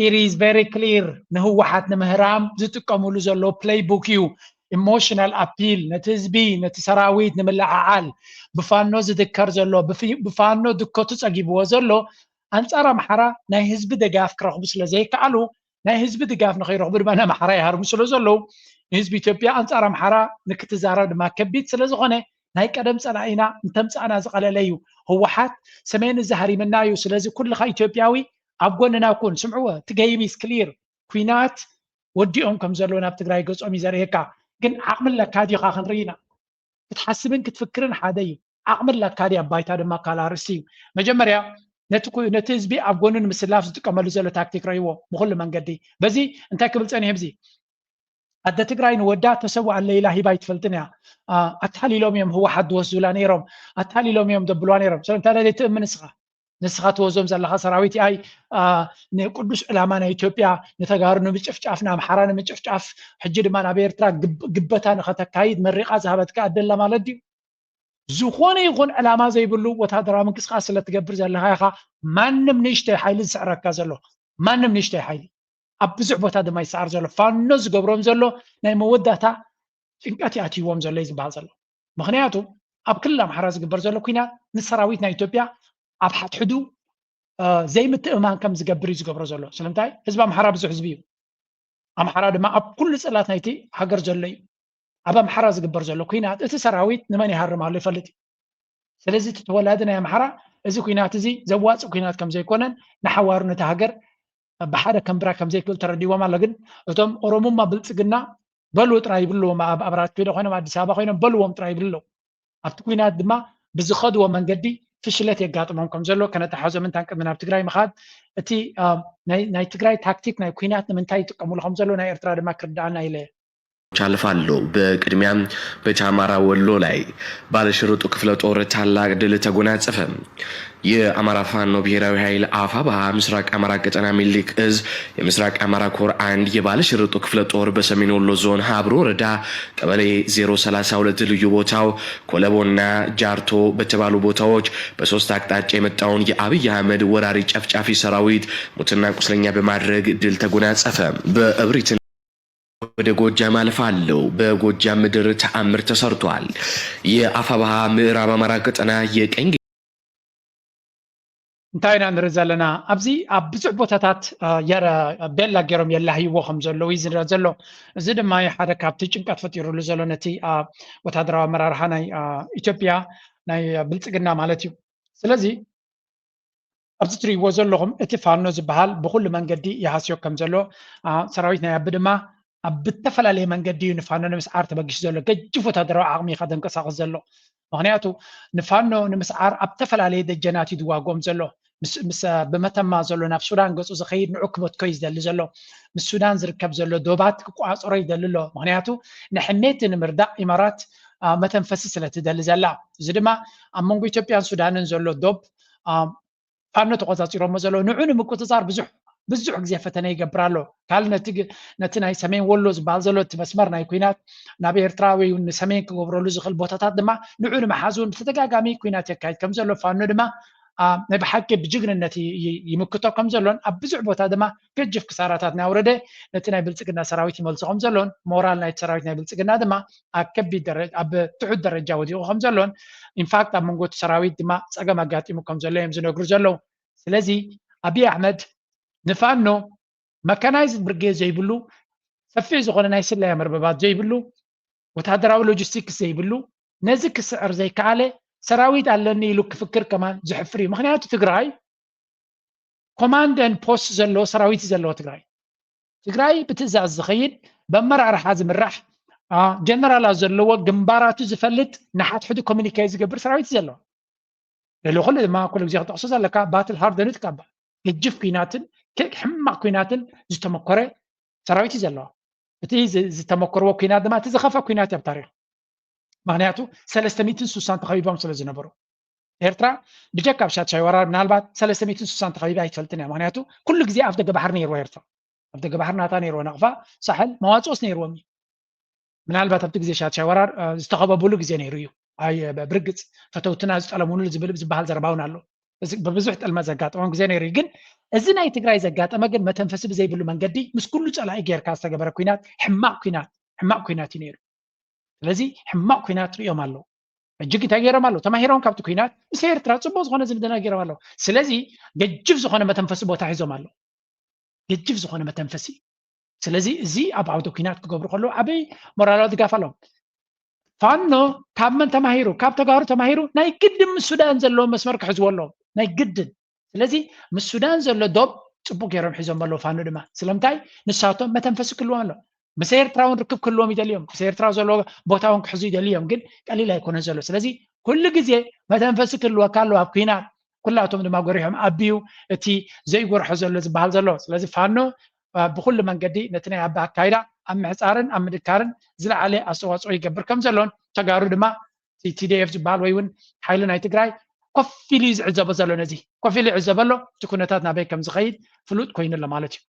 [SPEAKER 2] it is very clear ንህወሓት ንምህራም ዝጥቀምሉ ዘሎ ፕሌይቡክ እዩ ኢሞሽናል ኣፒል ነቲ ህዝቢ ነቲ ሰራዊት ንምልዓዓል ብፋኖ ዝድከር ዘሎ ብፋኖ ድኮቱ ፀጊብዎ ዘሎ አንጻር አምሓራ ናይ ህዝቢ ደጋፍ ክረኽቡ ስለ ዘይከኣሉ ናይ ህዝቢ ድጋፍ ንኸይረኽቡ ድማ ንኣምሓራ ይሃርሙ ስለ ዘለዉ ንህዝቢ ኢትዮጵያ አንጻር አምሓራ ንክትዛረብ ድማ ከቢድ ስለ ዝኾነ ናይ ቀደም ፀላኢና እንተምፃእና ዝቐለለ እዩ ህወሓት ሰሜን ዝሃሪምና እዩ ስለዚ ኩልኻ ኢትዮጵያዊ ኣብ ጎንና ኩን ስምዕዎ እቲ ገይም ኢስ ክሊር ኩናት ወዲኦም ከም ዘሎ ናብ ትግራይ ገጾም እዩ ዘርእየካ ግን ዓቕሚ ለካዲ ኢኻ ክንርኢና ክትሓስብን ክትፍክርን ሓደ እዩ ዓቕሚ ለካዲ ኣባይታ ድማ ካላርሲ እዩ መጀመርያ ነቲ ህዝቢ ኣብ ጎኑ ንምስላፍ ዝጥቀመሉ ዘሎ ታክቲክ ረይዎ ብኩሉ መንገዲ በዚ እንታይ ክብል ፀኒሐ ብዚ ኣደ ትግራይ ንወዳ ተሰውዓ ለይላ ሂባ ይትፈልጥን እያ ኣታሊሎም እዮም ህወሓት ዝወስዱላ ነይሮም ኣታሊሎም እዮም ዘብልዋ ነይሮም ስለምንታይ ትእምን ንስኻ ትወዞም ዘለኻ ሰራዊት ኣይ ንቅዱስ ዕላማ ናይ ኢትዮጵያ ንተጋሩ ንምጭፍጫፍ ንኣምሓራ ንምጭፍጫፍ ሕጂ ድማ ናብ ኤርትራ ግበታ ንኸተካይድ መሪቓ ዝሃበትካ ኣደላ ማለት ድዩ ዝኾነ ይኹን ዕላማ ዘይብሉ ወታደራዊ ምንቅስቃስ ስለትገብር ዘለኻ ኢኻ ማንም ንእሽተይ ሓይሊ ዝስዕረካ ዘሎ ማንም ንእሽተይ ሓይሊ ኣብ ብዙሕ ቦታ ድማ ይሰዓር ዘሎ ፋኖ ዝገብሮም ዘሎ ናይ መወዳእታ ጭንቀት ይኣትይዎም ዘሎ እዩ ዝበሃል ዘሎ ምክንያቱ ኣብ ክልል ኣምሓራ ዝግበር ዘሎ ኩናት ንሰራዊት ናይ ኢትዮጵያ ኣብ ሓትሕዱ ዘይምትእማን ከም ዝገብር እዩ ዝገብሮ ዘሎ ስለምንታይ ህዝቢ ኣምሓራ ብዙሕ ህዝቢ እዩ ኣምሓራ ድማ ኣብ ኩሉ ፅላት ናይቲ ሃገር ዘሎ እዩ ኣብ ኣምሓራ ዝግበር ዘሎ ኩናት እቲ ሰራዊት ንመን ይሃርማሉ ይፈልጥ ስለዚ እቲ ተወላዲ ናይ ኣምሓራ እዚ ኩናት እዚ ዘዋፅእ ኩናት ከም ዘይኮነን ንሓዋሩ ነቲ ሃገር ብሓደ ከምብራ ከም ዘይክእል ተረዲዎም ኣሎ ግን እቶም ኦሮሞማ ብልፅግና በልዎ ጥራይ ይብልዎም ኣብ ኣራት ኪሎ ኮይኖም ኣዲስ ኣበባ ኮይኖም በልዎም ጥራይ ይብልዎ ኣብቲ ኩናት ድማ ብዝኸድዎ መንገዲ ፍሽለት የጋጥሞም ከም ዘሎ ከነተሓዞ ምንታን ቅድሚ ናብ ትግራይ ምኻድ እቲ ናይ ትግራይ ታክቲክ ናይ ኩናት ንምንታይ ይጥቀምሉ ከም ዘሎ ናይ ኤርትራ ድማ ክርዳኣና ኢለ
[SPEAKER 6] ቻልፋለሁ በቅድሚያም በቻማራ ወሎ ላይ ባለሽርጡ ክፍለ ጦር ታላቅ ድል ተጎናጸፈ። የአማራ ፋኖ ብሔራዊ ኃይል አፋብኃ ምስራቅ አማራ ቀጠና ሚኒሊክ እዝ የምስራቅ አማራ ኮር 1 የባለሽርጡ ክፍለ ጦር በሰሜን ወሎ ዞን ሀብሮ ወረዳ ቀበሌ 032 ልዩ ቦታው ኮለቦና ጃርቶ በተባሉ ቦታዎች በሶስት አቅጣጫ የመጣውን የአብይ አህመድ ወራሪ ጨፍጫፊ ሰራዊት ሙትና ቁስለኛ በማድረግ ድል ተጎናጸፈ። በእብሪት ወደ ጎጃም አልፋለሁ። በጎጃም ምድር ተአምር ተሰርቷል። የአፋብኃ ምዕራብ አማራ ቀጠና የቀኝ
[SPEAKER 2] እንታይና ንርኢ ዘለና ኣብዚ ኣብ ብዙሕ ቦታታት ቤላ ገይሮም የላሂዎ ከም ዘለዉ እዩ ዝረአ ዘሎ እዚ ድማ ሓደ ካብቲ ጭንቀት ፈጢሩሉ ዘሎ ነቲ ወታደራዊ ኣመራርሓ ናይ ኢትዮጵያ ናይ ብልፅግና ማለት እዩ ስለዚ ኣብዚ ትሪእዎ ዘለኹም እቲ ፋኖ ዝበሃል ብኩሉ መንገዲ ይሃስዮ ከም ዘሎ ሰራዊት ናይ ኣቢ ድማ ኣብ ብተፈላለየ መንገዲ ንፋኖ ንምስዓር ተበጊሽ ዘሎ ገጅፍ ወታደራዊ ዓቕሚ ኢኻ ተንቀሳቐስ ዘሎ ምክንያቱ ንፋኖ ንምስዓር ኣብ ተፈላለየ ደጀናት እዩ ዝዋግኦም ዘሎ ብመተማ ዘሎ ናብ ሱዳን ገፁ ዝኸይድ ንዑ ክበትኮ እዩ ዝደሊ ዘሎ ምስ ሱዳን ዝርከብ ዘሎ ዶባት ክቋፅሮ ይደሊ ኣሎ ምክንያቱ ንሕሜት ንምርዳእ ኢማራት መተንፈሲ ስለትደሊ ዘላ እዚ ድማ ኣብ መንጎ ኢትዮጵያን ሱዳንን ዘሎ ዶብ ፋኖ ተቆፃፂሮሞ ዘሎ ንዑ ንምቁፅፃር ብዙሕ ግዜ ፈተነ ይገብር ኣሎ ካል ነቲ ናይ ሰሜን ወሎ ዝበሃል ዘሎ እቲ መስመር ናይ ኩናት ናብ ኤርትራ ወይ ንሰሜን ክገብረሉ ዝኽእል ቦታታት ድማ ንዑ ንምሓዙን ብተደጋጋሚ ኩናት የካይድ ከም ዘሎ ፋኖ ድማ ናይ ብሓቂ ብጅግንነት ይምክቶ ከም ዘሎን ኣብ ብዙሕ ቦታ ድማ ገጅፍ ክሳራታት ናይ ወረደ ነቲ ናይ ብልጽግና ሰራዊት ይመልሶ ከም ዘሎን ሞራል ናይ ሰራዊት ናይ ብልጽግና ድማ ኣብ ከቢድ ደረጃ ኣብ ትሑት ደረጃ ወዲቑ ከም ዘሎን ኢንፋክት ኣብ መንጎ ሰራዊት ድማ ፀገም ኣጋጢሙ ከም ዘሎ እዮም ዝነግሩ ዘለው ስለዚ አብይ አሕመድ ንፋኖ መካናይዝድ ብርጌድ ዘይብሉ ሰፊሕ ዝኾነ ናይ ስላያ መርበባት ዘይብሉ ወታደራዊ ሎጂስቲክስ ዘይብሉ ነዚ ክስዕር ዘይከኣለ ሰራዊት ኣለኒ ኢሉ ክፍክር ከማን ዝሕፍር እዩ ምክንያቱ ትግራይ ኮማንድ ኤንድ ፖስት ዘለዎ ሰራዊት ዘለዎ ትግራይ ብትእዛዝ ዝኸይድ በመራርሓ ዝምራሕ ጀነራላት ዘለዎ ግንባራቱ ዝፈልጥ ንሓትሕዱ ኮሚኒኬት ዝገብር ሰራዊት ዘለዎ ለለኹሉ ድማ ኩሉ ግዜ ክጠቕሶ ዘለካ ባትል ሃርደንት ካባ ገጅፍ ኩናትን ሕማቅ ኩናትን ዝተመኮረ ሰራዊት ዘለዎ እቲ ዝተመኮረዎ ኩናት ድማ እቲ ዝኸፈ ኩናት ኣብ ታሪክ ምክንያቱ 360 ተኸቢቦም ስለ ዝነበሩ ኤርትራ ብጀካ ኣብ ሻድሻይ ወራር ምናልባት 360 ተኸቢባ ኣይትፈልጥን እያ ምክንያቱ ኩሉ ግዜ ኣብ ደገ ባሕሪ ነይርዎ ኤርትራ ኣብ ደገ ባሕሪ ናታ ነይርዎ ነቕፋ ሳሕል መዋፅኦስ ነይርዎም እዩ ምናልባት ኣብቲ ግዜ ሻድሻይ ወራር ዝተኸበብሉ ግዜ ነይሩ እዩ ኣይ ብርግፅ ፈተውትና ዝጠለሙሉ ዝበሃል ዘረባውን ኣሎ በብዙሕ ጥልመት ዘጋጠሞም ግዜ ነይሩ ግን እዚ ናይ ትግራይ ዘጋጠመ ግን መተንፈሲ ብዘይብሉ መንገዲ ምስ ኩሉ ፀላኢ ጌርካ ዝተገበረ ኩናት ሕማቅ ኩናት እዩ ነይሩ ስለዚ ሕማቅ ኩናት ሪኦም ኣለዉ እጅግ እንታይ ገይሮም ኣለዉ ተማሂሮም ካብቲ ኩናት ምስ ኤርትራ ፅቡቅ ዝኾነ ዝምድና ገይሮም ኣለዉ ስለዚ ገጅፍ ዝኾነ መተንፈሲ ቦታ ሒዞም ኣለዉ ገጅፍ ዝኾነ መተንፈሲ ስለዚ እዚ ኣብ ዓውደ ኩናት ክገብሩ ከለዉ ዓበይ ሞራላዊ ድጋፍ ኣለዎም ፋኖ ካብ መን ተማሂሩ ካብ ተጋሩ ተማሂሩ ናይ ግድን ምስ ሱዳን ዘለዎ መስመር ክሕዝዎ ኣለዎም ናይ ግድን ስለዚ ምስ ሱዳን ዘሎ ዶብ ፅቡቅ ገይሮም ሒዞም ኣለዉ ፋኖ ድማ ስለምንታይ ንሳቶም መተንፈሲ ክህልዎም ኣሎ ምስ ኤርትራ እውን ርክብ ክህልዎም ይደልዮም ምስ ኤርትራ ዘሎ ቦታ እውን ክሕዙ ይደልዮም ግን ቀሊል ኣይኮነን ዘሎ ስለዚ ኩሉ ግዜ መተንፈሲ ክህልወካ ኣለዎ ኣብ ኩናት ኩላቶም ድማ ጎሪሖም ኣቢዩ እቲ ዘይጎርሖ ዘሎ ዝበሃል ዘሎ ስለዚ ፋኖ ብኩሉ መንገዲ ነቲ ናይ ኣባ ኣካይዳ ኣብ ምሕፃርን ኣብ ምድካርን ዝለዓለ ኣስተዋፅኦ ይገብር ከም ዘሎን ተጋሩ ድማ TDF ዝበሃል ወይ እውን ሓይሊ ናይ ትግራይ ኮፍ ኢሉ ዝዕዘቦ ዘሎ ነዚ ኮፍ ኢሉ ይዕዘቦ ኣሎ እቲ ኩነታት ናበይ ከም ዝኸይድ ፍሉጥ ኮይኑ ኣሎ ማለት እዩ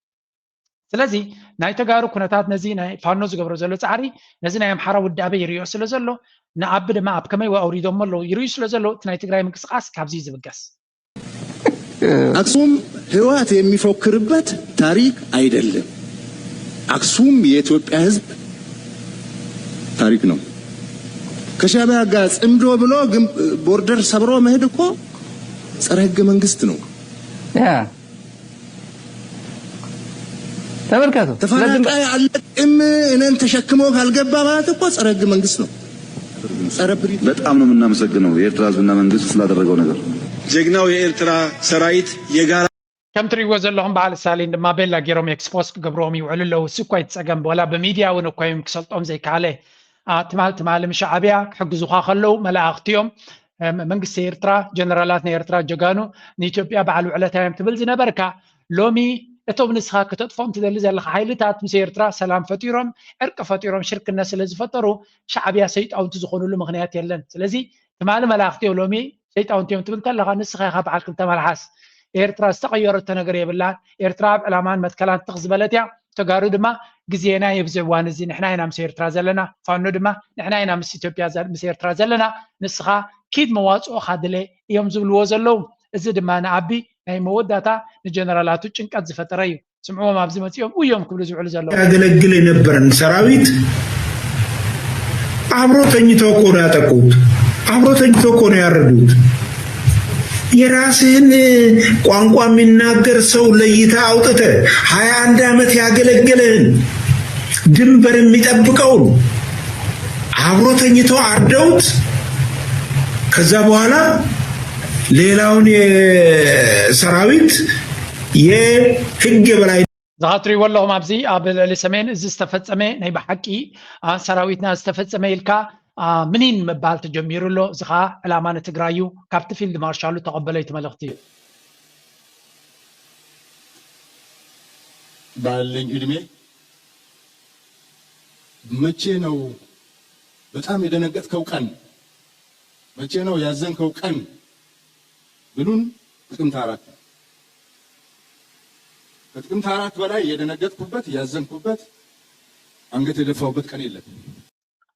[SPEAKER 2] ስለዚ ናይ ተጋሩ ኩነታት ነዚ ናይ ፋኖ ዝገብሮ ዘሎ ፃዕሪ ነዚ ናይ ኣምሓራ ውዳበ ይርዮ ስለ ዘሎ ንኣቢ ድማ ኣብ ከመይ ኣውሪዶም ኣለዉ ይርዩ ስለ ዘሎ እቲ ናይ ትግራይ ምንቅስቃስ ካብዚ ዝብገስ
[SPEAKER 4] አክሱም ህወሓት የሚፎክርበት ታሪክ አይደለም። አክሱም የኢትዮጵያ ህዝብ ታሪክ ነው። ከሻዕቢያ ጋር ጽምዶ ብሎ ቦርደር ሰብሮ መሄድ እኮ ጸረ ህገ መንግስት ነው።
[SPEAKER 8] ተመልከቱ።
[SPEAKER 4] ተፈናቃይ አለቅም እነን ተሸክሞ ካልገባ ማለት እኮ ጸረ ህገ መንግስት ነው። ጸረ ብሪት
[SPEAKER 9] በጣም ነው የምናመሰግነው የኤርትራ ህዝብና መንግስት ስላደረገው ነገር። ጀግናው የኤርትራ ሰራዊት የጋራ
[SPEAKER 2] ከም ትሪእዎ ዘለኹም በዓል ሳሊን ድማ ቤላ ገይሮም ኤክስፖስ ክገብሮም ይውዕሉ ኣለዉ እሱ እኳ ይትፀገም ወላ በሚድያ እውን እኳ እዮም ክሰልጦም ዘይከኣለ ትማል ሻዕቢያ ክሕግዙኻ ከለዉ መላእኽትዮም መንግስቲ ኤርትራ ጀነራላት ናይ ኤርትራ ጀጋኑ ንኢትዮጵያ በዓል ውዕለታ እዮም ትብል ዝነበርካ ሎሚ እቶም ንስኻ ክተጥፎም ትደሊ ዘለካ ሓይልታት ምስ ኤርትራ ሰላም ፈጢሮም ዕርቂ ፈጢሮም ሽርክነት ስለ ዝፈጠሩ ሻዕቢያ ሰይጣውንቲ ዝኾኑሉ ምክንያት የለን ስለዚ ትማል መላእኽትዮ ሎሚ ሰይጣውንቲ እዮም ትብል ከለካ ንስኻ ኢኻ በዓል ክልተ መልሓስ ኤርትራ ዝተቐየረቶ ነገር የብላን ኤርትራ ኣብ ዕላማን መትከላን ትኽ ዝበለት እያ ተጋሩ ድማ ግዜና የብዚ እዋን እዚ ንሕና ኢና ምስ ኤርትራ ዘለና ፋኖ ድማ ንሕና ኢና ምስ ኢትዮጵያ ምስ ኤርትራ ዘለና ንስኻ ኪድ መዋፅኦኻ ድለ እዮም ዝብልዎ ዘለዉ እዚ ድማ ንዓቢ ናይ መወዳታ ንጀነራላቱ ጭንቀት ዝፈጠረ እዩ ስምዕዎም ኣብዚ መፂኦም እዮም ክብሉ ዝውዕሉ ዘለዉ
[SPEAKER 10] ያገለግል የነበረን ሰራዊት አብሮ ተኝተው እኮ ነው ያጠቁት አብሮ ተኝተው እኮ ነው ያረዱት የራስህን ቋንቋ የሚናገር ሰው ለይታ አውጥተ 21 ዓመት ያገለገለን ድንበር የሚጠብቀው አብሮ ተኝተው አርደውት ከዛ በኋላ ሌላውን የሰራዊት የህግ በላይ
[SPEAKER 2] ዝኻትሪ ወለኹም ኣብዚ ኣብ ልዕሊ ሰሜን እዚ ዝተፈፀመ ናይ ብሓቂ ሰራዊትና ዝተፈፀመ ኢልካ ምኒን ምባል ተጀሚሩ ኣሎ እዚ ከዓ ዕላማ ንትግራይ እዩ ካብቲ ፊልድ ማርሻሉ ተቐበለይቲ መልእኽቲ እዩ
[SPEAKER 4] ባለኝ እድሜ መቼ ነው በጣም የደነገጥከው ቀን መቼ ነው ያዘንከው ቀን ብሉን ጥቅምት 4 ከጥቅምት 4 በላይ የደነገጥኩበት ያዘንኩበት አንገት የደፋውበት ቀን የለም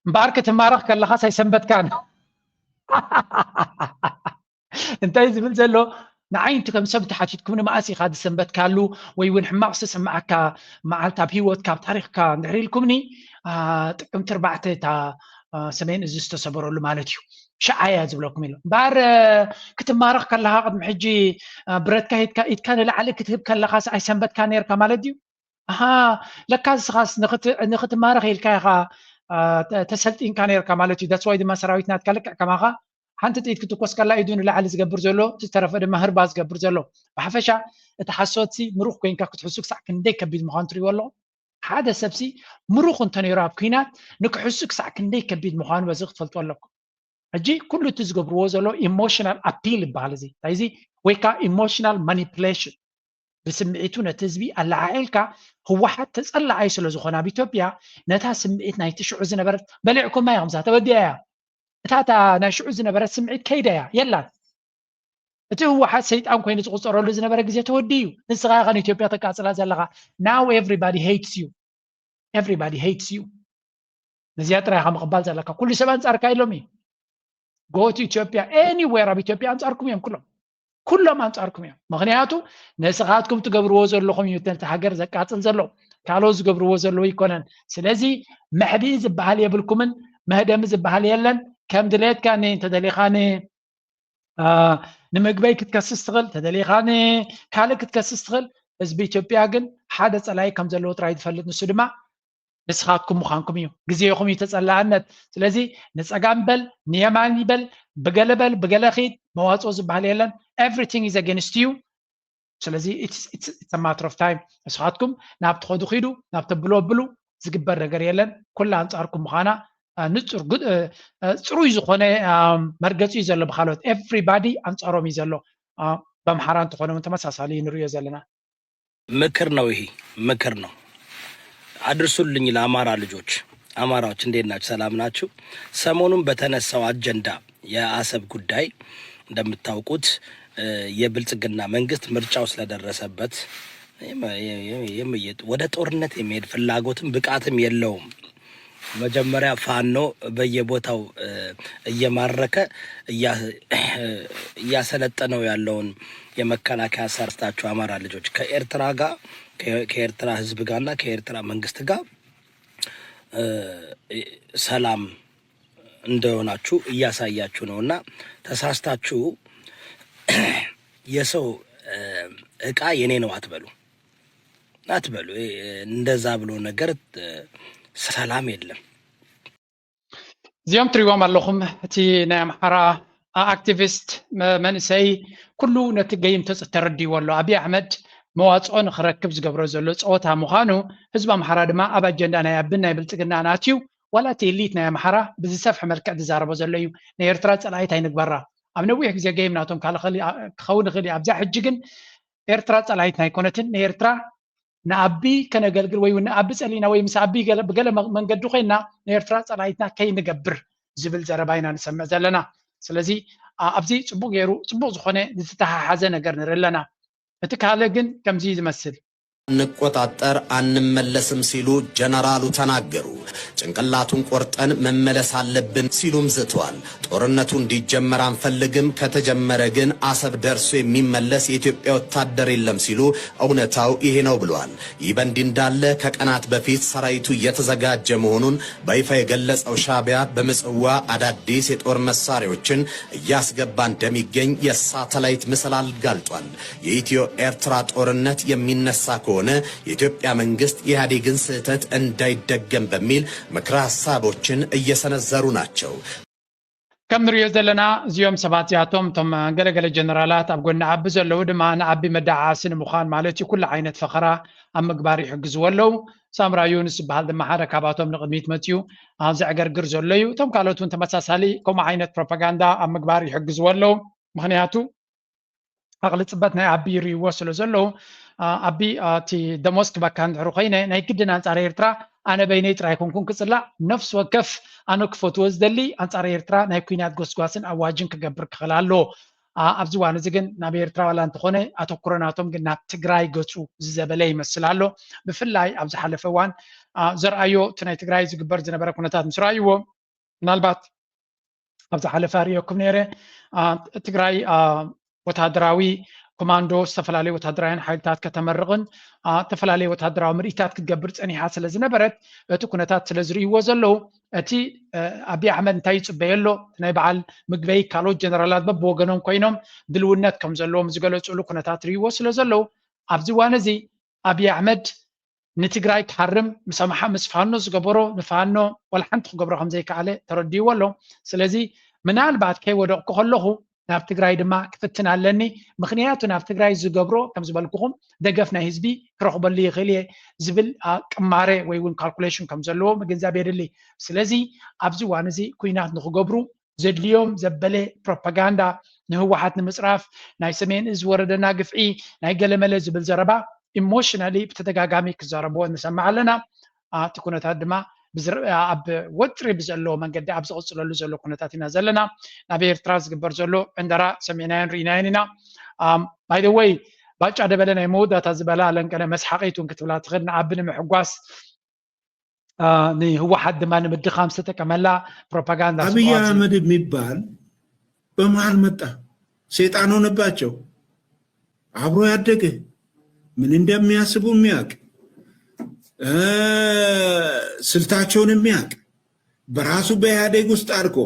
[SPEAKER 2] እምበኣር ክትማረኽ ከለኻ ሳይሰንበትካ انتي زبل زلو نعينت كم سبت حاجتكم مأسي خاد السنبت كالو ويون حماق سسم معك مع تابيوت كاب تاريخ كان دحري لكمني تقم تربعته تا سمين ازستو صبروا له مالتيو شعايا زبلكم يلو بار كتمارخ كلها قد محجي برد كايت كان لعلك كتب كلها خاص اي سنبت كان يركا مالتيو لكاز خاص نخت مارخ يلكا تسلتين كان يركا مالتيو that's why دي ما سراويتنا تكلك كماغا حنت تيت كتكوس كلا يدون لعل زقبر زلو تترف دما هربا زقبر زلو بحفشا اتحسوتسي مروخ كوين كاك تحسوك ساع كندي كبيد مخانتري والله هذا سبسي مروخ انتني راب كينات نكحسوك ساع كندي كبيد مخان وزغ تفلتوا لكم اجي كله تزقبر وزلو ايموشنال ابيل بالزي تايزي ويكا ايموشنال مانيبيوليشن بسمعيتونا تزبي العائلكا هو حتى تسأل عايش لزخونا بإثيوبيا نتا سمعيتنا يتشعو زنبرت بلعكم ما يغمزها توديها تاتا ناشعو زنبرت سمعيت كيدا يلا እቲ ህወሓት ሰይጣን ኮይኑ ዝቁፀረሉ ዝነበረ ግዜ ተወዲዩ ንስኻ ኸን ኢትዮጵያ ተቃፅላ ዘለኻ now everybody hates you ነዚያ ጥራይ ከም ቅባል ዘለካ ኩሉ ሰብ አንጻርካ ኢሎም እዩ go to Ethiopia anywhere ኣብ ኢትዮጵያ አንጻርኩም እዮም ኩሎም አንጻርኩም እዮም ምክንያቱ ንስኻትኩም ትገብርዎ ዘለኹም እዩ ተንቲ ሃገር ዘቃፅል ዘሎ ካልኦ ዝገብርዎ ዘሎ ይኮነን ስለዚ መሕዲ ዝበሃል የብልኩምን መህደም ዝበሃል የለን ከም ድሌትካ ተደሊኻኒ ንምግበይ ክትከስስ ትኽእል ተደሊኻኒ ካልእ ክትከስስ ትኽእል ህዝቢ ኢትዮጵያ ግን ሓደ ፀላይ ከም ዘለዎ ጥራይ ዝፈልጥ ንሱ ድማ ንስኻትኩም ምዃንኩም እዩ ግዜኹም እዩ ተፀላእነት ስለዚ ንፀጋም በል ንየማን ይበል ብገለ በል ብገለ ኺድ መዋፅኦ ዝበሃል የለን everything is against you ስለዚ it's a matter of time ንስኻትኩም ናብ ትኸዱ ኺዱ ናብ ተብሎ ብሉ ዝግበር ነገር የለን ኩላ አንጻርኩም ምዃና ንጹር ጽሩይ ዝኾነ መርገፂ እዩ ዘሎ ብኻልኦት everybody አንጻሮም እዩ ዘሎ በአምሓራ እንትኾነ ተመሳሳሊ ንሪኦ ዘለና
[SPEAKER 8] ምክር ነው ይሄ ምክር ነው አድርሱልኝ ለአማራ ልጆች አማራዎች እንዴት ናችሁ ሰላም ናችሁ ሰሞኑን በተነሳው አጀንዳ የአሰብ ጉዳይ እንደምታውቁት የብልጽግና መንግስት ምርጫው ስለደረሰበት ወደ ጦርነት የሚሄድ ፍላጎትም ብቃትም የለውም መጀመሪያ ፋኖ በየቦታው እየማረከ እያሰለጠነው ያለውን የመከላከያ ሰርታችሁ አማራ ልጆች ከኤርትራ ጋር ከኤርትራ ህዝብ ጋርና ከኤርትራ መንግስት ጋር ሰላም እንደሆናችሁ እያሳያችሁ ነውና ተሳስታችሁ የሰው እቃ የኔ ነው አትበሉ እንደዛ ብሎ ነገር ሰላም የለም
[SPEAKER 2] እዚኦም ትሪእዎም ኣለኹም እቲ ናይ ኣምሓራ ኣክቲቪስት መንእሰይ ኩሉ ነቲ ገይም ተረዲዎ ኣሎ ኣብይ ኣሕመድ መዋፅኦ ንክረክብ ዝገብሮ ዘሎ ፀወታ ምዃኑ ህዝቢ ኣምሓራ ድማ ኣብ ኣጀንዳ ናይ ኣብን ናይ ብልፅግና ናትዩ ዋላ እቲ ኤሊት ናይ ኣምሓራ ብዝሰፍሐ መልክዕ ዝዛረቦ ዘሎ እዩ ናይ ኤርትራ ፀላኢት ኣይንግበራ ኣብ ነዊሕ ግዜ ገይም ናቶም ክኸውን ይኽእል እዩ ኣብዛ ሕጂ ግን ኤርትራ ፀላኢት ናይኮነትን ንኤርትራ ንኣቢ ከነገልግል ወይ ንኣቢ ፀሊና ወይ ምስ ኣቢ ብገለ መንገዲ ኮይና ንኤርትራ ፀላኢትና ከይንገብር ዝብል ዘረባ ኢና ንሰምዕ ዘለና ስለዚ ኣብዚ ፅቡቅ ገይሩ ፅቡቅ ዝኾነ ዝተሓሓዘ ነገር ንርኢ ኣለና እቲ ካልእ ግን ከምዚ ዝመስል
[SPEAKER 11] እንቆጣጠር አንመለስም ሲሉ ጀነራሉ ተናገሩ። ጭንቅላቱን ቆርጠን መመለስ አለብን ሲሉም ዝተዋል። ጦርነቱ እንዲጀመር አንፈልግም፣ ከተጀመረ ግን አሰብ ደርሶ የሚመለስ የኢትዮጵያ ወታደር የለም ሲሉ እውነታው ይሄ ነው ብለዋል። ይህ በእንዲህ እንዳለ ከቀናት በፊት ሰራዊቱ እየተዘጋጀ መሆኑን በይፋ የገለጸው ሻዕቢያ በምጽዋ አዳዲስ የጦር መሳሪያዎችን እያስገባ እንደሚገኝ የሳተላይት ምስል አጋልጧል። የኢትዮ ኤርትራ ጦርነት የሚነሳ ሆነ የኢትዮጵያ መንግስት ኢህአዴግን ስህተት እንዳይደገም በሚል ምክረ ሐሳቦችን እየሰነዘሩ ናቸው።
[SPEAKER 2] ከም ንሪኦ ዘለና እዚኦም ሰባት እዚኣቶም እቶም ገለገለ ጀነራላት ኣብ ጎኒ ዓቢ ዘለዉ ድማ ንዓቢ መዳዓሲ ንምዃን ማለት እዩ ኩሉ ዓይነት ፈኸራ ኣብ ምግባር ይሕግዝዎ ኣለዉ ሳምራ ዩኑስ ዝበሃል ድማ ሓደ ካብኣቶም ንቅድሚት መፅኡ ዘዕገርግር ዘሎ እዩ እቶም ካልኦት እውን ተመሳሳሊ ከምኡ ዓይነት ፕሮፓጋንዳ ኣብ ምግባር ይሕግዝዎ ኣለዉ ምክንያቱ ኣቕሊ ፅበት ናይ ዓቢ ይርይዎ ስለ ዘለዉ ኣቢ እቲ ደሞዝ ክበካ እንድሕር ኮይነ ናይ ግድን ኣንጻር ኤርትራ ኣነ በይነይ ጥራይ ኮንኩን ክፅላእ ነፍሲ ወከፍ ኣነ ክፈትዎ ዝደሊ ኣንጻር ኤርትራ ናይ ኩናት ጎስጓስን ኣዋጅን ክገብር ክኽእል ኣለዎ ኣብዚ እዋን እዚ ግን ናብ ኤርትራ ዋላ እንተኾነ ኣተኩረናቶም ግን ናብ ትግራይ ገፁ ዝዘበለ ይመስል ኣሎ ብፍላይ ኣብ ዝሓለፈ እዋን ዘርኣዮ እቲ ናይ ትግራይ ዝግበር ዝነበረ ኩነታት ምስ ረኣይዎ ምናልባት أبز حلف أريكم نيرة تجري وتهدراوي كوماندو استفلالي وتهدراين حالتات كتمرغن تفلالي وتهدراو مريتات كتقبرت أني حاصل لزنبرت تكونتات سلزري وزلو أتي أبي أحمد تايت بيلو نايبعال مقبي كالو جنرالات ببوغنهم كوينهم دلونات كم زلو مزقلو تقولو كونتات ريو سلزلو أبزوانزي أبي أحمد نتجراي كحرم مسامحة مسفانو زقبرو نفانو والحنت قبرو خمزي كعلي تردي ولو سلزي منال بعد كي ودق كله ناف تجراي دما كفتنا لني مخنياتو ناف تجراي زقبرو كم زبالكم دقفنا هزبي كروح باللي غلي زبل كماري ويون كالكوليشن كم زلو مجنزابي اللي سلزي أبزوانزي كوينات نخقبرو زد اليوم زبلة بروباغندا نهو واحد نمصرف ناي سمين إز وردنا قفعي ناي قلمة زبل زربا ايموشنالي بتدقاقامي كزاربو نسمع لنا تكونت هدما اب وتري بزلو من قد ابز قصلو زلو كونتاتنا زلنا نبي ارتراز قبر زلو عندرا سميناين رينايننا باي ذا واي باج عدبلنا يمودا تزبلا لنكنا مسحقيتون كتبلا تغدنا ابن محقواس ني هو حد ما نمد خمسة كملا بروباغندا
[SPEAKER 10] أبي أحمد ميبال بمحل متى شيطانو نباتشو عبرو يدقه من እንደሚያስቡ የሚያቅ ስልታቸውን የሚያቅ በራሱ በኢህአዴግ ውስጥ አድርጎ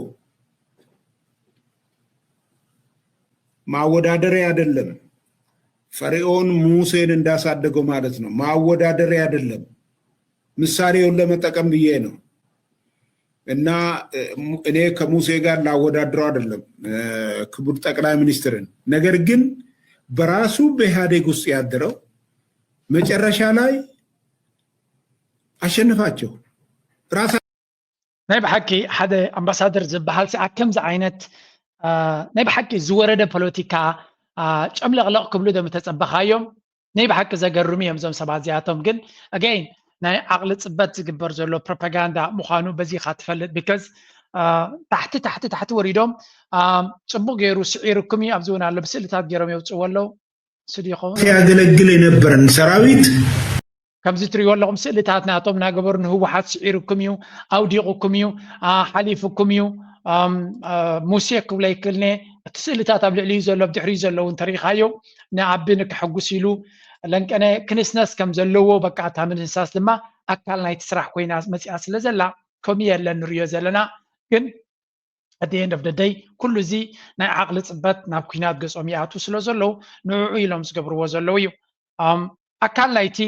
[SPEAKER 10] ማወዳደሪያ አይደለም። ፈርዖን ሙሴን እንዳሳደገው ማለት ነው። ማወዳደሪያ አይደለም። ምሳሌውን ለመጠቀም ብዬ ነው። እና እኔ ከሙሴ ጋር ላወዳድረው አይደለም ክቡር ጠቅላይ ሚኒስትርን። ነገር ግን በራሱ በኢህአዴግ ውስጥ ያደረው መጨረሻ ላይ አሸንፋቸው ራሳ
[SPEAKER 2] ናይ بحكي حدا امباسادر زبحال ساكم ز عينت ናይ بحكي زورده ፖለቲካ ጨምለቅለቅ ክብሉ ደም ተጸበኻዮም ናይ بحكي ዘገርሙ እዮም ዞም ሰባት ዚያቶም ግን again ናይ ዓቅሊ ጽበት ዝግበር ዘሎ ፕሮፓጋንዳ ምዃኑ በዚ ካትፈልጥ because ታሕቲ ወሪዶም ጽቡቅ ገይሩ ስዒርኩም ኣብዝውን ኣሎ ብስእልታት ገይሮም የውፅዎ ኣለው ስዲኹም
[SPEAKER 10] ያገለግል የነበረን ሰራዊት
[SPEAKER 2] ከምዚ ትሪእዎ ኣለኹም ስእልታት ናቶም ናገበሩ ንህወሓት ስዒርኩም እዩ ኣውዲቑኩም እዩ ሓሊፍኩም እዩ ሙሴ ክብሎ ይክእልኒ እቲ ስእልታት ኣብ ልዕሊኡ ዘሎ ኣብ ድሕሪኡ ዘሎ እውን ተሪኻዮ ንዓቢ ንክሕጉስ ኢሉ ለንቀነ ክንስነስ ከም ዘለዎ በቃ እታ ምንስሳስ ድማ ኣካል ናይቲ ስራሕ ኮይና መፂኣ ስለ ዘላ ከምኡ የለን ንሪኦ ዘለና ግን at the end of the day ኩሉ እዚ ናይ ዓቅሊ ጽበት ናብ ኩናት ገጾም ይኣቱ ስለ ዘለው ንዕኡ ኢሎም ዝገብርዎ ዘለው እዩ ኣካል ናይቲ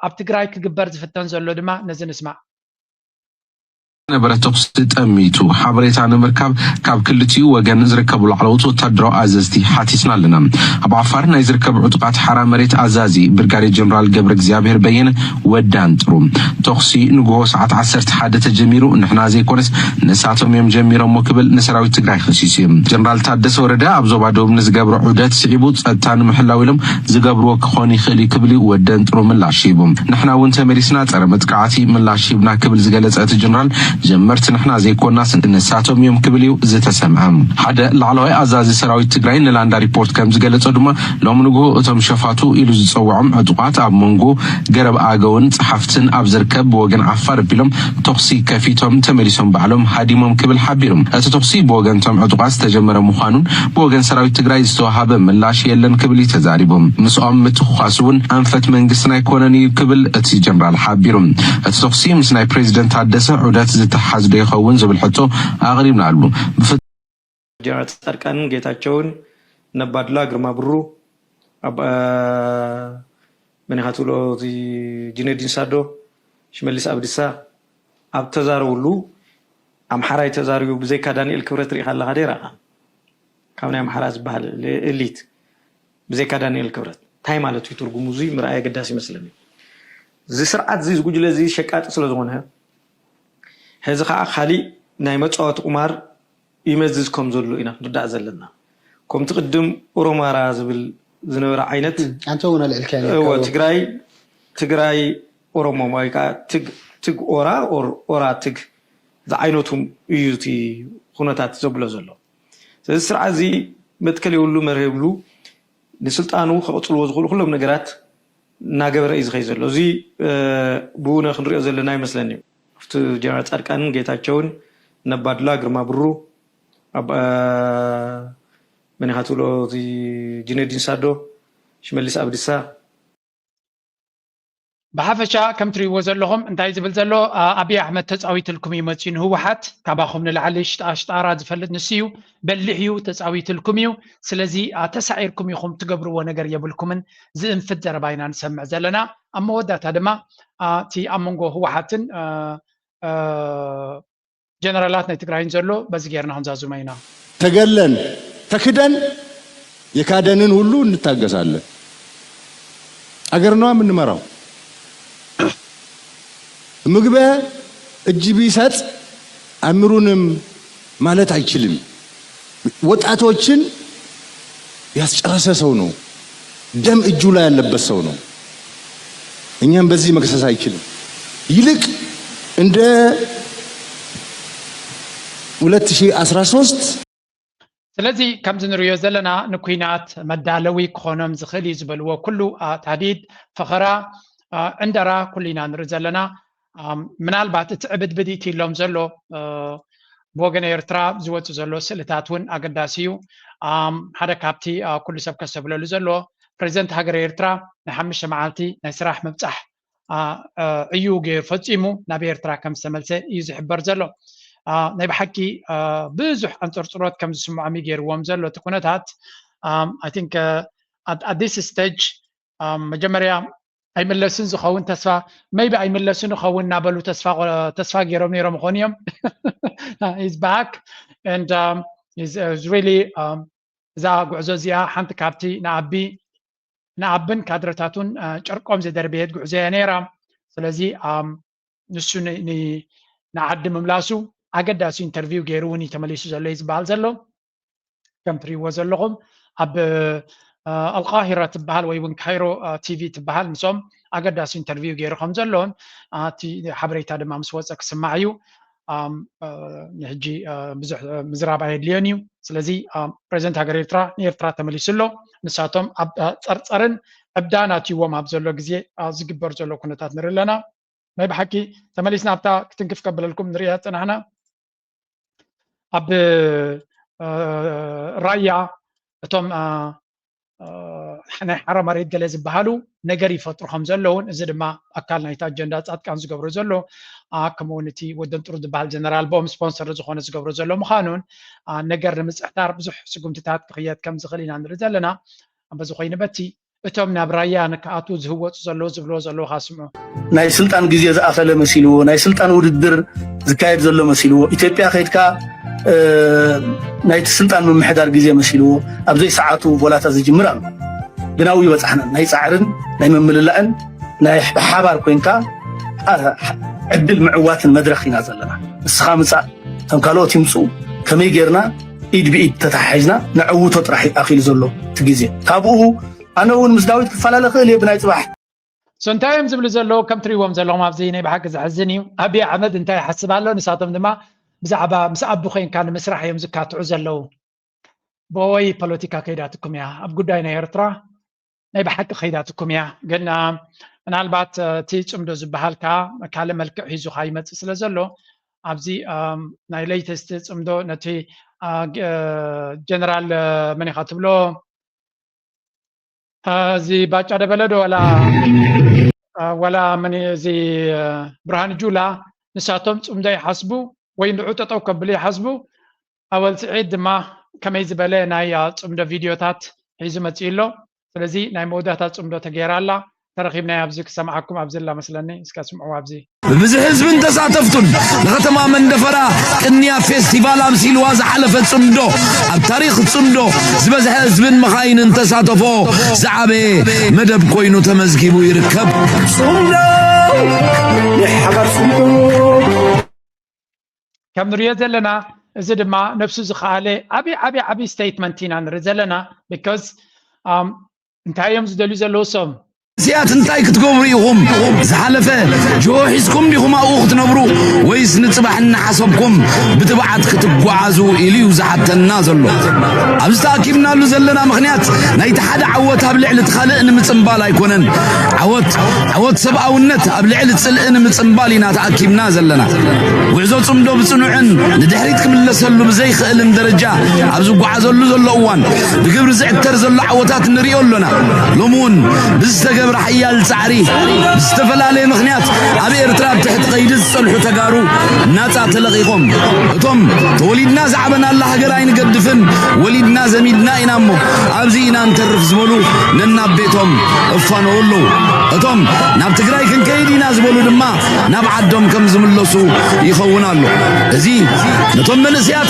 [SPEAKER 2] ኣብ ትግራይ ክግበር ዝፍተን ዘሎ ድማ ነዚ ንስማዕ
[SPEAKER 7] ነበረ ተኩስ ጠሚቱ ሓበሬታ ንምርካብ ካብ ክልቲኡ ወገን ዝርከቡ ላዕለዎት ወታደራዊ ኣዘዝቲ ሓቲትና ኣለና ኣብ ዓፋር ናይ ዝርከቡ ዕጡቃት ሓራ መሬት ኣዛዚ ብርጋዴር ጀነራል ገብረ እግዚአብሔር በየነ ወዳንጥሩ ተኩሲ ንግሆ ሰዓት 11 ተጀሚሩ ንሕና ዘይኮነስ ንሳቶም እዮም ጀሚሮም ክብል ንሰራዊት ትግራይ ከሲሱ ጀነራል ታደሰ ወረዳ ኣብ ዞባ ደቡብ ንዝገብሮ ዑደት ስዒቡ ጸጥታ ንምሕላው ኢሎም ዝገብርዎ ክኾን ይኽእል ክብል ወዳንጥሩ ምላሽ ሂቦም ንሕና እውን ተመሊስና ፀረ መጥቃዕቲ ምላሽ ሂብና ክብል ዝገለጸ እቲ ጀነራል ጀመርት ንሕና ዘይኮና ስንነሳቶም እዮም ክብል እዩ ዝተሰምዐ ሓደ ላዕለዋይ ኣዛዚ ሰራዊት ትግራይ ንላንዳ ሪፖርት ከም ዝገለጸ ድማ ሎም ንግሆ እቶም ሸፋቱ ኢሉ ዝፀውዖም ዕጡቃት ኣብ መንጎ ገረብ ኣገውን ጸሓፍትን ኣብ ዝርከብ ብወገን ዓፋር ቢሎም ተኩሲ ከፊቶም ተመሊሶም ባዕሎም ሃዲሞም ክብል ሓቢሮም እቲ ተኩሲ ብወገን እቶም ዕጡቃት ዝተጀመረ ምዃኑን ብወገን ሰራዊት ትግራይ ዝተዋሃበ ምላሽ የለን ክብል ተዛሪቦም ምስኦም ምትኳስ እውን ኣንፈት መንግስቲ ኣይኮነን ክብል እቲ ጀነራል ሓቢሮም እቲ ተኩሲ ምስ ናይ ፕሬዚደንት ታደሰ ዑደት ተሐዝዶ ይኸውን ዝብል ሕቶ አቅሪብና አሉ
[SPEAKER 13] ጀነራል ጻድቃንን ጌታቸውን ነባድላ ግርማ ብሩ መንሃቱሎ ጂነዲን ሳዶ ሽመልስ አብዲሳ ኣብ ተዛረውሉ ኣምሓራይ ተዛሪቡ ብዘይካ ዳንኤል ክብረት ሪኢኻ ኣለኻ ዴራ ካብ ናይ ኣምሓራ ዝበሃል ኤሊት ብዘይካ ዳንኤል ክብረት ታይ ማለት እዩ ትርጉሙ እዚ ምርኣይ ገዳስ ይመስለኒ እዚ ስርዓት እዚ ዝጉጅለ እዚ ሸቃጥ ስለ ዝኾነ هذا خالي نايمة صوت عمر يمزز كم زلوا إنا ردع زلنا كم تقدم أوروما رازبل زنور عينت
[SPEAKER 14] أنتونا الكلام
[SPEAKER 13] هو تجراي أوروما ما يكا تج أورا أورا تج ذا عينتهم يوتي خناتات زبلة زلوا السرعة زي متكلي يقولوا مرهبلو نسلطانو خاطر وزغلو كلهم نجارات ناجبر إيز خيزلو زي بونا خنري زلنا مثلاً ጀነራል ጻድቃንን ጌታቸውን ነባድላ ግርማ ብሩ من هاتولو زي جنيدين سادو شمليس أبديسا
[SPEAKER 2] بحفشا كم تري وزلهم انتاي زبل زلو ابي احمد تصاويت لكم يمتين هو حت كاباخم نلعلش اشطارا زفلت نسيو بلحيو تصاويت لكم يو سلازي تسعيركم يخم تقبروا نجر يبلكمن زين فدر باينا نسمع زلنا اما وداتا دما تي امونغو هو حتن جنرالات نتقراين زلو بزغيرنا هنزازو ماينا
[SPEAKER 4] تقلن تكدن يكادنن ሁሉ እንታገሳለን አገርናው ምን መራው ምግበ እጅ ቢሰጥ አምሩንም ማለት አይችልም ወጣቶችን ያስጨረሰ ሰው ነው ደም እጁ ላይ ያለበት ሰው ነው እኛም በዚህ መክሰስ አይችልም ይልቅ እንደ 2013
[SPEAKER 2] ስለዚህ ከም ዝንሪዮ ዘለና ንኩናት መዳለዊ ክኾኖም ዝኽእል ዝበልዎ ኩሉ ታዲድ ፈኸራ እንደራ ኩሊና ንርኢ ዘለና ምናልባት እቲ ዕብድብዲት ኢሎም ዘሎ ብወገን ኤርትራ ዝወፁ ዘሎ ስእልታት እውን ኣገዳሲ እዩ ሓደ ካብቲ ኩሉ ሰብ ከሰብለሉ ዘሎ ፕሬዚደንት ሃገር ኤርትራ ናይ 5 መዓልቲ ናይ ስራሕ ምብፃሕ እዩ ገይሩ ፈፂሙ ናብ ኤርትራ ከም ዝተመልሰ እዩ ዝሕበር ዘሎ ናይ ብሓቂ ብዙሕ ኣንፅርፅሮት ከም ዝስምዖም ገይርዎም ዘሎ እቲ ኩነታት I think at this stage መጀመርያ ኣይመለስን ዝኸውን ተስፋ maybe ኣይመለስን ዝኸውን እናበሉ ተስፋ ገይሮም ነይሮም ይኾኑ እዮም he's back and is really እዛ ጉዕዞ እዚኣ ሓንቲ ካብቲ ንኣብን ካድረታቱን ጨርቆም ዘደርብየት ጉዕዞ እያ ነይራ ስለዚ ንሱ ንዓዲ ምምላሱ ኣገዳሲ ኢንተርቪው ገይሩ እውን ተመሊሱ ዘሎ እዩ ዝበሃል ዘሎ ከም ትሪእዎ ዘለኹም ኣብ القاهرة تبهال ويون كايرو تي في تبهال نسوم أقداس انترفيو غير خمزلون تي حبريت هذا ما مسوسك سمعيو نهجي بزح مزرعة هيدليونيو سلازي بريزنت هاجر إيرترا تمليسلو نساتهم صرن أبدانا تيو ما بزلو جزء زجبر زلو كنتات نرلنا ما يبحكي تمليسنا بتا كتنكف قبل لكم نريات أنا أب رأيا توم حنا حرام مريت جلز بحالو نجاري فترة خمسة لون إذا ما أكلنا يتاج جندات أتكان زجبر زلو كمونيتي ودن ترد بحال جنرال بوم سبونسر زخون زجبر زلو مخانون نجار نمز احتار بزح سقوم تتعاد قيات كم زغلين عند رجالنا بزخين بتي بتومنا برايا نكاتو زهوت زلو خاسمه
[SPEAKER 14] ناي سلطان جزيز أخله مسيلو ناي سلطان ودر زكايد زلو مسيلو إثيوبيا خيتكا نايت سلطان من محدار جزية مسيلو أبزي ساعاتو ولا تزجمرا بناوي بتحنا ناي سعرن ناي ممللأن ناي حبار كوينكا عدل معوات المدرخ ينازلنا السخامسة تنقالوت يمسو كمي جيرنا إيد بإيد تتحيزنا نعوتو طرحي أخيل زلو تجزية تابوه أنا ون مزداوي كفلا لخيل بناي صباح
[SPEAKER 2] سنتايم زبل زلو كم تريوم زلو ما بزيني بحق زعزني أبي عمد انتاي حسب على نساتم دما بزعبا مسأب بخين كان مسرح يوم زكاة عزلو بوي بوليتيكا كيداتكم يا أبقداينا يرترا نايب حق خيداتكم يا قلنا من البات تيج أمدو زبهالكا كالي ملك هيزو خايمت سلازلو أبزي ناي ليتست أمدو نتي جنرال مني خاطبلو زي باچا دبلدو ولا مني زي برهان جولا نساتهم أمدو يحسبو وين عطتو قبل يحسبوا اول سعيد ما كما يزبله ناي صمده فيديوهات حيزمت يلو ስለዚህ ናይ መውዳታት ጽምዶ ተገይራላ ተረኺብና ኣብዚ ክሰማዓኩም ኣብዘላ መስለኒ እስከ ስምዑ ኣብዚ
[SPEAKER 15] ብዝሕ ህዝብን ተሳተፍቱን ንከተማ መንደፈራ ቅንያ ፌስቲቫል ኣምሲልዋ ዝሓለፈ ጽምዶ ኣብ ታሪኽ ጽምዶ ዝበዝሐ ህዝብን መኻይንን ተሳተፎ ዝዓበየ መደብ ኮይኑ ተመዝጊቡ ይርከብ ጽምዶ ይሕበር ጽምዶ
[SPEAKER 2] كم نريد زلنا زد ما نفسه زخالة أبي statement هنا نريد زلنا because انت هايم زدلو زلوسم
[SPEAKER 15] سيات انتاي كتقبروا يقوم زحلفة جوحيسكم ديكم أوخت نبرو ويس نتصبح حسبكم بتبعت كتقعزو إليو زحت النازل له أبستاكيبنا له زلنا مغنيات نايت حدا عوت هبلعل تخلقن متنبال يكونن عوت سبعة والنت هبلعل تسلقن متنبالينا تأكيبنا زلنا وعزو صمدو بصنوعن ندحريتكم اللي سلو بزي خقلن درجة أبزو قعزو له زلو أوان بقبر زعتر زلو عوتات نريو لنا لمون بزتقبر حيال سعري استفلالي مخنيات أبي إرتراب تحت قيد الصلح تقارو ناتا تلقيكم أتم توليدنا زعبنا الله قرأين قدفن وليدنا زميدنا ينامو أبزينا انترف زبولو ننا بيتهم افانو اللو أتم ناب تقرأي كن كيدينا زبولو دما ناب عدهم كم زملسو يخونا اللو ازي نتم من سيات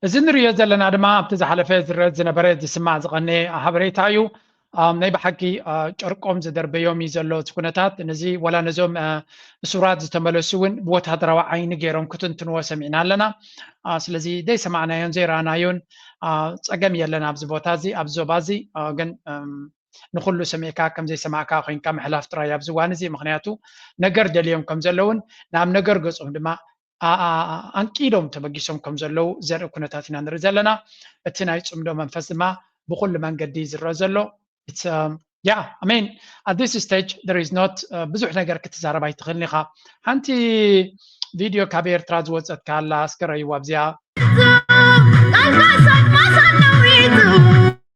[SPEAKER 2] ازن رياض لنا دما ابتزح لفاز الرد زنبرد سمع زغني حبريتايو ناي بحكي ጨርቆም ዘደርበዮም ይዘሎ ኩነታት ነዚ ወላ ነዞም ሱራት ዝተመለሱውን ወታደራዊ ዓይኒ ገይሮም ክትንትንዎ ሰሚዕና ኣለና ስለዚ ደይ ሰማዕናዮን ዘይራናዮን ፀገም የለና ኣብዚ ቦታ እዚ ኣብ ዞባ እዚ ግን ንኩሉ ሰሚዕካ ከም ዘይሰማዕካ ኮይንካ ምሕላፍ ጥራይ ኣብዚ እዋን እዚ ምክንያቱ ነገር ደልዮም ከም ዘለውን ናብ ነገር ገጾም ድማ አንቂዶም ተበጊሶም ከም ዘለው ዘርኢ ኩነታት ኢና ንርኢ ዘለና እቲ ናይ ጽምዶ መንፈስ ድማ ብኩሉ መንገዲ ዝረአ ዘሎ It's yeah, I mean, at this stage there is not ብዙሕ ነገር ክትዛረብ ኣይትኽእልን ኢኻ ሓንቲ ቪድዮ ካብ ኤርትራ ዝወፀት ካላ ኣስከረይዋ ኣብዚኣ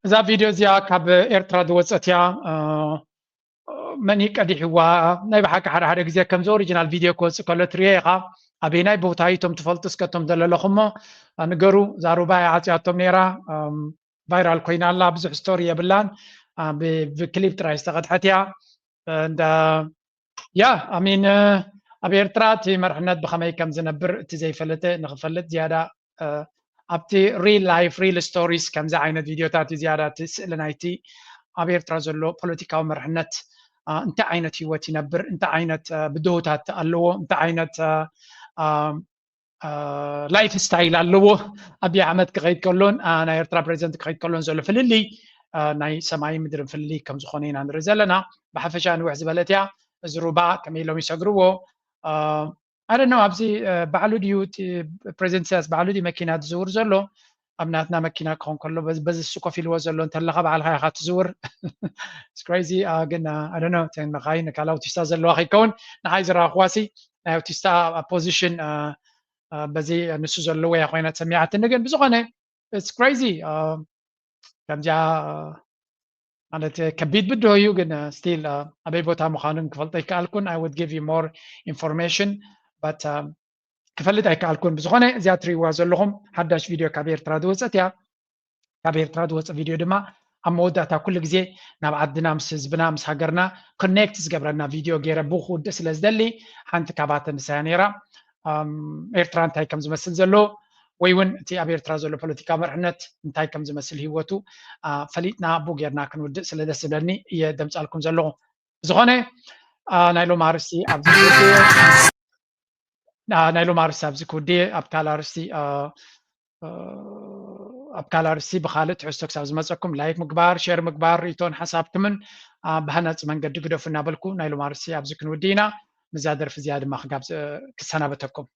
[SPEAKER 2] እዛ ቪድዮ እዚኣ ካብ ኤርትራ ዝወፀት እያ መን ቀዲሕዋ ናይ ባሓቂ ሓደ ግዜ ከምዚ ኦሪጂናል ቪድዮ ክወፅእ ከሎ ትሪኦ ኢኻ ኣበይ ቦታ እቶም ትፈልጡ እስከቶም ዘለኹሞ ንገሩ ዛሩባ ዓፅያቶም ነይራ ቫይራል ኮይና ኣላ ብዙሕ ስቶሪ የብላን بكليب ترايس تقدحتها and yeah I mean أبي إرترات مرحنات بخماي كم زنبر تزي فلته نخفلت زيادة أبتي real life real stories كم زعينة فيديو تاتي زيادة تسألنا ايتي أبي إرترات زلو بوليتيكا ومرحنات انت عينت هوتي نبر انت عينت بدوتات اللو انت عينت لايف ستايل اللو أبي عمد كغيد كلون أنا إرترا بريزنت كغيد كلون زلو فللي ናይ ሰማይ ምድር ፍልሊ ከም ዝኾነ ኢና ንርኢ ዘለና ብሓፈሻ ንውሕ ዝበለት እያ እዚ ሩባ ከመይ ኢሎም ይሰግርዎ I don't know ኣብዚ ባዕሉ ድዩ ፕሬዚደንት ኢሳያስ ባዕሉ ድዩ መኪና ትዝውር ዘሎ ኣብ ናትና መኪና ክኾን ከሎ በዚ እሱ ኮፍ ኢልዎ ዘሎ እንተለኻ ባዕልኻ ኢኻ ትዝውር It's crazy ግን I don't know ተን መኻይን ካል ኣውቲስታ ዘለዋ ከይከውን ንሓይ ዝረኽዋሲ ናይ ኣውቲስታ ፖዚሽን በዚ ንሱ ዘለዎ እያ ኮይና ተሰሚዓትኒ ግን ብዝኾነ It's crazy ከምጃ ማለት ከቢድ ብድሆ እዩ ግን still ኣበይ ቦታ ምዃኑን ክፈልጥ ኣይከኣልኩን I would give you more information but ክፈልጥ ኣይከኣልኩን ብዝኾነ እዚኣ ትሪእዋ ዘለኹም ሓዳሽ ቪድዮ ካብ ኤርትራ ዝወፀት እያ ካብ ኤርትራ ዝወፀ ቪድዮ ድማ ኣብ መወዳእታ ኩሉ ግዜ ናብ ዓድና ምስ ህዝብና ምስ ሃገርና ኮኔክት ዝገብረና ቪድዮ ገይረ ብክውድእ ስለ ዝደሊ ሓንቲ ካብኣተን ንሳያ ነይራ ኤርትራ እንታይ ከም ዝመስል ዘሎ ወይ እውን እቲ ኣብ ኤርትራ ዘሎ ፖለቲካ መርሕነት እንታይ ከም ዝመስል ሂወቱ ፈሊጥና ቡጌርና ክንውድእ ስለ ደስ ዝብለኒ እየ ደምፃልኩም ዘለኹ ዝኾነ ናይ ሎሚ ኣርስቲ ኣብዚ ክውድእ ኣብ ካልእ ኣርስቲ ብካልእ ትሕዝቶ ክሳብ ዝመፀኩም ላይክ ምግባር ሼር ምግባር ሪቶን ሓሳብኩምን ብሃናፂ መንገዲ ግደፉ እናበልኩ ናይ ሎሚ ኣርስቲ ኣብዚ ክንውድእ ኢና ምዛ ደርፊ እዚኣ ድማ ክሰናበተኩም